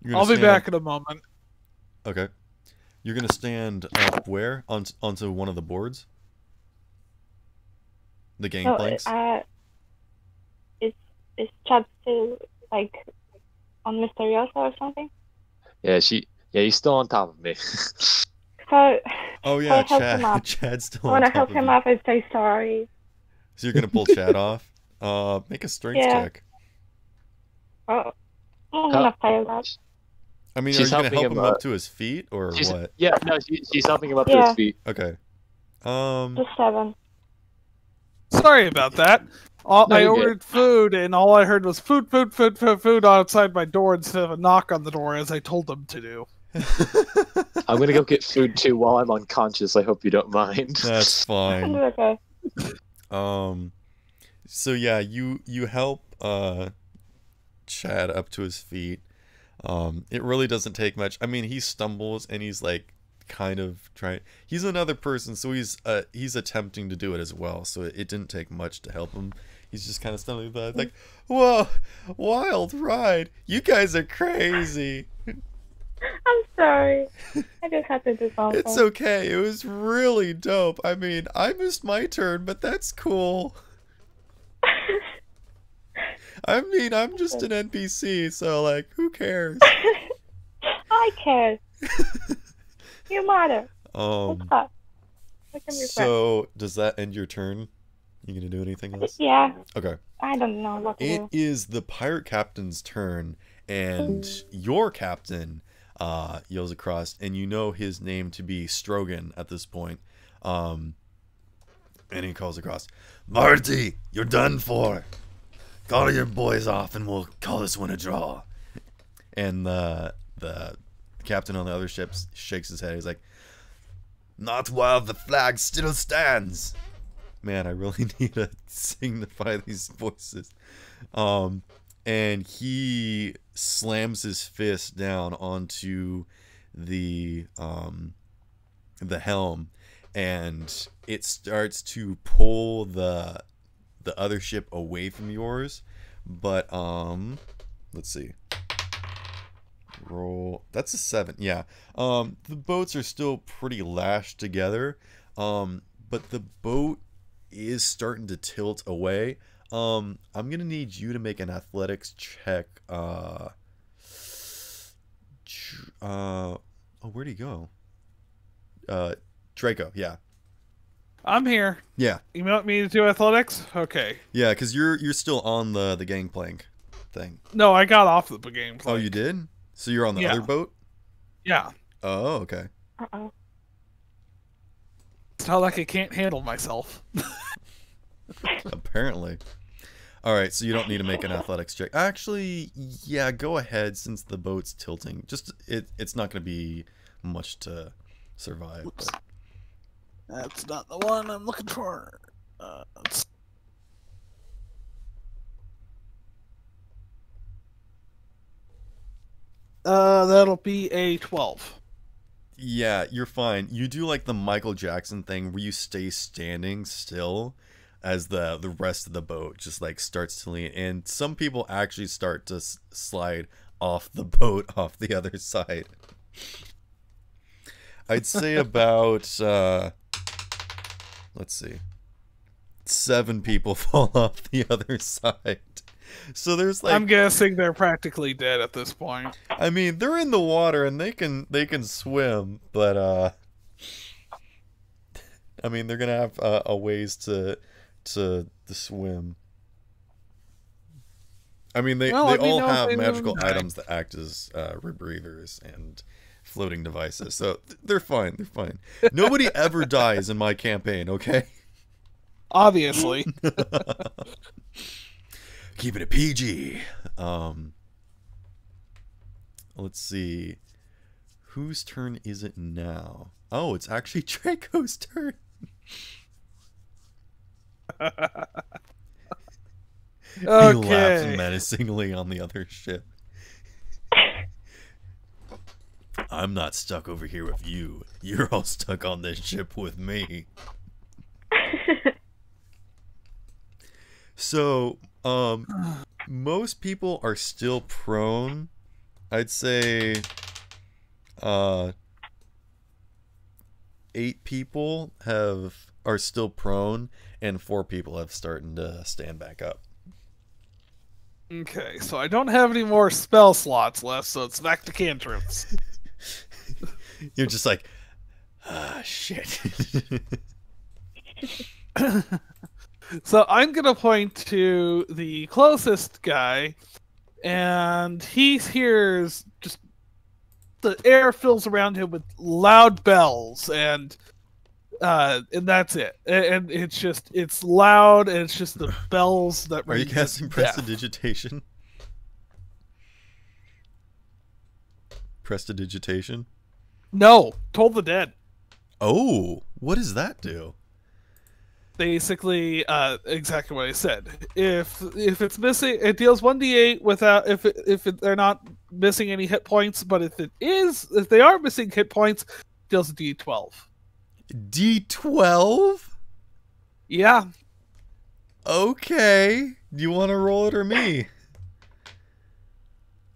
Speaker 1: You're gonna
Speaker 2: I'll be
Speaker 1: stand
Speaker 2: back in a moment.
Speaker 1: Okay. You're gonna stand up where? Onto one of the boards? The gangplanks?
Speaker 5: Is Chad still like on Mysterioso or something?
Speaker 3: Yeah, he's still on top of me.
Speaker 5: So
Speaker 1: Oh yeah,
Speaker 5: help him
Speaker 1: Chad.
Speaker 5: up.
Speaker 1: Chad's still
Speaker 5: I
Speaker 1: on
Speaker 5: want to
Speaker 1: top
Speaker 5: help
Speaker 1: of
Speaker 5: him
Speaker 1: you.
Speaker 5: up and say sorry.
Speaker 1: So you're gonna pull Chad off? Make a strength
Speaker 5: Yeah.
Speaker 1: check.
Speaker 5: Oh, I'm gonna fail that.
Speaker 1: I mean,
Speaker 3: She's
Speaker 1: are you gonna
Speaker 3: helping
Speaker 1: help
Speaker 3: him,
Speaker 1: him up to his feet or
Speaker 3: She's,
Speaker 1: what?
Speaker 3: yeah, no, she's helping him up to
Speaker 5: Yeah.
Speaker 3: his feet.
Speaker 1: Okay.
Speaker 5: Just 7.
Speaker 2: Sorry about that.
Speaker 3: No,
Speaker 2: I
Speaker 3: you're good.
Speaker 2: ordered food, and all I heard was food outside my door instead of a knock on the door, as I told them to do.
Speaker 3: I'm gonna go get food too while I'm unconscious. I hope you don't mind.
Speaker 1: That's fine.
Speaker 5: Okay.
Speaker 1: So yeah, you help Chad up to his feet. It really doesn't take much. I mean, he stumbles and he's like kind of trying. He's another person, so he's attempting to do it as well. So it didn't take much to help him. He's just kind of stumbling, but like, whoa, wild ride! You guys are crazy.
Speaker 5: I'm sorry. I just had to do something.
Speaker 1: It's okay. It was really dope. I mean, I missed my turn, but that's cool. I mean, I'm just an NPC, so like, who cares?
Speaker 5: I care. You matter. What's up? We can be friends.
Speaker 1: So does that end your turn? You gonna do anything else?
Speaker 5: Yeah,
Speaker 1: Okay.
Speaker 5: I don't know what to
Speaker 1: It
Speaker 5: do.
Speaker 1: is the pirate captain's turn, and your captain yells across, and you know his name to be Strogan at this point. And he calls across, Marty, you're done for. Call your boys off, and we'll call this one a draw. And the captain on the other ship shakes his head. He's like, Not while the flag still stands. Man, I really need to signify these voices. And he slams his fist down onto the helm, and it starts to pull the other ship away from yours. But let's see. Roll. That's a 7. Yeah. The boats are still pretty lashed together. But the boat is starting to tilt away. I'm gonna need you to make an athletics check. Where'd he go? Draco. Yeah.
Speaker 2: I'm here.
Speaker 1: Yeah.
Speaker 2: You want me to do athletics? Okay.
Speaker 1: Yeah, because you're still on the gangplank thing.
Speaker 2: No, I got off the game.
Speaker 1: Oh, you did? So you're on the other boat?
Speaker 2: Yeah.
Speaker 1: Oh, okay.
Speaker 5: Uh-oh.
Speaker 2: It's not like I can't handle myself.
Speaker 1: Apparently. All right, so you don't need to make an athletics check. Actually, yeah, go ahead since the boat's tilting. Just it's not going to be much to survive.
Speaker 2: Oops. That's not the one I'm looking for. That'll be a 12.
Speaker 1: Yeah, you're fine. You do like the Michael Jackson thing where you stay standing still as the rest of the boat just like starts to lean, and some people actually start to slide off the boat off the other side. I'd say about let's see, 7 people fall off the other side. So there's like,
Speaker 2: I'm guessing they're practically dead at this point.
Speaker 1: I mean, they're in the water and they can swim, but I mean, they're gonna have a ways to swim. I mean, they all have magical items that act as rebreathers and floating devices, so they're fine. They're fine. Nobody ever dies in my campaign, okay?
Speaker 2: Obviously.
Speaker 1: Keeping it PG. Let's see. Whose turn is it now? Oh, it's actually Draco's turn. He laughs menacingly on the other ship. I'm not stuck over here with you. You're all stuck on this ship with me. So, most people are still prone. I'd say 8 people are still prone, and 4 people have started to stand back up.
Speaker 2: Okay, so I don't have any more spell slots left, so it's back to cantrips.
Speaker 1: You're just like, shit.
Speaker 2: So I'm gonna point to the closest guy, and he hears just the air fills around him with loud bells, and that's it. And it's loud, and it's just the bells that.
Speaker 1: Are you casting prestidigitation? Prestidigitation?
Speaker 2: No, Toll the Dead.
Speaker 1: Oh, what does that do?
Speaker 2: Basically, exactly what I said. If it's missing, it deals 1d8 without if they're not missing any hit points. But if they are missing hit points, it deals a d12.
Speaker 1: D12?
Speaker 2: Yeah.
Speaker 1: Okay. Do you want to roll it or me?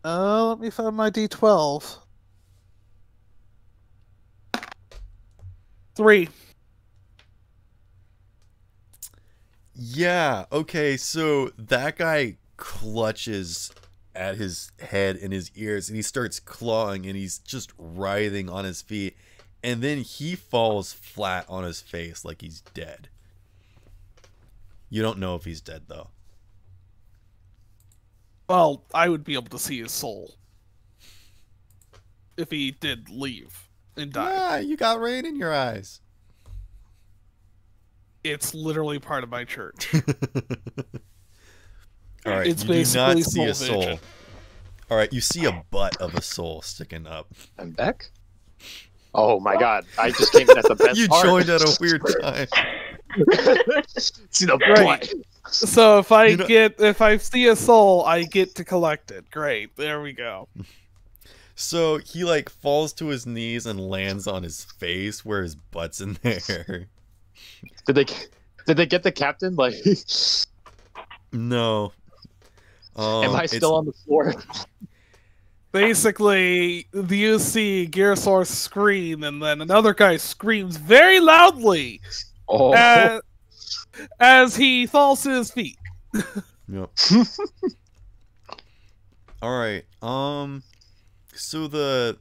Speaker 2: Let me find my d12. 3.
Speaker 1: Yeah, okay, so that guy clutches at his head and his ears, and he starts clawing, and he's just writhing on his feet, and then he falls flat on his face like he's dead. You don't know if he's dead, though.
Speaker 2: Well, I would be able to see his soul if he did leave and die.
Speaker 1: Yeah, you got rain in your eyes.
Speaker 2: It's literally part of my church.
Speaker 1: All right,
Speaker 2: it's
Speaker 1: you do not see a
Speaker 2: soul
Speaker 1: soul.
Speaker 2: vision.
Speaker 1: All right, you see a butt of a soul sticking up.
Speaker 3: I'm back. Oh my god! I just came in at the best
Speaker 1: You
Speaker 3: part.
Speaker 1: joined at a weird time.
Speaker 3: See the
Speaker 2: Right.
Speaker 3: butt.
Speaker 2: So if I
Speaker 1: You know-
Speaker 2: if I see a soul, I get to collect it. Great. There we go.
Speaker 1: So he like falls to his knees and lands on his face where his butt's in there.
Speaker 3: Did they get the captain? Like,
Speaker 1: No.
Speaker 3: am I
Speaker 1: it's-
Speaker 3: still on the floor?
Speaker 2: Basically, you see Gyrosaurus scream, and then another guy screams very loudly
Speaker 3: Oh,
Speaker 2: as he falls to his feet.
Speaker 1: Yep. All right. So the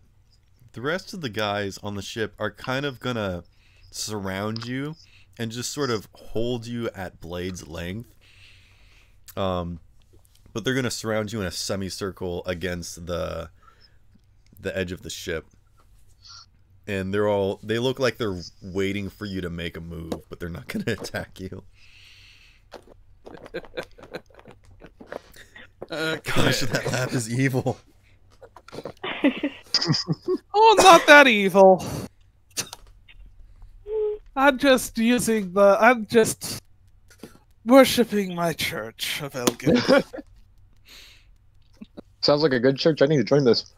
Speaker 1: rest of the guys on the ship are kind of gonna surround you and just sort of hold you at blade's length. But they're gonna surround you in a semicircle against the edge of the ship. And they look like they're waiting for you to make a move, but they're not gonna attack you. Gosh, that laugh is evil.
Speaker 2: Oh, not that evil. I'm just worshipping my church of Elgin.
Speaker 3: sounds like a good church. I need to join this.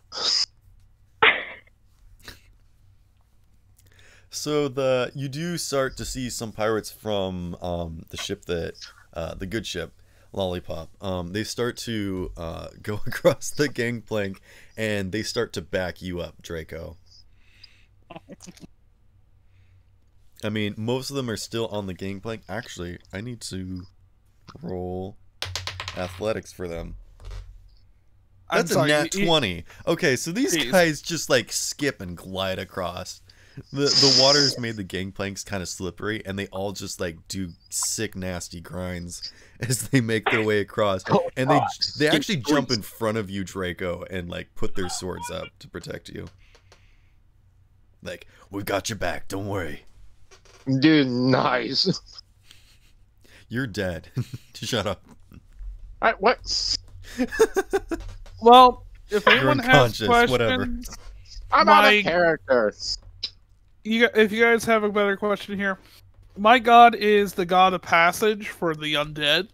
Speaker 1: So you do start to see some pirates from the ship the good ship, Lollipop. They start to go across the gangplank, and they start to back you up, Draco. I mean, most of them are still on the gangplank. Actually, I need to roll athletics for them. That's a nat 20. Okay, so these
Speaker 2: Jeez.
Speaker 1: guys just like skip and glide across. The water's made the gangplanks kind of slippery, and they all just like do sick, nasty grinds as they make their way across. And they actually jump in front of you, Draco, and like put their swords up to protect you. Like, we've got your back. Don't worry.
Speaker 3: Dude, nice.
Speaker 1: You're dead. Shut up.
Speaker 3: What?
Speaker 2: Well, if anyone has
Speaker 1: unconscious,
Speaker 2: questions,
Speaker 1: whatever.
Speaker 3: I'm out of character.
Speaker 2: if you guys have a better question here, my god is the god of passage for the undead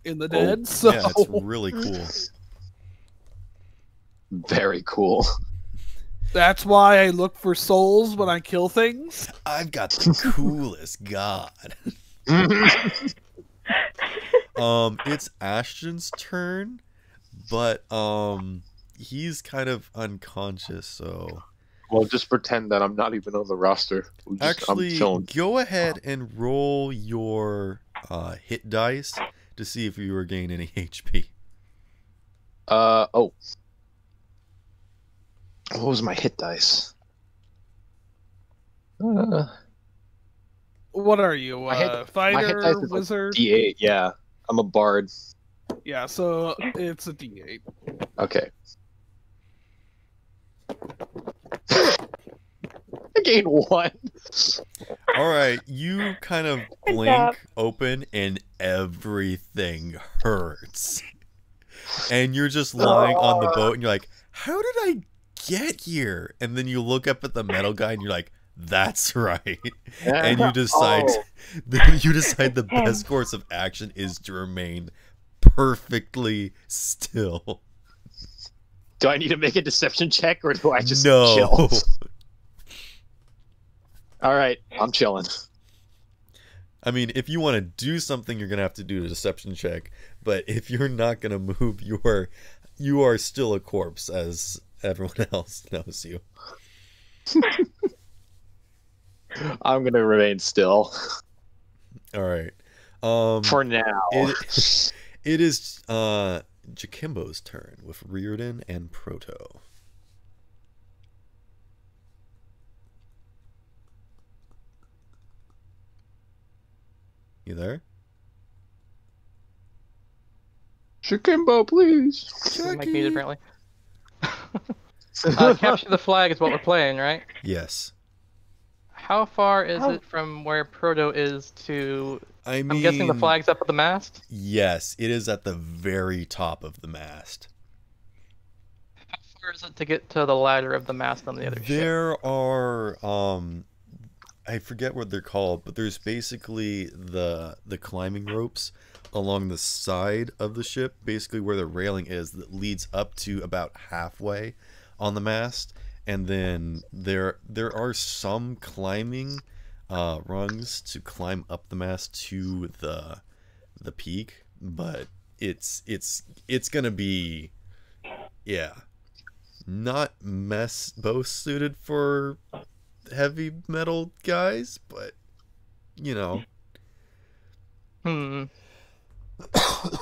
Speaker 2: in the dead. So
Speaker 1: Yeah, it's really cool.
Speaker 3: Very cool.
Speaker 2: that's why I look for souls when I kill things.
Speaker 1: I've got the coolest god. It's Ashton's turn, but he's kind of unconscious, so
Speaker 3: Well, just pretend that I'm not even on the roster. I'm
Speaker 1: actually
Speaker 3: chilling.
Speaker 1: go ahead and roll your hit dice to see if you regain any HP.
Speaker 3: Oh. What was my hit dice?
Speaker 2: What are you,
Speaker 3: My hit- my hit
Speaker 2: fighter,
Speaker 3: dice is like
Speaker 2: wizard?
Speaker 3: D8, yeah. I'm a bard.
Speaker 2: Yeah, so it's a D8.
Speaker 3: Okay. I gained 1.
Speaker 1: All right, you kind of
Speaker 5: Good
Speaker 1: blink
Speaker 5: job.
Speaker 1: open and everything hurts. And you're just lying on the boat and you're like, how did I get here? And then you look up at the metal guy and you're like, that's right. And you decide the best course of action is to remain perfectly still.
Speaker 3: Do I need to make a deception check or do I just
Speaker 1: No.
Speaker 3: chill? All right, I'm chilling.
Speaker 1: I mean, if you want to do something, you're gonna have to do a deception check. But if you're not gonna move, you are still a corpse, as everyone else knows you.
Speaker 3: I'm gonna remain still
Speaker 1: All right.
Speaker 3: for now.
Speaker 1: It is Jakimbo's turn with Reardon and Proto. You there?
Speaker 3: Shikimbo, please.
Speaker 4: Mic muted, apparently. Capture the flag is what we're playing, right?
Speaker 1: Yes.
Speaker 4: How far is
Speaker 5: Oh.
Speaker 4: it from where Proto is to...
Speaker 1: I mean,
Speaker 4: I'm guessing the flag's up at the mast?
Speaker 1: Yes, it is at the very top of the mast.
Speaker 4: is it to get to the ladder of the mast on the other ship?
Speaker 1: There are I forget what they're called, but there's basically the climbing ropes along the side of the ship, basically where the railing is, that leads up to about halfway on the mast, and then there are some climbing rungs to climb up the mast to the peak, but it's gonna be, yeah, not both suited for heavy metal guys, but you know.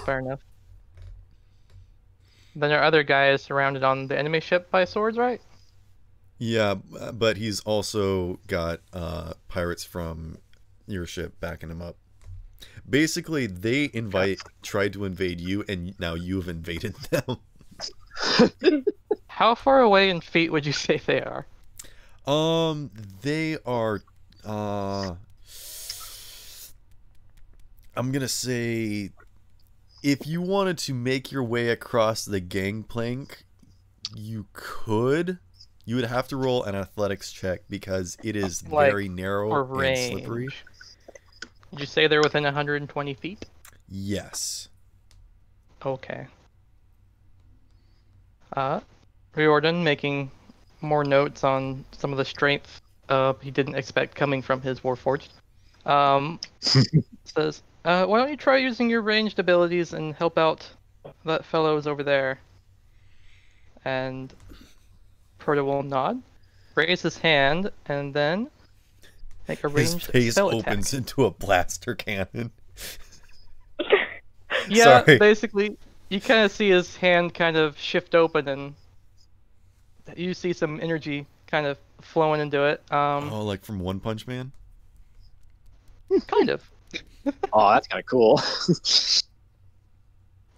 Speaker 4: Fair enough. Then there are other guys surrounded on the enemy ship by swords, right?
Speaker 1: Yeah, but he's also got pirates from your ship backing him up. Basically, they tried to invade you, and now you've invaded them.
Speaker 4: How far away in feet would you say they are?
Speaker 1: They are, I'm gonna say, if you wanted to make your way across the gangplank, you could. You would have to roll an athletics check because it is very narrow and slippery.
Speaker 4: Did you say they're within 120 feet?
Speaker 1: Yes.
Speaker 4: Okay. Riordan making more notes on some of the strength he didn't expect coming from his Warforged. Says, why don't you try using your ranged abilities and help out that fellow's over there? And Proto will nod, raise his hand, and then make a ranged
Speaker 1: His face
Speaker 4: spell
Speaker 1: opens
Speaker 4: attack.
Speaker 1: into a blaster cannon.
Speaker 4: Yeah,
Speaker 1: Sorry.
Speaker 4: basically, you kind of see his hand kind of shift open, and you see some energy kind of flowing into it.
Speaker 1: Oh, like from One Punch Man?
Speaker 4: Kind of.
Speaker 3: Oh, that's kind of cool.
Speaker 4: So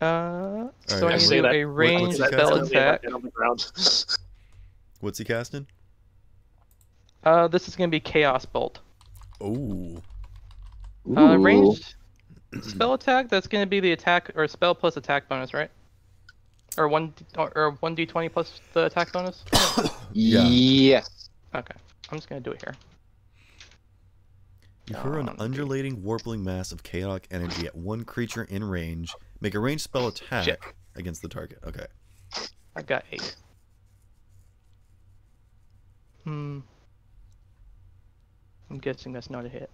Speaker 1: Alright,
Speaker 4: I need to
Speaker 3: say
Speaker 4: do
Speaker 3: that-
Speaker 4: a ranged
Speaker 1: what's
Speaker 4: spell
Speaker 1: that?
Speaker 4: attack.
Speaker 3: On the ground.
Speaker 1: What's he casting?
Speaker 4: This is going to be Chaos Bolt.
Speaker 1: Oh.
Speaker 4: Ranged spell attack, that's going to be the attack or spell plus attack bonus, right? Or 1d20 plus the attack bonus?
Speaker 1: Yeah.
Speaker 3: Yes.
Speaker 4: Okay, I'm just going to do it here.
Speaker 1: You hurl an undulating, warpling mass of chaotic energy at one creature in range. Make a ranged spell attack
Speaker 4: Shit.
Speaker 1: against the target. Okay.
Speaker 4: I got 8. I'm guessing that's not a hit.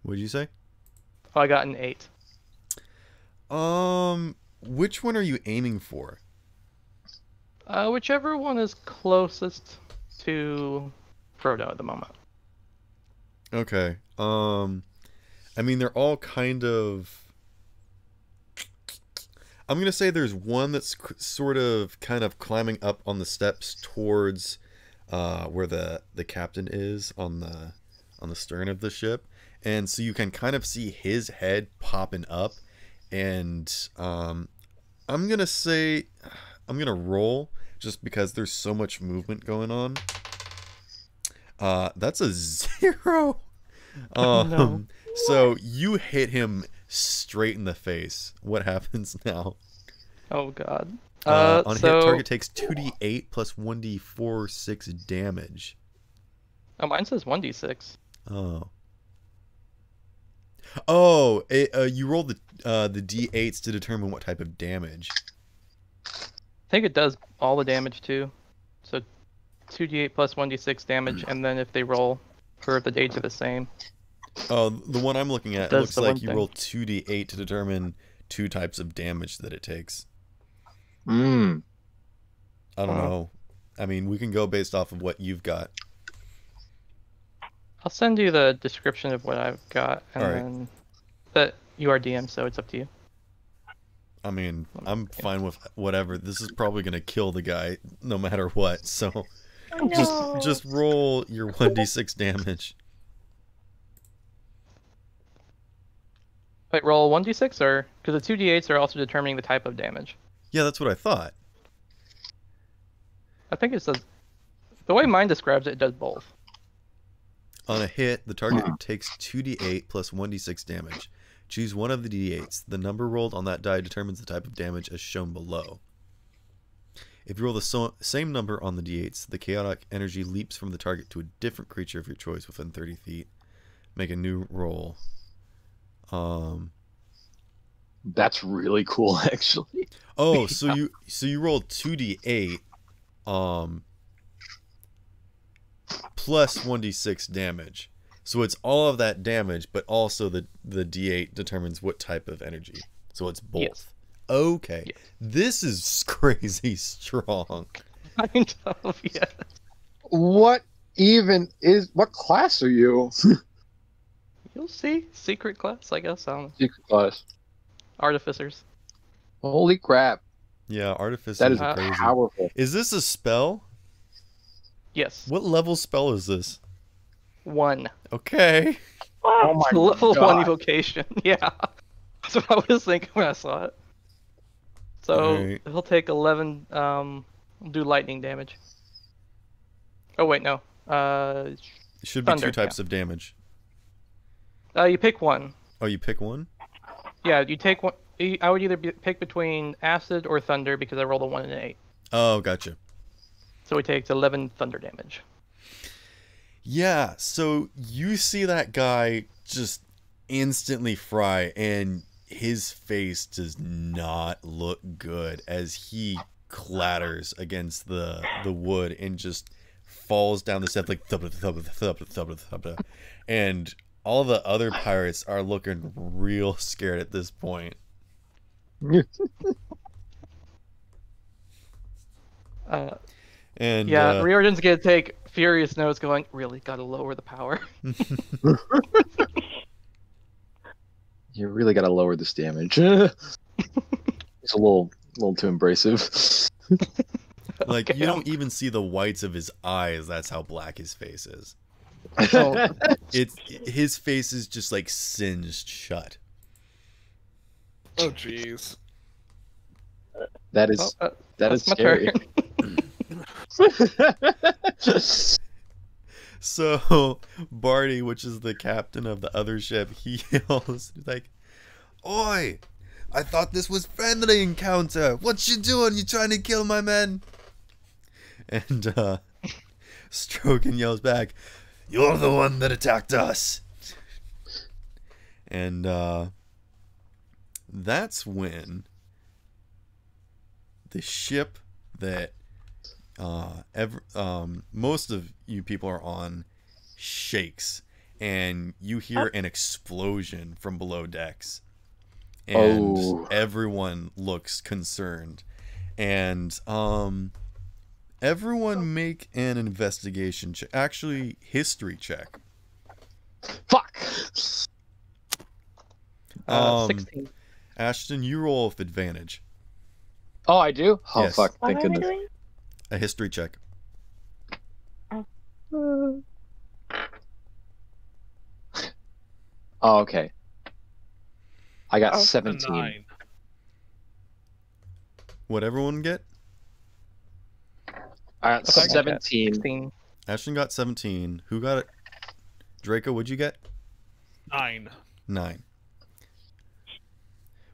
Speaker 1: What did you say?
Speaker 4: Oh, I got an 8.
Speaker 1: Which one are you aiming for?
Speaker 4: Whichever one is closest to Frodo at the moment.
Speaker 1: Okay. I mean, they're all kind of... I'm gonna say there's one that's sort of kind of climbing up on the steps towards where the captain is on the stern of the ship, and so you can kind of see his head popping up, and I'm gonna say I'm gonna roll just because there's so much movement going on. That's a 0.
Speaker 4: No.
Speaker 1: So you hit him straight in the face. What happens now?
Speaker 4: Oh god.
Speaker 1: On
Speaker 4: so...
Speaker 1: hit, target takes 2d8 plus 1d4 6 damage.
Speaker 4: Oh, mine says 1d6.
Speaker 1: Oh. Oh, you roll the d8s to determine what type of damage.
Speaker 4: I think it does all the damage too. So 2d8 plus 1d6 damage, and then if they roll, or if the dates are the same.
Speaker 1: Oh, the one I'm looking at, it
Speaker 4: Does
Speaker 1: looks
Speaker 4: the
Speaker 1: like
Speaker 4: one
Speaker 1: you
Speaker 4: thing.
Speaker 1: roll 2d8 to determine 2 types of damage that it takes.
Speaker 3: Mm.
Speaker 1: I don't
Speaker 4: Wow.
Speaker 1: know. I mean, we can go based off of what you've got.
Speaker 4: I'll send you the description of what I've got, and
Speaker 1: Alright.
Speaker 4: then... But you are DM, so it's up to you.
Speaker 1: I mean, I'm fine with whatever. This is probably going to kill the guy no matter what. So
Speaker 5: Oh, no.
Speaker 1: just roll your 1d6 damage.
Speaker 4: Wait, roll 1d6, or... Because the 2d8s are also determining the type of damage.
Speaker 1: Yeah, that's what I thought.
Speaker 4: I think it says... The way mine describes it, it does both.
Speaker 1: On a hit, the target takes 2d8 plus 1d6 damage. Choose one of the d8s. The number rolled on that die determines the type of damage as shown below. If you roll the same number on the d8s, the chaotic energy leaps from the target to a different creature of your choice within 30 feet. Make a new roll.
Speaker 3: That's really cool, actually.
Speaker 1: Oh, so you rolled 2d8 plus 1d6 damage. So it's all of that damage, but also the d8 determines what type of energy. So it's both.
Speaker 4: Yes.
Speaker 1: Okay.
Speaker 4: Yes.
Speaker 1: This is crazy strong.
Speaker 4: Kind of, yeah.
Speaker 3: What class are you?
Speaker 4: You'll see. Secret class, I guess. I don't know.
Speaker 3: Secret class.
Speaker 4: Artificers.
Speaker 3: Holy crap.
Speaker 1: Yeah, artificers
Speaker 3: That is
Speaker 1: are crazy.
Speaker 3: powerful.
Speaker 1: Is this a spell?
Speaker 4: Yes.
Speaker 1: What level spell is this?
Speaker 4: 1.
Speaker 1: Okay.
Speaker 3: Oh my
Speaker 4: Level
Speaker 3: God.
Speaker 4: 1 evocation. Yeah. That's what I was thinking when I saw it. So
Speaker 1: Alright.
Speaker 4: he'll take 11 do lightning damage. Oh wait, no.
Speaker 1: It should be
Speaker 4: Thunder,
Speaker 1: 2 types of damage.
Speaker 4: You pick one.
Speaker 1: Oh, you pick one?
Speaker 4: Yeah, you take one. I would either pick between acid or thunder because I rolled a 1 and an 8.
Speaker 1: Oh, gotcha.
Speaker 4: So he takes 11 thunder damage.
Speaker 1: Yeah, so you see that guy just instantly fry, and his face does not look good as he clatters against the wood and just falls down the steps like thub, thub, thub, thub, thub, and all the other pirates are looking real scared at this point. And
Speaker 4: Yeah, Riordan's gonna take furious notes going, really gotta lower the power.
Speaker 3: You really gotta lower this damage. It's a little too abrasive.
Speaker 1: like
Speaker 4: Okay.
Speaker 1: you don't even see the whites of his eyes. That's how black his face is.
Speaker 4: Oh,
Speaker 1: His face is just like singed shut.
Speaker 2: Oh, jeez.
Speaker 3: That is
Speaker 4: well,
Speaker 3: that is
Speaker 4: that's my
Speaker 3: scary.
Speaker 4: turn.
Speaker 1: So Barty, which is the captain of the other ship, he yells like, "Oi! I thought this was friendly encounter. What you doing? You trying to kill my men?" And Strogan yells back, "You're the one that attacked us." And that's when the ship that most of you people are on shakes, and you hear an explosion from below decks, and everyone looks concerned, and everyone make an investigation check, actually history check.
Speaker 3: Fuck.
Speaker 4: 16.
Speaker 1: Ashton, you roll with advantage.
Speaker 3: Oh, I do? Oh,
Speaker 1: Yes.
Speaker 3: fuck.
Speaker 5: What
Speaker 3: Thank
Speaker 5: are we
Speaker 3: goodness.
Speaker 5: doing?
Speaker 1: A history check.
Speaker 3: Oh, okay. I got
Speaker 5: Oh.
Speaker 3: 17.
Speaker 2: 9.
Speaker 1: What everyone get?
Speaker 3: I got
Speaker 4: Okay, I got
Speaker 3: 17.
Speaker 4: 16.
Speaker 1: Ashton got 17. Who got it? Draco, what'd you get?
Speaker 2: 9.
Speaker 1: 9.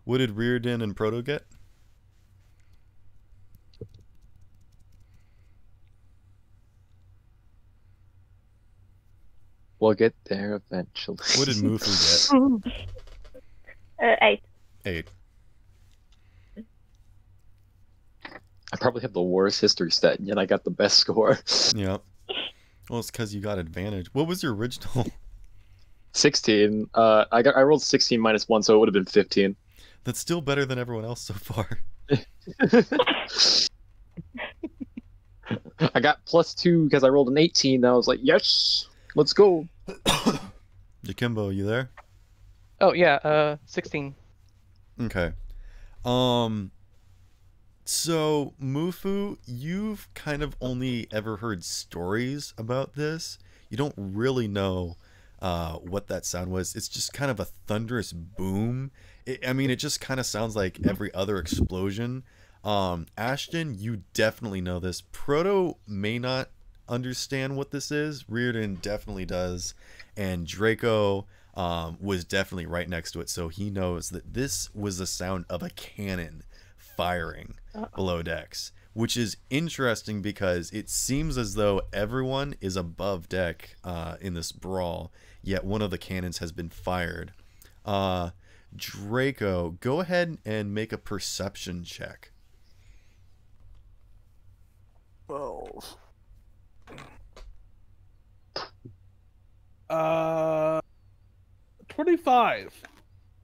Speaker 1: What did Reardon and Proto get?
Speaker 3: We'll get there eventually.
Speaker 1: What did Mufu get?
Speaker 5: 8.
Speaker 1: 8.
Speaker 3: I probably have the worst history stat, and yet I got the best score.
Speaker 1: Yep. Well, it's because you got advantage. What was your original?
Speaker 3: 16. I rolled 16 minus 1, so it would have been 15.
Speaker 1: That's still better than everyone else so far.
Speaker 3: I got plus 2 because I rolled an 18. And I was like, yes, let's go.
Speaker 1: Jakimbo, you there?
Speaker 4: Oh yeah, 16.
Speaker 1: Okay. So Mufu, you've kind of only ever heard stories about this. You don't really know what that sound was. It's just kind of a thunderous boom. It just kind of sounds like every other explosion. Ashton, you definitely know this. Proto may not understand what this is. Reardon definitely does. And Draco, was definitely right next to it, so he knows that this was the sound of a cannon firing below decks, which is interesting because it seems as though everyone is above deck in this brawl, yet one of the cannons has been fired. Draco, go ahead and make a perception check.
Speaker 2: 12. 25.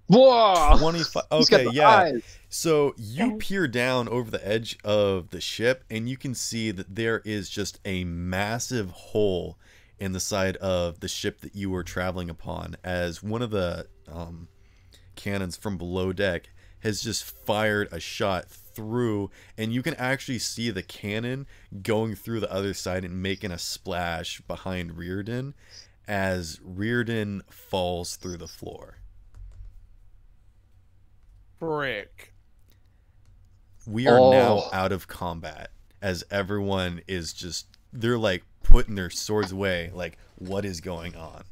Speaker 3: Whoa!
Speaker 1: 25.
Speaker 3: He's got
Speaker 1: Okay,
Speaker 3: the
Speaker 1: yeah.
Speaker 3: eyes.
Speaker 1: So you peer down over the edge of the ship, and you can see that there is just a massive hole in the side of the ship that you were traveling upon, as one of the cannons from below deck has just fired a shot through, and you can actually see the cannon going through the other side and making a splash behind Reardon as Reardon falls through the floor.
Speaker 2: Frick.
Speaker 1: We are now out of combat, as everyone is just, they're like putting their swords away, like, what is going on?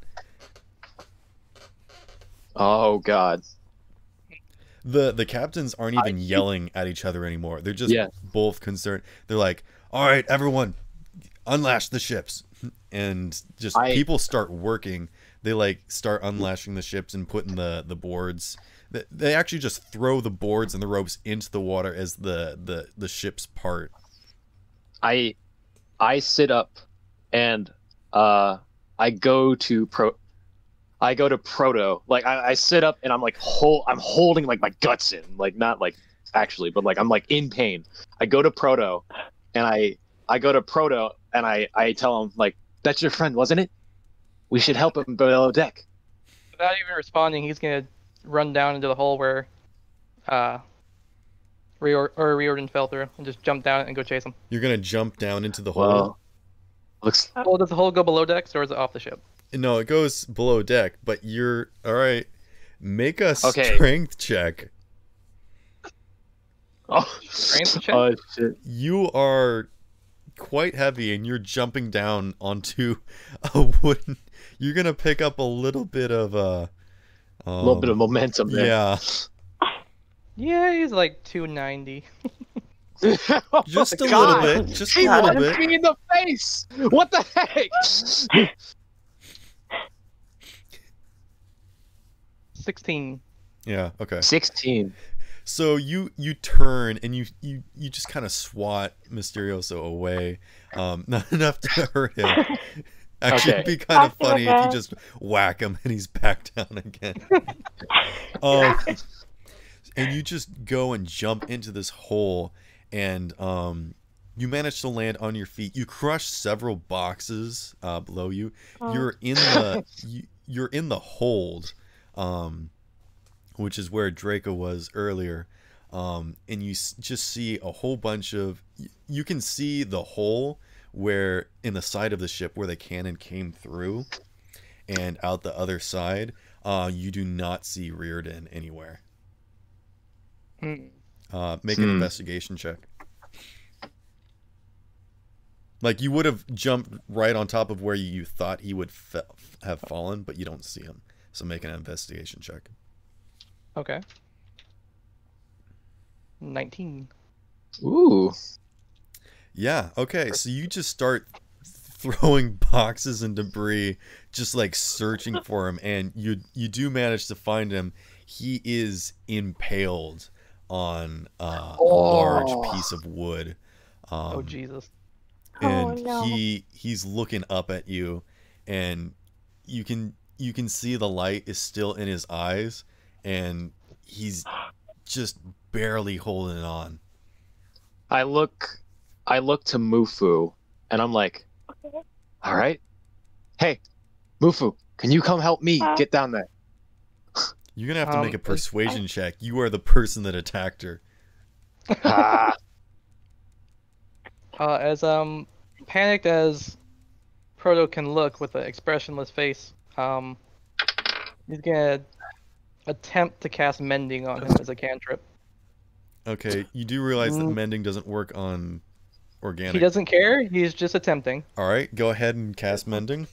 Speaker 3: Oh god.
Speaker 1: The captains aren't even yelling at each other anymore. They're just both concerned. They're like, all right, everyone, unlash the ships. And just people start working. They like start unlashing the ships and putting the boards. They actually just throw the boards and the ropes into the water as the ships part.
Speaker 3: I sit up and I go to Proto. Like I sit up and I'm like I'm holding like my guts in, like not like actually, but like I'm like in pain. I go to Proto and I tell him, like, that's your friend, wasn't it? We should help him below deck.
Speaker 4: Without even responding, he's gonna run down into the hole where Riordan fell through and just jump down and go chase him.
Speaker 1: You're gonna jump down into the hole?
Speaker 4: Well, does the hole go below decks or is it off the ship?
Speaker 1: No, it goes below deck, but you're... Alright, make a strength check.
Speaker 3: Oh,
Speaker 4: Strength check?
Speaker 3: Oh, shit.
Speaker 1: You are quite heavy and you're jumping down onto a wooden... You're gonna pick up a little bit of
Speaker 3: a little bit of momentum there.
Speaker 1: Yeah.
Speaker 4: Yeah, he's like 290.
Speaker 1: Just a little bit. Just a little bit.
Speaker 3: Me in the face! What the heck?
Speaker 4: 16.
Speaker 1: Yeah, okay.
Speaker 3: 16.
Speaker 1: So you turn and you just kind of swat Mysterioso away. Not enough to hurt him. Actually, it'd be kind of funny if you just whack him and he's back down again. And you just go and jump into this hole, and you manage to land on your feet. You crush several boxes below you. You're in the hold, which is where Draco was earlier. And you just see a whole bunch of... You can see the hole where in the side of the ship where the cannon came through, and out the other side, you do not see Reardon anywhere. Make an investigation check. Like, you would have jumped right on top of where you thought he would have fallen, but you don't see him. So make an investigation check.
Speaker 4: Okay. 19.
Speaker 3: Ooh.
Speaker 1: Yeah, okay. So you just start throwing boxes and debris, just like searching for him, and you do manage to find him. He is impaled on a large piece of wood.
Speaker 4: Oh Jesus.
Speaker 1: And he's looking up at you, and you can see the light is still in his eyes, and he's just barely holding it on.
Speaker 3: I look to Mufu, and I'm like, all right, hey, Mufu, can you come help me get down there?
Speaker 1: You're gonna have to make a persuasion check. You are the person that attacked her.
Speaker 4: As panicked as Proto can look with an expressionless face, he's gonna attempt to cast Mending on him as a cantrip.
Speaker 1: Okay, you do realize that Mending doesn't work on organic.
Speaker 4: He doesn't care. He's just attempting.
Speaker 1: All right, go ahead and cast Mending.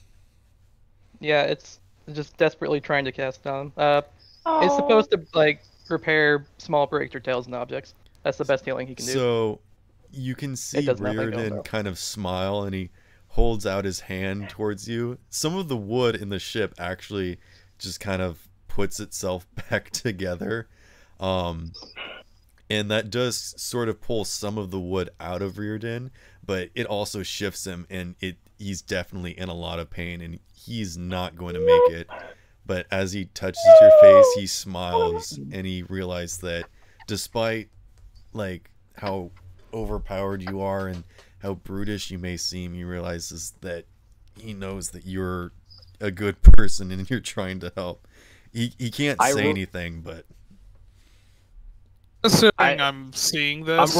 Speaker 4: Yeah, it's just desperately trying to cast on him. It's
Speaker 5: Oh.
Speaker 4: supposed to like repair small breaks or tails and objects. That's the best healing he can do.
Speaker 1: So you can see
Speaker 4: does nothing,
Speaker 1: Reardon
Speaker 4: though.
Speaker 1: kind of smile, and he holds out his hand towards you. Some of the wood in the ship actually just kind of puts itself back together. And that does sort of pull some of the wood out of Reardon, but it also shifts him, and he's definitely in a lot of pain, and he's not going to make it. But as he touches your face, he smiles, and he realizes that despite like how overpowered you are and how brutish you may seem, he realizes that he knows that you're a good person and you're trying to help. He can't say anything, but
Speaker 2: Assuming I'm seeing this.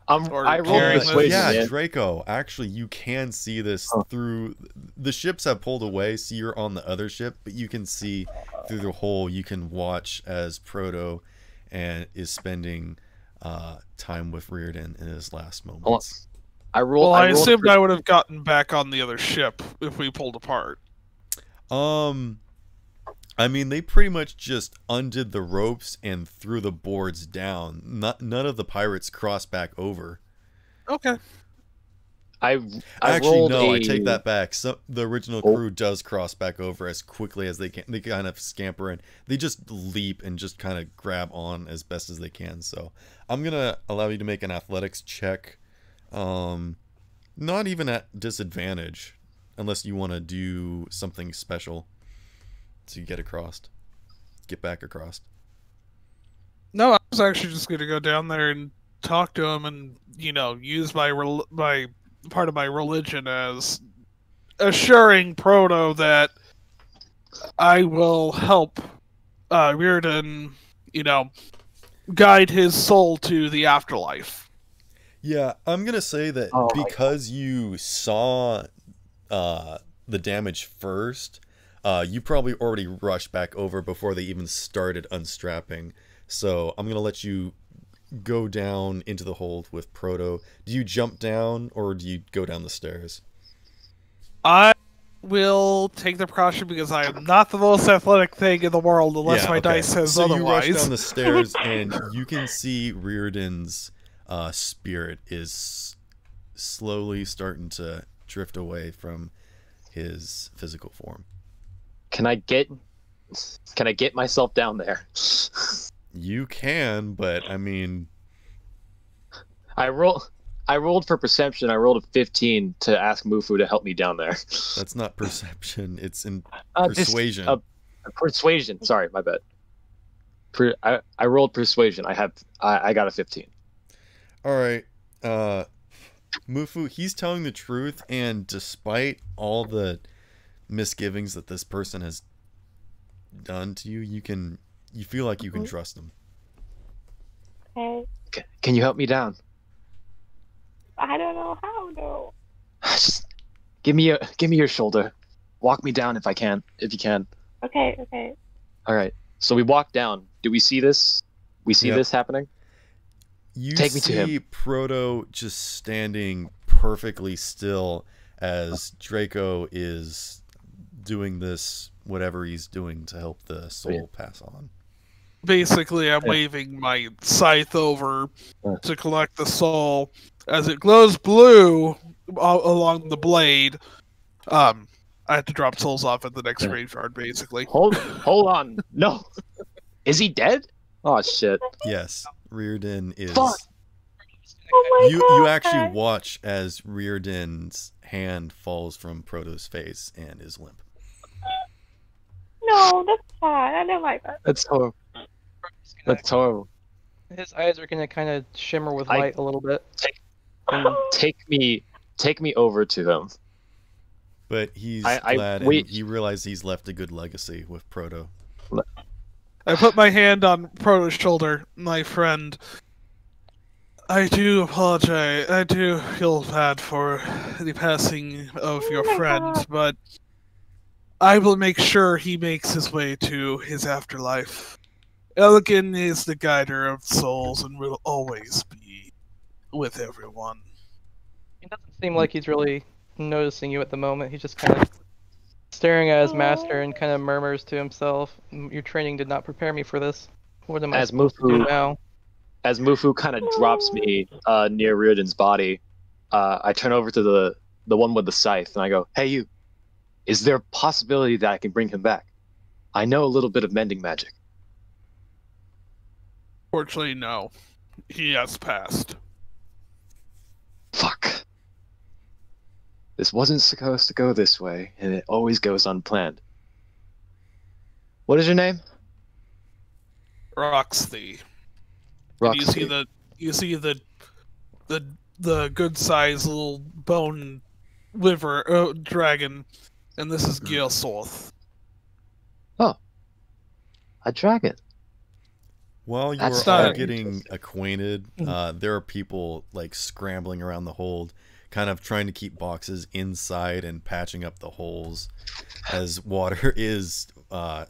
Speaker 3: I'm rolling. I rolled persuasion.
Speaker 1: Yeah,
Speaker 3: man.
Speaker 1: Draco. Actually, you can see this through. The ships have pulled away, so you're on the other ship, but you can see through the hole. You can watch as Proto and is spending time with Reardon in his last moments.
Speaker 2: Well, I assumed I would have gotten back on the other ship if we pulled apart.
Speaker 1: I mean, they pretty much just undid the ropes and threw the boards down. None of the pirates crossed back over.
Speaker 2: Okay.
Speaker 3: I
Speaker 1: take that back. The original crew does cross back over as quickly as they can. They kind of scamper and they just leap and just kind of grab on as best as they can. So I'm gonna allow you to make an athletics check. Not even at disadvantage, unless you want to do something special. So you get back across.
Speaker 2: No, I was actually just gonna go down there and talk to him, and use my part of my religion as assuring Proto that I will help Reardon, guide his soul to the afterlife.
Speaker 1: Yeah, I'm gonna say that because you saw the damage first. You probably already rushed back over before they even started unstrapping. So I'm going to let you go down into the hold with Proto. Do you jump down or do you go down the stairs?
Speaker 2: I will take the precaution because I am not the most athletic thing in the world unless my dice says otherwise.
Speaker 1: You rush down the stairs and you can see Reardon's spirit is slowly starting to drift away from his physical form.
Speaker 3: Can I get myself down there?
Speaker 1: You can, but I mean,
Speaker 3: I rolled for perception. I rolled a 15 to ask Mufu to help me down there.
Speaker 1: That's not perception. It's in persuasion.
Speaker 3: Persuasion. Sorry, my bad. I rolled persuasion. I got a 15.
Speaker 1: All right. Mufu, he's telling the truth, and despite all the misgivings that this person has done to you, you feel like you can trust him.
Speaker 5: Okay.
Speaker 3: Can you help me down?
Speaker 5: I don't know how though.
Speaker 3: Just give me your shoulder. Walk me down if you can.
Speaker 5: Okay.
Speaker 3: All right. So we walk down. Do we see this? We see this happening?
Speaker 1: You
Speaker 3: Take me to him.
Speaker 1: Proto just standing perfectly still as Draco is doing this, whatever he's doing to help the soul pass on.
Speaker 2: Basically, I'm waving my scythe over to collect the soul. As it glows blue along the blade, I have to drop souls off at the next graveyard, basically.
Speaker 3: Hold on. No. Is he dead? Oh, shit.
Speaker 1: Yes. Reardon is...
Speaker 3: Fuck.
Speaker 5: Oh my God.
Speaker 1: You actually watch as Reardon's hand falls from Proto's face and is limp.
Speaker 5: No, that's fine. I don't like that.
Speaker 3: That's horrible. That's horrible.
Speaker 4: His eyes are gonna kind of shimmer with light a little bit.
Speaker 3: Take me over to them.
Speaker 1: But he's glad, and he realized he's left a good legacy with Proto.
Speaker 2: I put my hand on Proto's shoulder. My friend, I do apologize. I do feel bad for the passing of your friend, but I will make sure he makes his way to his afterlife. Elgin is the guider of souls and will always be with everyone.
Speaker 4: It doesn't seem like he's really noticing you at the moment. He's just kind of staring at his master and kind of murmurs to himself, "Your training did not prepare me for this. What am I
Speaker 3: As
Speaker 4: supposed to do
Speaker 3: Mufu,
Speaker 4: now?"
Speaker 3: as Mufu kind of drops me near Riordan's body, I turn over to the one with the scythe and I go, "Hey, you. Is there a possibility that I can bring him back? I know a little bit of mending magic."
Speaker 2: Fortunately, no. He has passed.
Speaker 3: Fuck. This wasn't supposed to go this way, and it always goes unplanned. What is your name?
Speaker 2: Roxy. And
Speaker 3: Roxy.
Speaker 2: you see the good sized little bone liver dragon, and this is Gilsorth.
Speaker 3: A dragon.
Speaker 1: While you
Speaker 3: That's
Speaker 1: are all
Speaker 2: not
Speaker 1: getting
Speaker 3: interesting.
Speaker 1: acquainted, there are people like scrambling around the hold, kind of trying to keep boxes inside and patching up the holes, as water is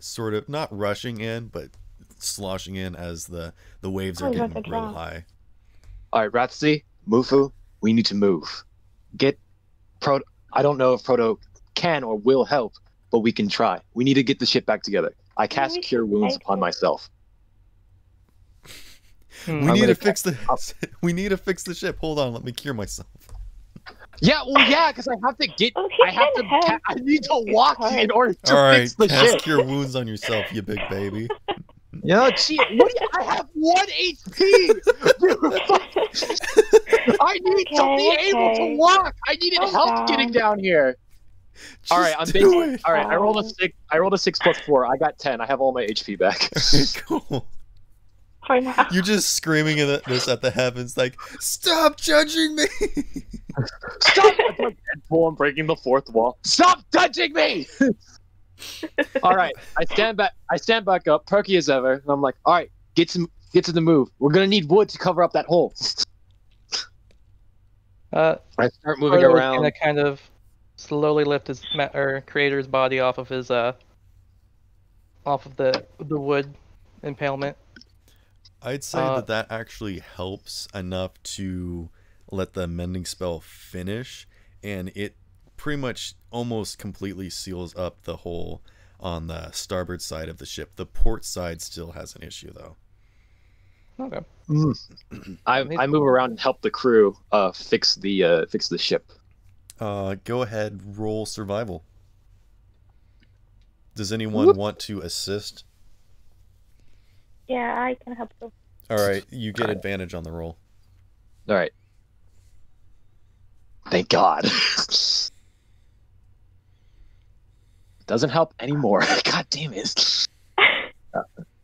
Speaker 1: sort of not rushing in, but sloshing in as the waves are
Speaker 5: Oh,
Speaker 1: getting
Speaker 5: like a
Speaker 1: real
Speaker 5: drown.
Speaker 1: high.
Speaker 3: All right, Ratsy, Mufu, we need to move. I don't know if Proto can or will help, but we can try. We need to get the ship back together. I cast
Speaker 5: we
Speaker 3: Cure
Speaker 5: should
Speaker 3: Wounds
Speaker 5: take
Speaker 3: upon
Speaker 5: it.
Speaker 3: myself.
Speaker 1: We
Speaker 3: I'm
Speaker 1: need to
Speaker 3: gonna
Speaker 1: fix the we need to fix the ship. Hold on, let me cure myself.
Speaker 3: Yeah, well, yeah, because I have to get.
Speaker 5: Oh, he
Speaker 3: I have to.
Speaker 5: can help.
Speaker 3: I need to walk in order to
Speaker 1: All right,
Speaker 3: fix the
Speaker 1: cast
Speaker 3: ship.
Speaker 1: cure wounds on yourself, you big baby.
Speaker 3: Yeah, gee, what do you, I have 1 HP. I need to be able to
Speaker 5: Okay.
Speaker 3: walk. I needed
Speaker 5: Calm
Speaker 3: help
Speaker 5: down.
Speaker 3: getting down here. All right,
Speaker 1: Just
Speaker 3: I'm
Speaker 1: do
Speaker 3: basically.
Speaker 1: it.
Speaker 3: All right, I rolled a 6. I rolled a 6 plus 4. I got 10. I have all my HP back.
Speaker 1: Cool.
Speaker 5: For now.
Speaker 1: You're just screaming at this at the heavens, like, "Stop judging me!"
Speaker 3: Stop! It's like Deadpool. I'm breaking the fourth wall. Stop touching me! All right, I stand back. I stand back up, perky as ever, and I'm like, all right, get to the move. We're gonna need wood to cover up that hole. I start moving
Speaker 4: Frodo is
Speaker 3: around.
Speaker 4: gonna kind of slowly lift his creator's body off of his off of the wood impalement.
Speaker 1: I'd say that actually helps enough to let the mending spell finish, and it pretty much almost completely seals up the hole on the starboard side of the ship. The port side still has an issue, though.
Speaker 4: Okay.
Speaker 3: I move around and help the crew fix the ship.
Speaker 1: Go ahead, roll survival. Does anyone want to assist?
Speaker 5: Yeah, I can help you.
Speaker 1: All right, you get advantage on the roll.
Speaker 3: All right. Thank God. Doesn't help anymore. God damn it.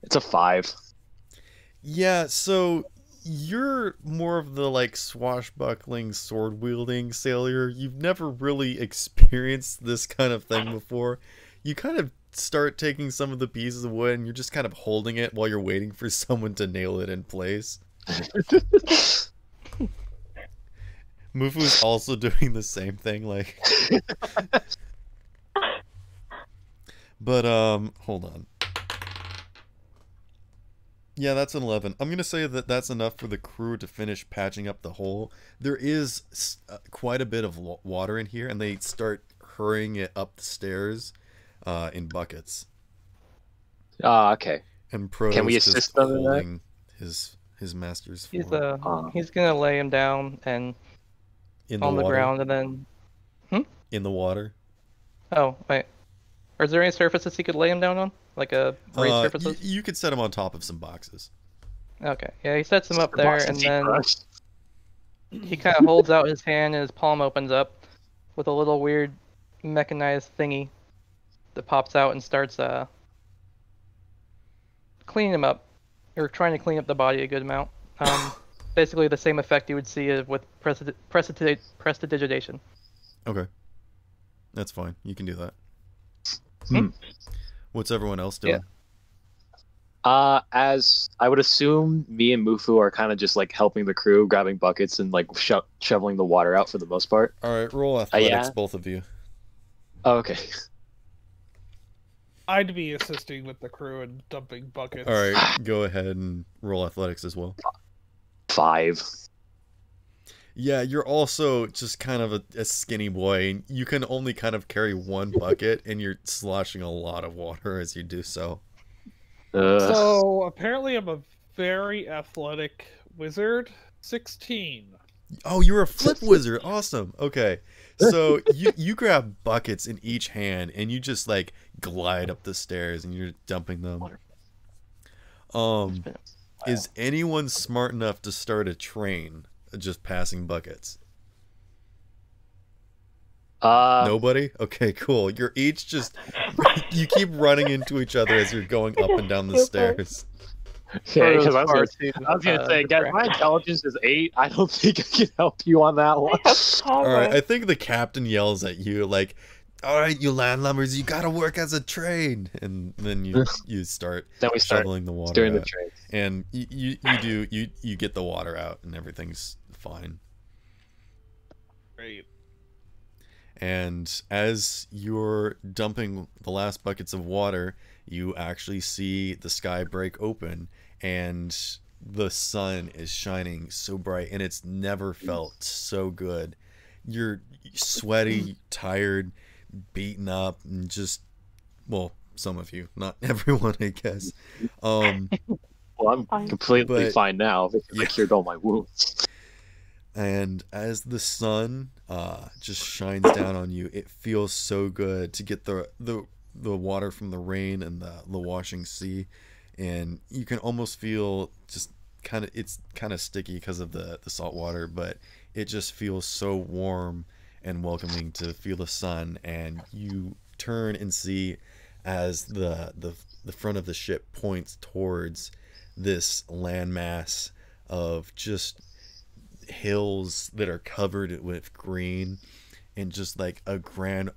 Speaker 3: It's a 5.
Speaker 1: Yeah, so you're more of the like swashbuckling, sword wielding sailor. You've never really experienced this kind of thing before. You kind of start taking some of the pieces of wood and you're just kind of holding it while you're waiting for someone to nail it in place. Mufu's also doing the same thing, like. But hold on. Yeah, that's an 11. I'm going to say that that's enough for the crew to finish patching up the hole. There is quite a bit of water in here, and they start hurrying it up the stairs in buckets.
Speaker 3: Okay.
Speaker 1: And Proto's
Speaker 3: Can we
Speaker 1: just
Speaker 3: assist them in that?
Speaker 1: holding his master's form.
Speaker 4: He's gonna lay him down and
Speaker 1: In
Speaker 4: on the
Speaker 1: water?
Speaker 4: ground, and then
Speaker 1: In the water.
Speaker 4: oh wait, is there any surfaces he could lay him down on, like a raised surfaces?
Speaker 1: You could set him on top of some boxes.
Speaker 4: Okay, yeah, he sets him up
Speaker 3: The
Speaker 4: there,
Speaker 3: box
Speaker 4: and
Speaker 3: is
Speaker 4: then
Speaker 3: crushed.
Speaker 4: he kind of holds out his hand, and his palm opens up with a little weird mechanized thingy that pops out and starts cleaning him up, or trying to clean up the body a good amount. Basically the same effect you would see with prestidigitation.
Speaker 1: Okay. That's fine. You can do that.
Speaker 3: Hmm.
Speaker 1: What's everyone else doing?
Speaker 3: As I would assume, me and Mufu are kind of just like helping the crew, grabbing buckets and like shoveling the water out for the most part.
Speaker 1: All right, roll athletics,
Speaker 3: yeah?
Speaker 1: both of you.
Speaker 3: Oh, okay.
Speaker 2: I'd be assisting with the crew and dumping buckets.
Speaker 1: All right, go ahead and roll athletics as well.
Speaker 3: 5.
Speaker 1: Yeah, you're also just kind of a skinny boy, and you can only kind of carry one bucket, and you're sloshing a lot of water as you do so.
Speaker 2: So apparently I'm a very athletic wizard. 16.
Speaker 1: Oh, you're a flip wizard. Awesome. Okay. So you grab buckets in each hand, and you just like glide up the stairs, and you're dumping them. Is anyone smart enough to start a train just passing buckets? Nobody? Okay, cool. You're each just you keep running into each other as you're going up and down the stairs.
Speaker 3: Yeah, because I was gonna say, guys, my intelligence is 8. I don't think I can help you on that one.
Speaker 1: Alright, I think the captain yells at you like, alright, you landlubbers, you gotta work as a train, and then you start shoveling the water
Speaker 3: steering
Speaker 1: out.
Speaker 3: the train.
Speaker 1: And you get the water out and everything's fine.
Speaker 2: Great.
Speaker 1: And as you're dumping the last buckets of water, you actually see the sky break open, and the sun is shining so bright, and it's never felt so good. You're sweaty, tired, beaten up, and just, well, some of you, not everyone, I guess.
Speaker 3: Well, I'm completely fine now because I cured all my wounds.
Speaker 1: And as the sun just shines down on you, it feels so good to get the water from the rain and the washing sea, and you can almost feel just it's kind of sticky because of the salt water, but it just feels so warm and welcoming to feel the sun. And you turn and see as the front of the ship points towards this landmass of just hills that are covered with green, and just like a grand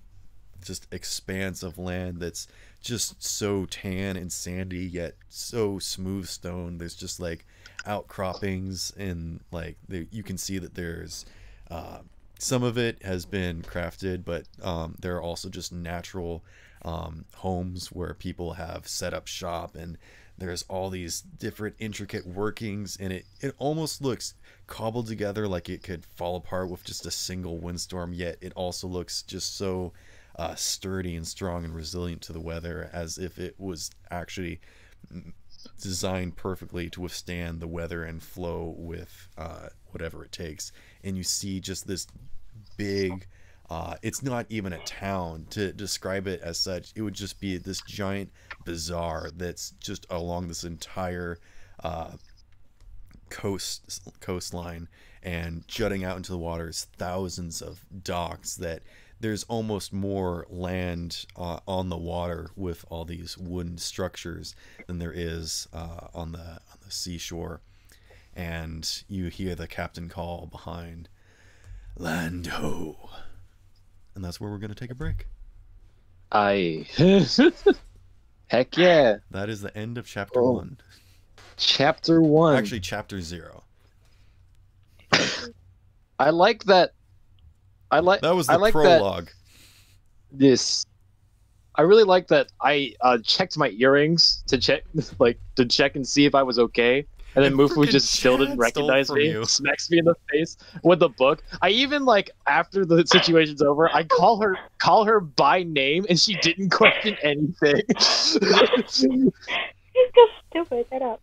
Speaker 1: just expanse of land that's just so tan and sandy yet so smooth stone. There's just like outcroppings, and like you can see that there's some of it has been crafted, but there are also just natural homes where people have set up shop, and there's all these different intricate workings, and it almost looks cobbled together like it could fall apart with just a single windstorm, yet it also looks just so sturdy and strong and resilient to the weather, as if it was actually designed perfectly to withstand the weather and flow with whatever it takes. And you see just this big it's not even a town to describe it as such. It would just be this giant bazaar that's just along this entire coastline, and jutting out into the water is thousands of docks that there's almost more land on the water with all these wooden structures than there is on the seashore. And you hear the captain call behind, "Land ho!" And that's where we're going to take a break.
Speaker 3: Aye. Heck yeah.
Speaker 1: That is the end of chapter 1.
Speaker 3: Chapter 1.
Speaker 1: Actually, chapter 0.
Speaker 3: I like that.
Speaker 1: That was the prologue.
Speaker 3: I really like that I checked my earrings to check and see if I was okay. And then Mufu just still didn't recognize me, smacks me in the face with the book. I even, after the situation's over, I call her by name, and she didn't question anything.
Speaker 5: He's just stupid. Shut up.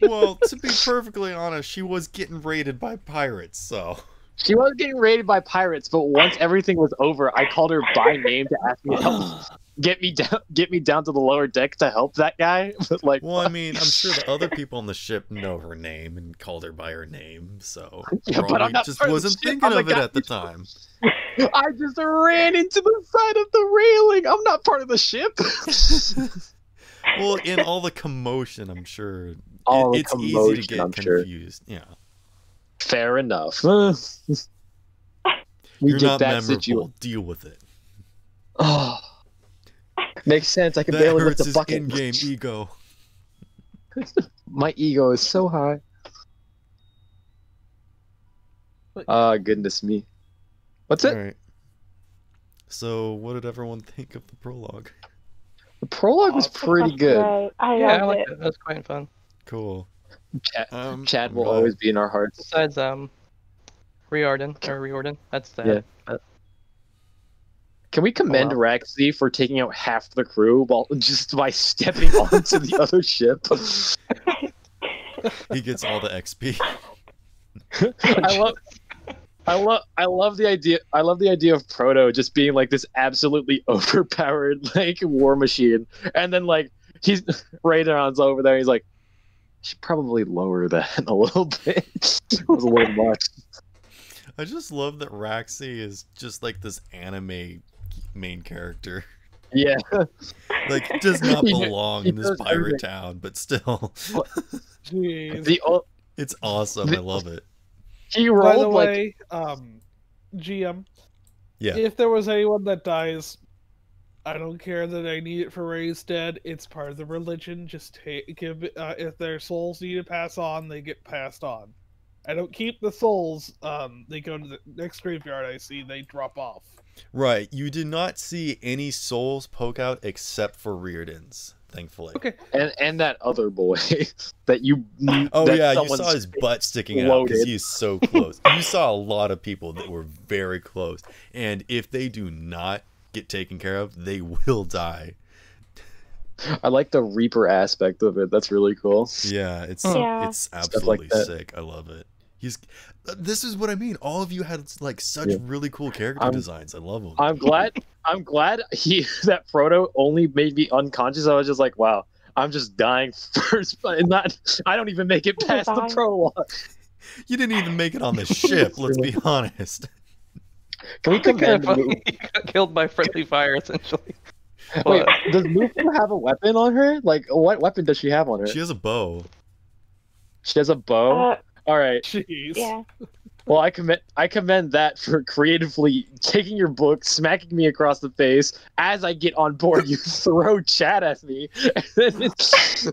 Speaker 1: Well, to be perfectly honest, she was getting raided by pirates, so...
Speaker 3: She was getting raided by pirates, but once everything was over, I called her by name to ask me to help. Get me down to the lower deck to help that guy. But
Speaker 1: well, I mean, I'm sure the other people on the ship know her name and called her by her name, so
Speaker 3: yeah, but I'm not
Speaker 1: just wasn't thinking of it at the time.
Speaker 3: I just ran into the side of the railing. I'm not part of the ship.
Speaker 1: Well, in all the commotion, I'm sure it's easy to get confused. Sure. Yeah.
Speaker 3: Fair enough.
Speaker 1: You're not memorable. Deal with it.
Speaker 3: Oh. Makes sense. I can barely lift the bucket.
Speaker 1: In-game ego.
Speaker 3: My ego is so high. Goodness me. What's it?
Speaker 1: All right. So, what did everyone think of the prologue?
Speaker 3: The prologue was pretty good.
Speaker 5: Right. I
Speaker 4: like
Speaker 5: it.
Speaker 4: it. That's quite fun.
Speaker 1: Cool.
Speaker 3: Chad will always be in our hearts.
Speaker 4: Besides, Riordan. That's that.
Speaker 3: Yeah. Can we commend
Speaker 4: wow.
Speaker 3: Raxi for taking out half the crew while just by stepping onto the other ship?
Speaker 1: He gets all the XP.
Speaker 3: I love the idea. I love the idea of Proto just being like this absolutely overpowered like war machine, and then like he's Radon's over there. He's like, I should probably lower that a little bit. It was a little much.
Speaker 1: I just love that Raxi is just like this anime main character.
Speaker 3: Yeah,
Speaker 1: Like, does not
Speaker 3: He-
Speaker 1: belong
Speaker 3: he
Speaker 1: in this
Speaker 3: does
Speaker 1: pirate
Speaker 3: everything.
Speaker 1: town, but still,
Speaker 2: Jeez.
Speaker 1: it's awesome. I love it.
Speaker 3: He
Speaker 2: By
Speaker 3: rolled
Speaker 2: the
Speaker 3: like
Speaker 2: way, GM,
Speaker 1: Yeah.
Speaker 2: if there was anyone that dies, I don't care that I need it for Ray's dead. It's part of the religion. Just give if their souls need to pass on, they get passed on. I don't keep the souls. They go to the next graveyard I see. They drop off.
Speaker 1: Right. You did not see any souls poke out except for Riordan's, thankfully.
Speaker 2: Okay.
Speaker 3: and that other boy that you.
Speaker 1: Oh
Speaker 3: that
Speaker 1: yeah, you
Speaker 3: someone's
Speaker 1: saw his butt sticking out because
Speaker 3: loaded.
Speaker 1: he's so close. You saw a lot of people that were very close, and if they do not get taken care of, they will die.
Speaker 3: I like the Reaper aspect of it. That's really cool.
Speaker 1: Yeah, it's
Speaker 5: Yeah.
Speaker 1: it's
Speaker 3: like
Speaker 1: absolutely
Speaker 3: that.
Speaker 1: sick. I love it. This is what I mean. All of you had like such
Speaker 3: Yeah.
Speaker 1: really cool character
Speaker 3: I'm-
Speaker 1: designs. I love them.
Speaker 3: I'm glad that Proto only made me unconscious. I was just like, wow, I'm just dying first, but not. I don't even make it past the
Speaker 5: Dying.
Speaker 3: prologue.
Speaker 1: You didn't even make it on the ship. Let's be honest.
Speaker 3: Can we commend?
Speaker 4: He got killed by friendly fire, essentially.
Speaker 3: Wait, does Mufu have a weapon on her? Like, what weapon does she have on her?
Speaker 1: She has a bow.
Speaker 3: She has a bow. All right.
Speaker 2: Jeez.
Speaker 5: Yeah.
Speaker 3: Well, I commend that for creatively taking your book, smacking me across the face. As I get on board, you throw chat at me. And then it's-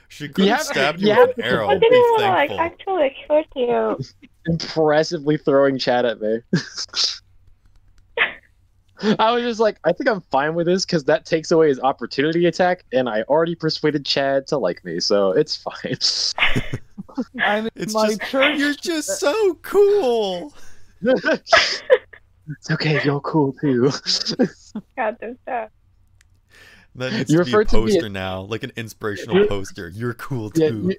Speaker 1: She could have
Speaker 3: have-
Speaker 1: stabbed
Speaker 3: you
Speaker 1: you
Speaker 3: have
Speaker 1: with an
Speaker 3: to-
Speaker 1: arrow.
Speaker 5: I
Speaker 1: Be
Speaker 5: didn't want to like
Speaker 1: thankful.
Speaker 5: actually hurt you.
Speaker 3: impressively throwing chat at me. I was just like, I think I'm fine with this because that takes away his opportunity attack, and I already persuaded Chad to like me, so it's fine.
Speaker 2: I'm in
Speaker 1: It's
Speaker 2: my
Speaker 1: just
Speaker 2: church.
Speaker 1: you're just so cool.
Speaker 3: It's okay, you're cool too.
Speaker 5: God, there's that.
Speaker 1: That needs
Speaker 3: You
Speaker 1: to be a
Speaker 3: referred to me
Speaker 1: poster now, like an inspirational poster. You're cool
Speaker 3: Yeah,
Speaker 1: too.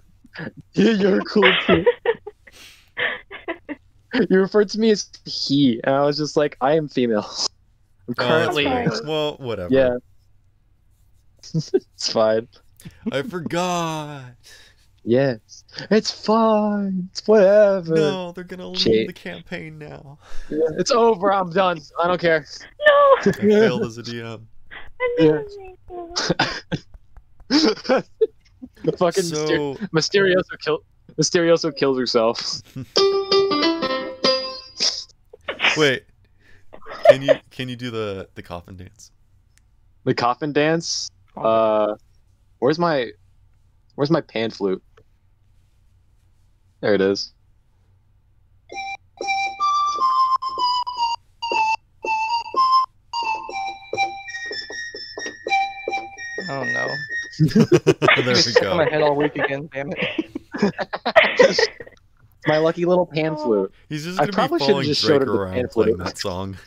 Speaker 3: you're cool too. You referred to me as he, and I was just like, I am female. I'm
Speaker 1: Oh, that's
Speaker 3: currently,
Speaker 5: fine.
Speaker 1: right. Well, whatever.
Speaker 3: yeah. It's fine.
Speaker 1: I forgot.
Speaker 3: Yes, it's fine. It's whatever.
Speaker 1: No, they're gonna leave
Speaker 3: Shit.
Speaker 1: the campaign now.
Speaker 3: Yeah, it's over. I'm done. I don't care.
Speaker 5: No!
Speaker 1: I failed as a DM.
Speaker 5: I didn't mean to.
Speaker 3: The fucking
Speaker 1: So
Speaker 3: Mysterioso kills herself.
Speaker 1: wait, can you do the coffin dance?
Speaker 3: The coffin dance. Where's my pan flute? There it is.
Speaker 4: Oh no.
Speaker 1: There we
Speaker 4: Stuck in my
Speaker 1: go.
Speaker 4: head all week again, damn it.
Speaker 3: My lucky little pan flute.
Speaker 1: He's just
Speaker 3: I
Speaker 1: gonna be
Speaker 3: probably should've
Speaker 1: following
Speaker 3: just showed
Speaker 1: Drake
Speaker 3: her the
Speaker 1: around
Speaker 3: pamphlet.
Speaker 1: playing that song.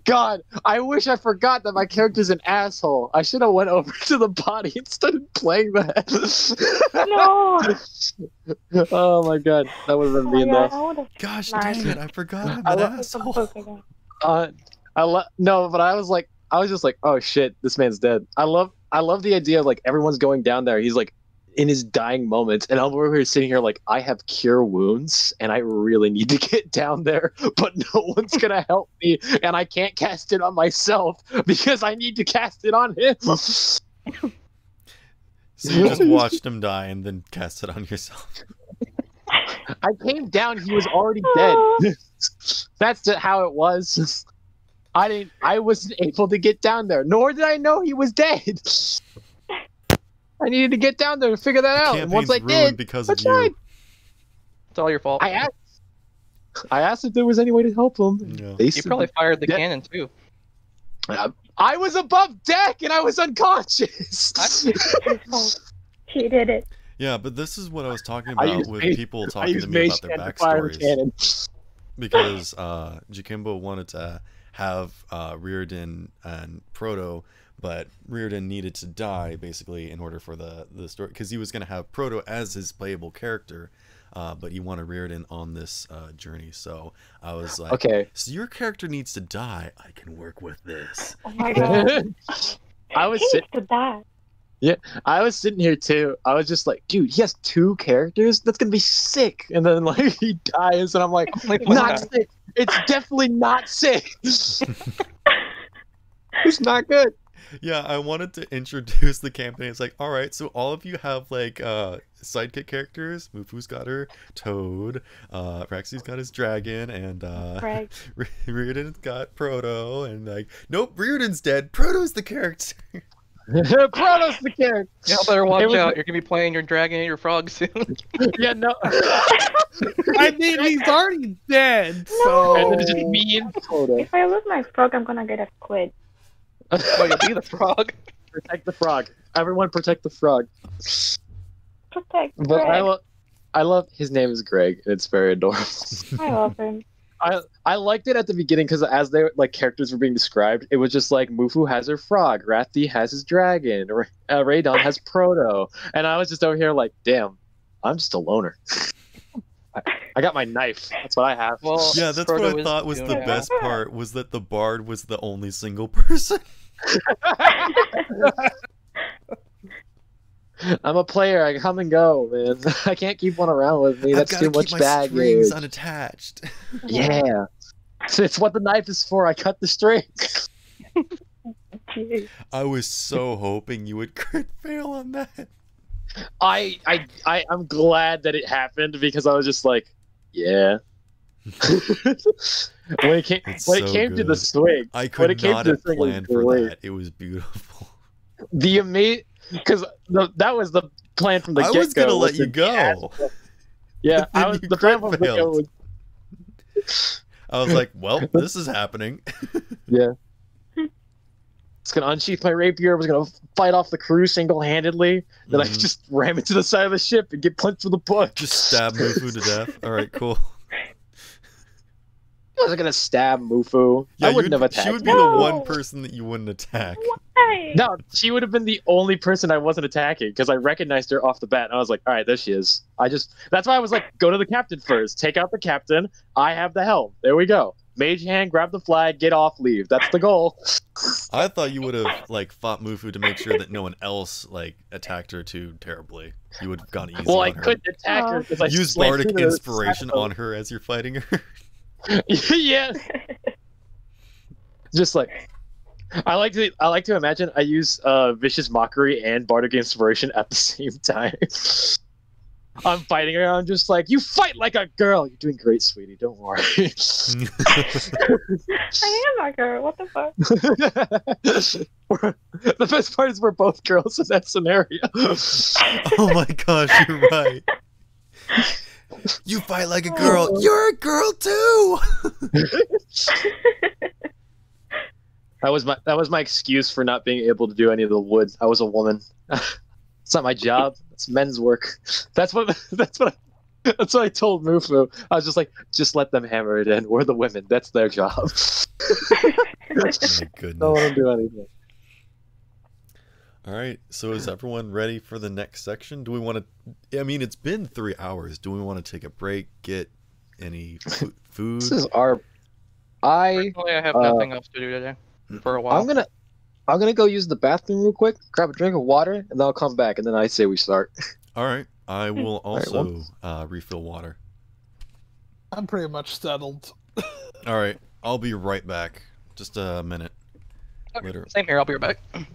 Speaker 3: God, I wish I forgot that my character's an asshole. I should have went over to the body and started playing that.
Speaker 5: No!
Speaker 3: Oh my god, that would have
Speaker 5: Oh
Speaker 3: been
Speaker 5: my
Speaker 3: me
Speaker 5: God,
Speaker 3: enough.
Speaker 5: I would've
Speaker 1: Gosh
Speaker 5: Nice.
Speaker 1: dang it! I forgot I'm
Speaker 3: I
Speaker 1: an
Speaker 3: love
Speaker 5: picked up the
Speaker 1: asshole.
Speaker 5: book again.
Speaker 3: No, but I was just like, oh shit, this man's dead. I love the idea of like everyone's going down there. He's like in his dying moments, and I'm over here sitting here like I have cure wounds, and I really need to get down there, but no one's gonna help me, and I can't cast it on myself because I need to cast it on him.
Speaker 1: So you just watched him die and then cast it on yourself.
Speaker 3: I came down, he was already dead. That's just how it was. I wasn't able to get down there, nor did I know he was dead. I needed to get down there to figure that out. And once
Speaker 1: Campaign's
Speaker 3: I
Speaker 1: ruined
Speaker 3: did,
Speaker 1: because
Speaker 3: that's
Speaker 1: of you.
Speaker 3: fine.
Speaker 4: It's all your fault.
Speaker 3: I asked if there was any way to help them.
Speaker 1: No.
Speaker 3: They
Speaker 4: You
Speaker 3: said-
Speaker 4: probably fired the
Speaker 3: Yeah.
Speaker 4: cannon too.
Speaker 3: I was above deck and I was unconscious.
Speaker 5: Oh, she did it.
Speaker 1: Yeah, but this is what I was talking
Speaker 3: I
Speaker 1: about
Speaker 3: use
Speaker 1: with
Speaker 3: mage-
Speaker 1: people
Speaker 3: I
Speaker 1: talking
Speaker 3: use
Speaker 1: to me about
Speaker 3: mage
Speaker 1: their
Speaker 3: hand to fire the
Speaker 1: backstories.
Speaker 3: cannon.
Speaker 1: Because Jakimbo wanted to have Reardon and Proto, but Reardon needed to die basically in order for the story, because he was going to have Proto as his playable character, but he wanted Reardon on this journey. So I was like,
Speaker 3: Okay.
Speaker 1: so your character needs to die. I can work with this.
Speaker 5: Oh my god.
Speaker 3: I was
Speaker 5: He
Speaker 3: sit-
Speaker 5: needs to die.
Speaker 3: I was sitting here too. I was just like, dude, he has 2 characters. That's gonna be sick. And then like he dies, and I'm like,
Speaker 4: Oh my
Speaker 3: not
Speaker 4: God.
Speaker 3: sick. It's definitely not sick. It's not good.
Speaker 1: Yeah, I wanted to introduce the campaign. It's like, all right, so all of you have like sidekick characters. Mufu's got her Toad, Rexy's got his dragon, and
Speaker 5: Right.
Speaker 1: Reardon's got Proto, and like, nope, Reardon's dead. Proto's the character.
Speaker 3: Proto's the character.
Speaker 4: Y'all better watch
Speaker 3: It was-
Speaker 4: out. You're gonna be playing your dragon and your frog soon.
Speaker 3: Yeah, no.
Speaker 2: I mean, he's already dead,
Speaker 3: And
Speaker 2: so.
Speaker 3: then it's just me and Proto.
Speaker 5: If I lose my frog, I'm gonna get a squid.
Speaker 4: Oh, you'll be the frog.
Speaker 3: Protect the frog. Everyone protect the frog.
Speaker 5: Protect
Speaker 3: But
Speaker 5: Greg.
Speaker 3: I love his name is Greg, and it's very adorable.
Speaker 5: I love him.
Speaker 3: I liked it at the beginning because as they like characters were being described, it was just like Mufu has her frog, Rathi has his dragon, Raydon has Proto, and I was just over here like, damn, I'm just a loner. I got my knife. That's what I have.
Speaker 4: Well,
Speaker 1: Yeah, that's
Speaker 4: Proto
Speaker 1: what I
Speaker 4: is
Speaker 1: thought was the
Speaker 4: doing it.
Speaker 1: best part, was that the bard was the only single person.
Speaker 3: I'm a player. I come and go, man. I can't keep one around with me. That's
Speaker 1: I've
Speaker 3: too
Speaker 1: gotta
Speaker 3: much
Speaker 1: keep my
Speaker 3: baggage.
Speaker 1: strings unattached.
Speaker 3: Yeah. It's what the knife is for. I cut the string.
Speaker 5: Jeez.
Speaker 1: I was so hoping you would crit fail on that.
Speaker 3: I'm glad that it happened because I was just like, yeah. when it came
Speaker 1: It's
Speaker 3: when it
Speaker 1: so
Speaker 3: came to the
Speaker 1: good.
Speaker 3: swing,
Speaker 1: I
Speaker 3: when
Speaker 1: could
Speaker 3: it came
Speaker 1: not
Speaker 3: to the
Speaker 1: have
Speaker 3: swing, it was
Speaker 1: planned for
Speaker 3: great.
Speaker 1: that. It was beautiful.
Speaker 3: The amazing because that was the plan from the
Speaker 1: I
Speaker 3: get-go.
Speaker 1: was gonna let
Speaker 3: was
Speaker 1: you
Speaker 3: to-
Speaker 1: go.
Speaker 3: Yeah,
Speaker 1: Then
Speaker 3: I was
Speaker 1: you
Speaker 3: the plan
Speaker 1: crit
Speaker 3: from the get-go
Speaker 1: failed.
Speaker 3: was
Speaker 1: I was like, well, this is happening.
Speaker 3: just gonna unsheath my rapier. I was gonna fight off the crew single-handedly. Then I
Speaker 1: Mhm.
Speaker 3: just ram into the side of the ship and get punched with a bush.
Speaker 1: Just stab Mufu to death. All right, cool.
Speaker 3: I was gonna stab Mufu.
Speaker 1: Yeah,
Speaker 3: I wouldn't
Speaker 1: you'd-
Speaker 3: have attacked.
Speaker 1: She would be
Speaker 3: her.
Speaker 1: the
Speaker 5: No.
Speaker 1: one person that you wouldn't attack.
Speaker 5: Why?
Speaker 3: No, she would have been the only person I wasn't attacking because I recognized her off the bat. And I was like, all right, there she is. That's why I was like, go to the captain first. Take out the captain. I have the helm. There we go. Mage hand, grab the flag, get off, leave. That's the goal.
Speaker 1: I thought you would have like fought Mufu to make sure that no one else like attacked her too terribly. You would have gone easy
Speaker 3: Well, I
Speaker 1: on her.
Speaker 3: couldn't attack her because I
Speaker 1: Use
Speaker 3: slammed
Speaker 1: bardic
Speaker 3: into the
Speaker 1: inspiration
Speaker 3: side of
Speaker 1: on her as you're fighting her.
Speaker 3: Yeah. Just like I like to imagine I use vicious mockery and bardic inspiration at the same time. I'm fighting her. I'm just like, you fight like a girl. You're doing great, sweetie. Don't worry.
Speaker 5: I am a girl. What the fuck?
Speaker 3: The best part is we're both girls in that scenario.
Speaker 1: Oh my gosh, you're right. You fight like a girl.
Speaker 3: Oh.
Speaker 1: You're a girl too.
Speaker 3: That was my excuse for not being able to do any of the wood. I was a woman. It's not my job. It's men's work. That's what I told Mufu. I was just like, just let them hammer it in. We're the women. That's their job.
Speaker 1: My
Speaker 3: Don't
Speaker 1: goodness.
Speaker 3: let them do anything.
Speaker 1: All right. So is everyone ready for the next section? Do we want to? I mean, it's been 3 hours. Do we want to take a break? Get any food?
Speaker 3: This is our.
Speaker 4: Personally, I have nothing else to do today for a while.
Speaker 3: I'm gonna go use the bathroom real quick, grab a drink of water, and then I'll come back. And then I say we start.
Speaker 1: All right. I will
Speaker 3: right,
Speaker 1: also refill water.
Speaker 2: I'm pretty much settled.
Speaker 1: All right. I'll be right back. Just a minute.
Speaker 4: Okay,
Speaker 1: Later.
Speaker 4: Same here. I'll be right back.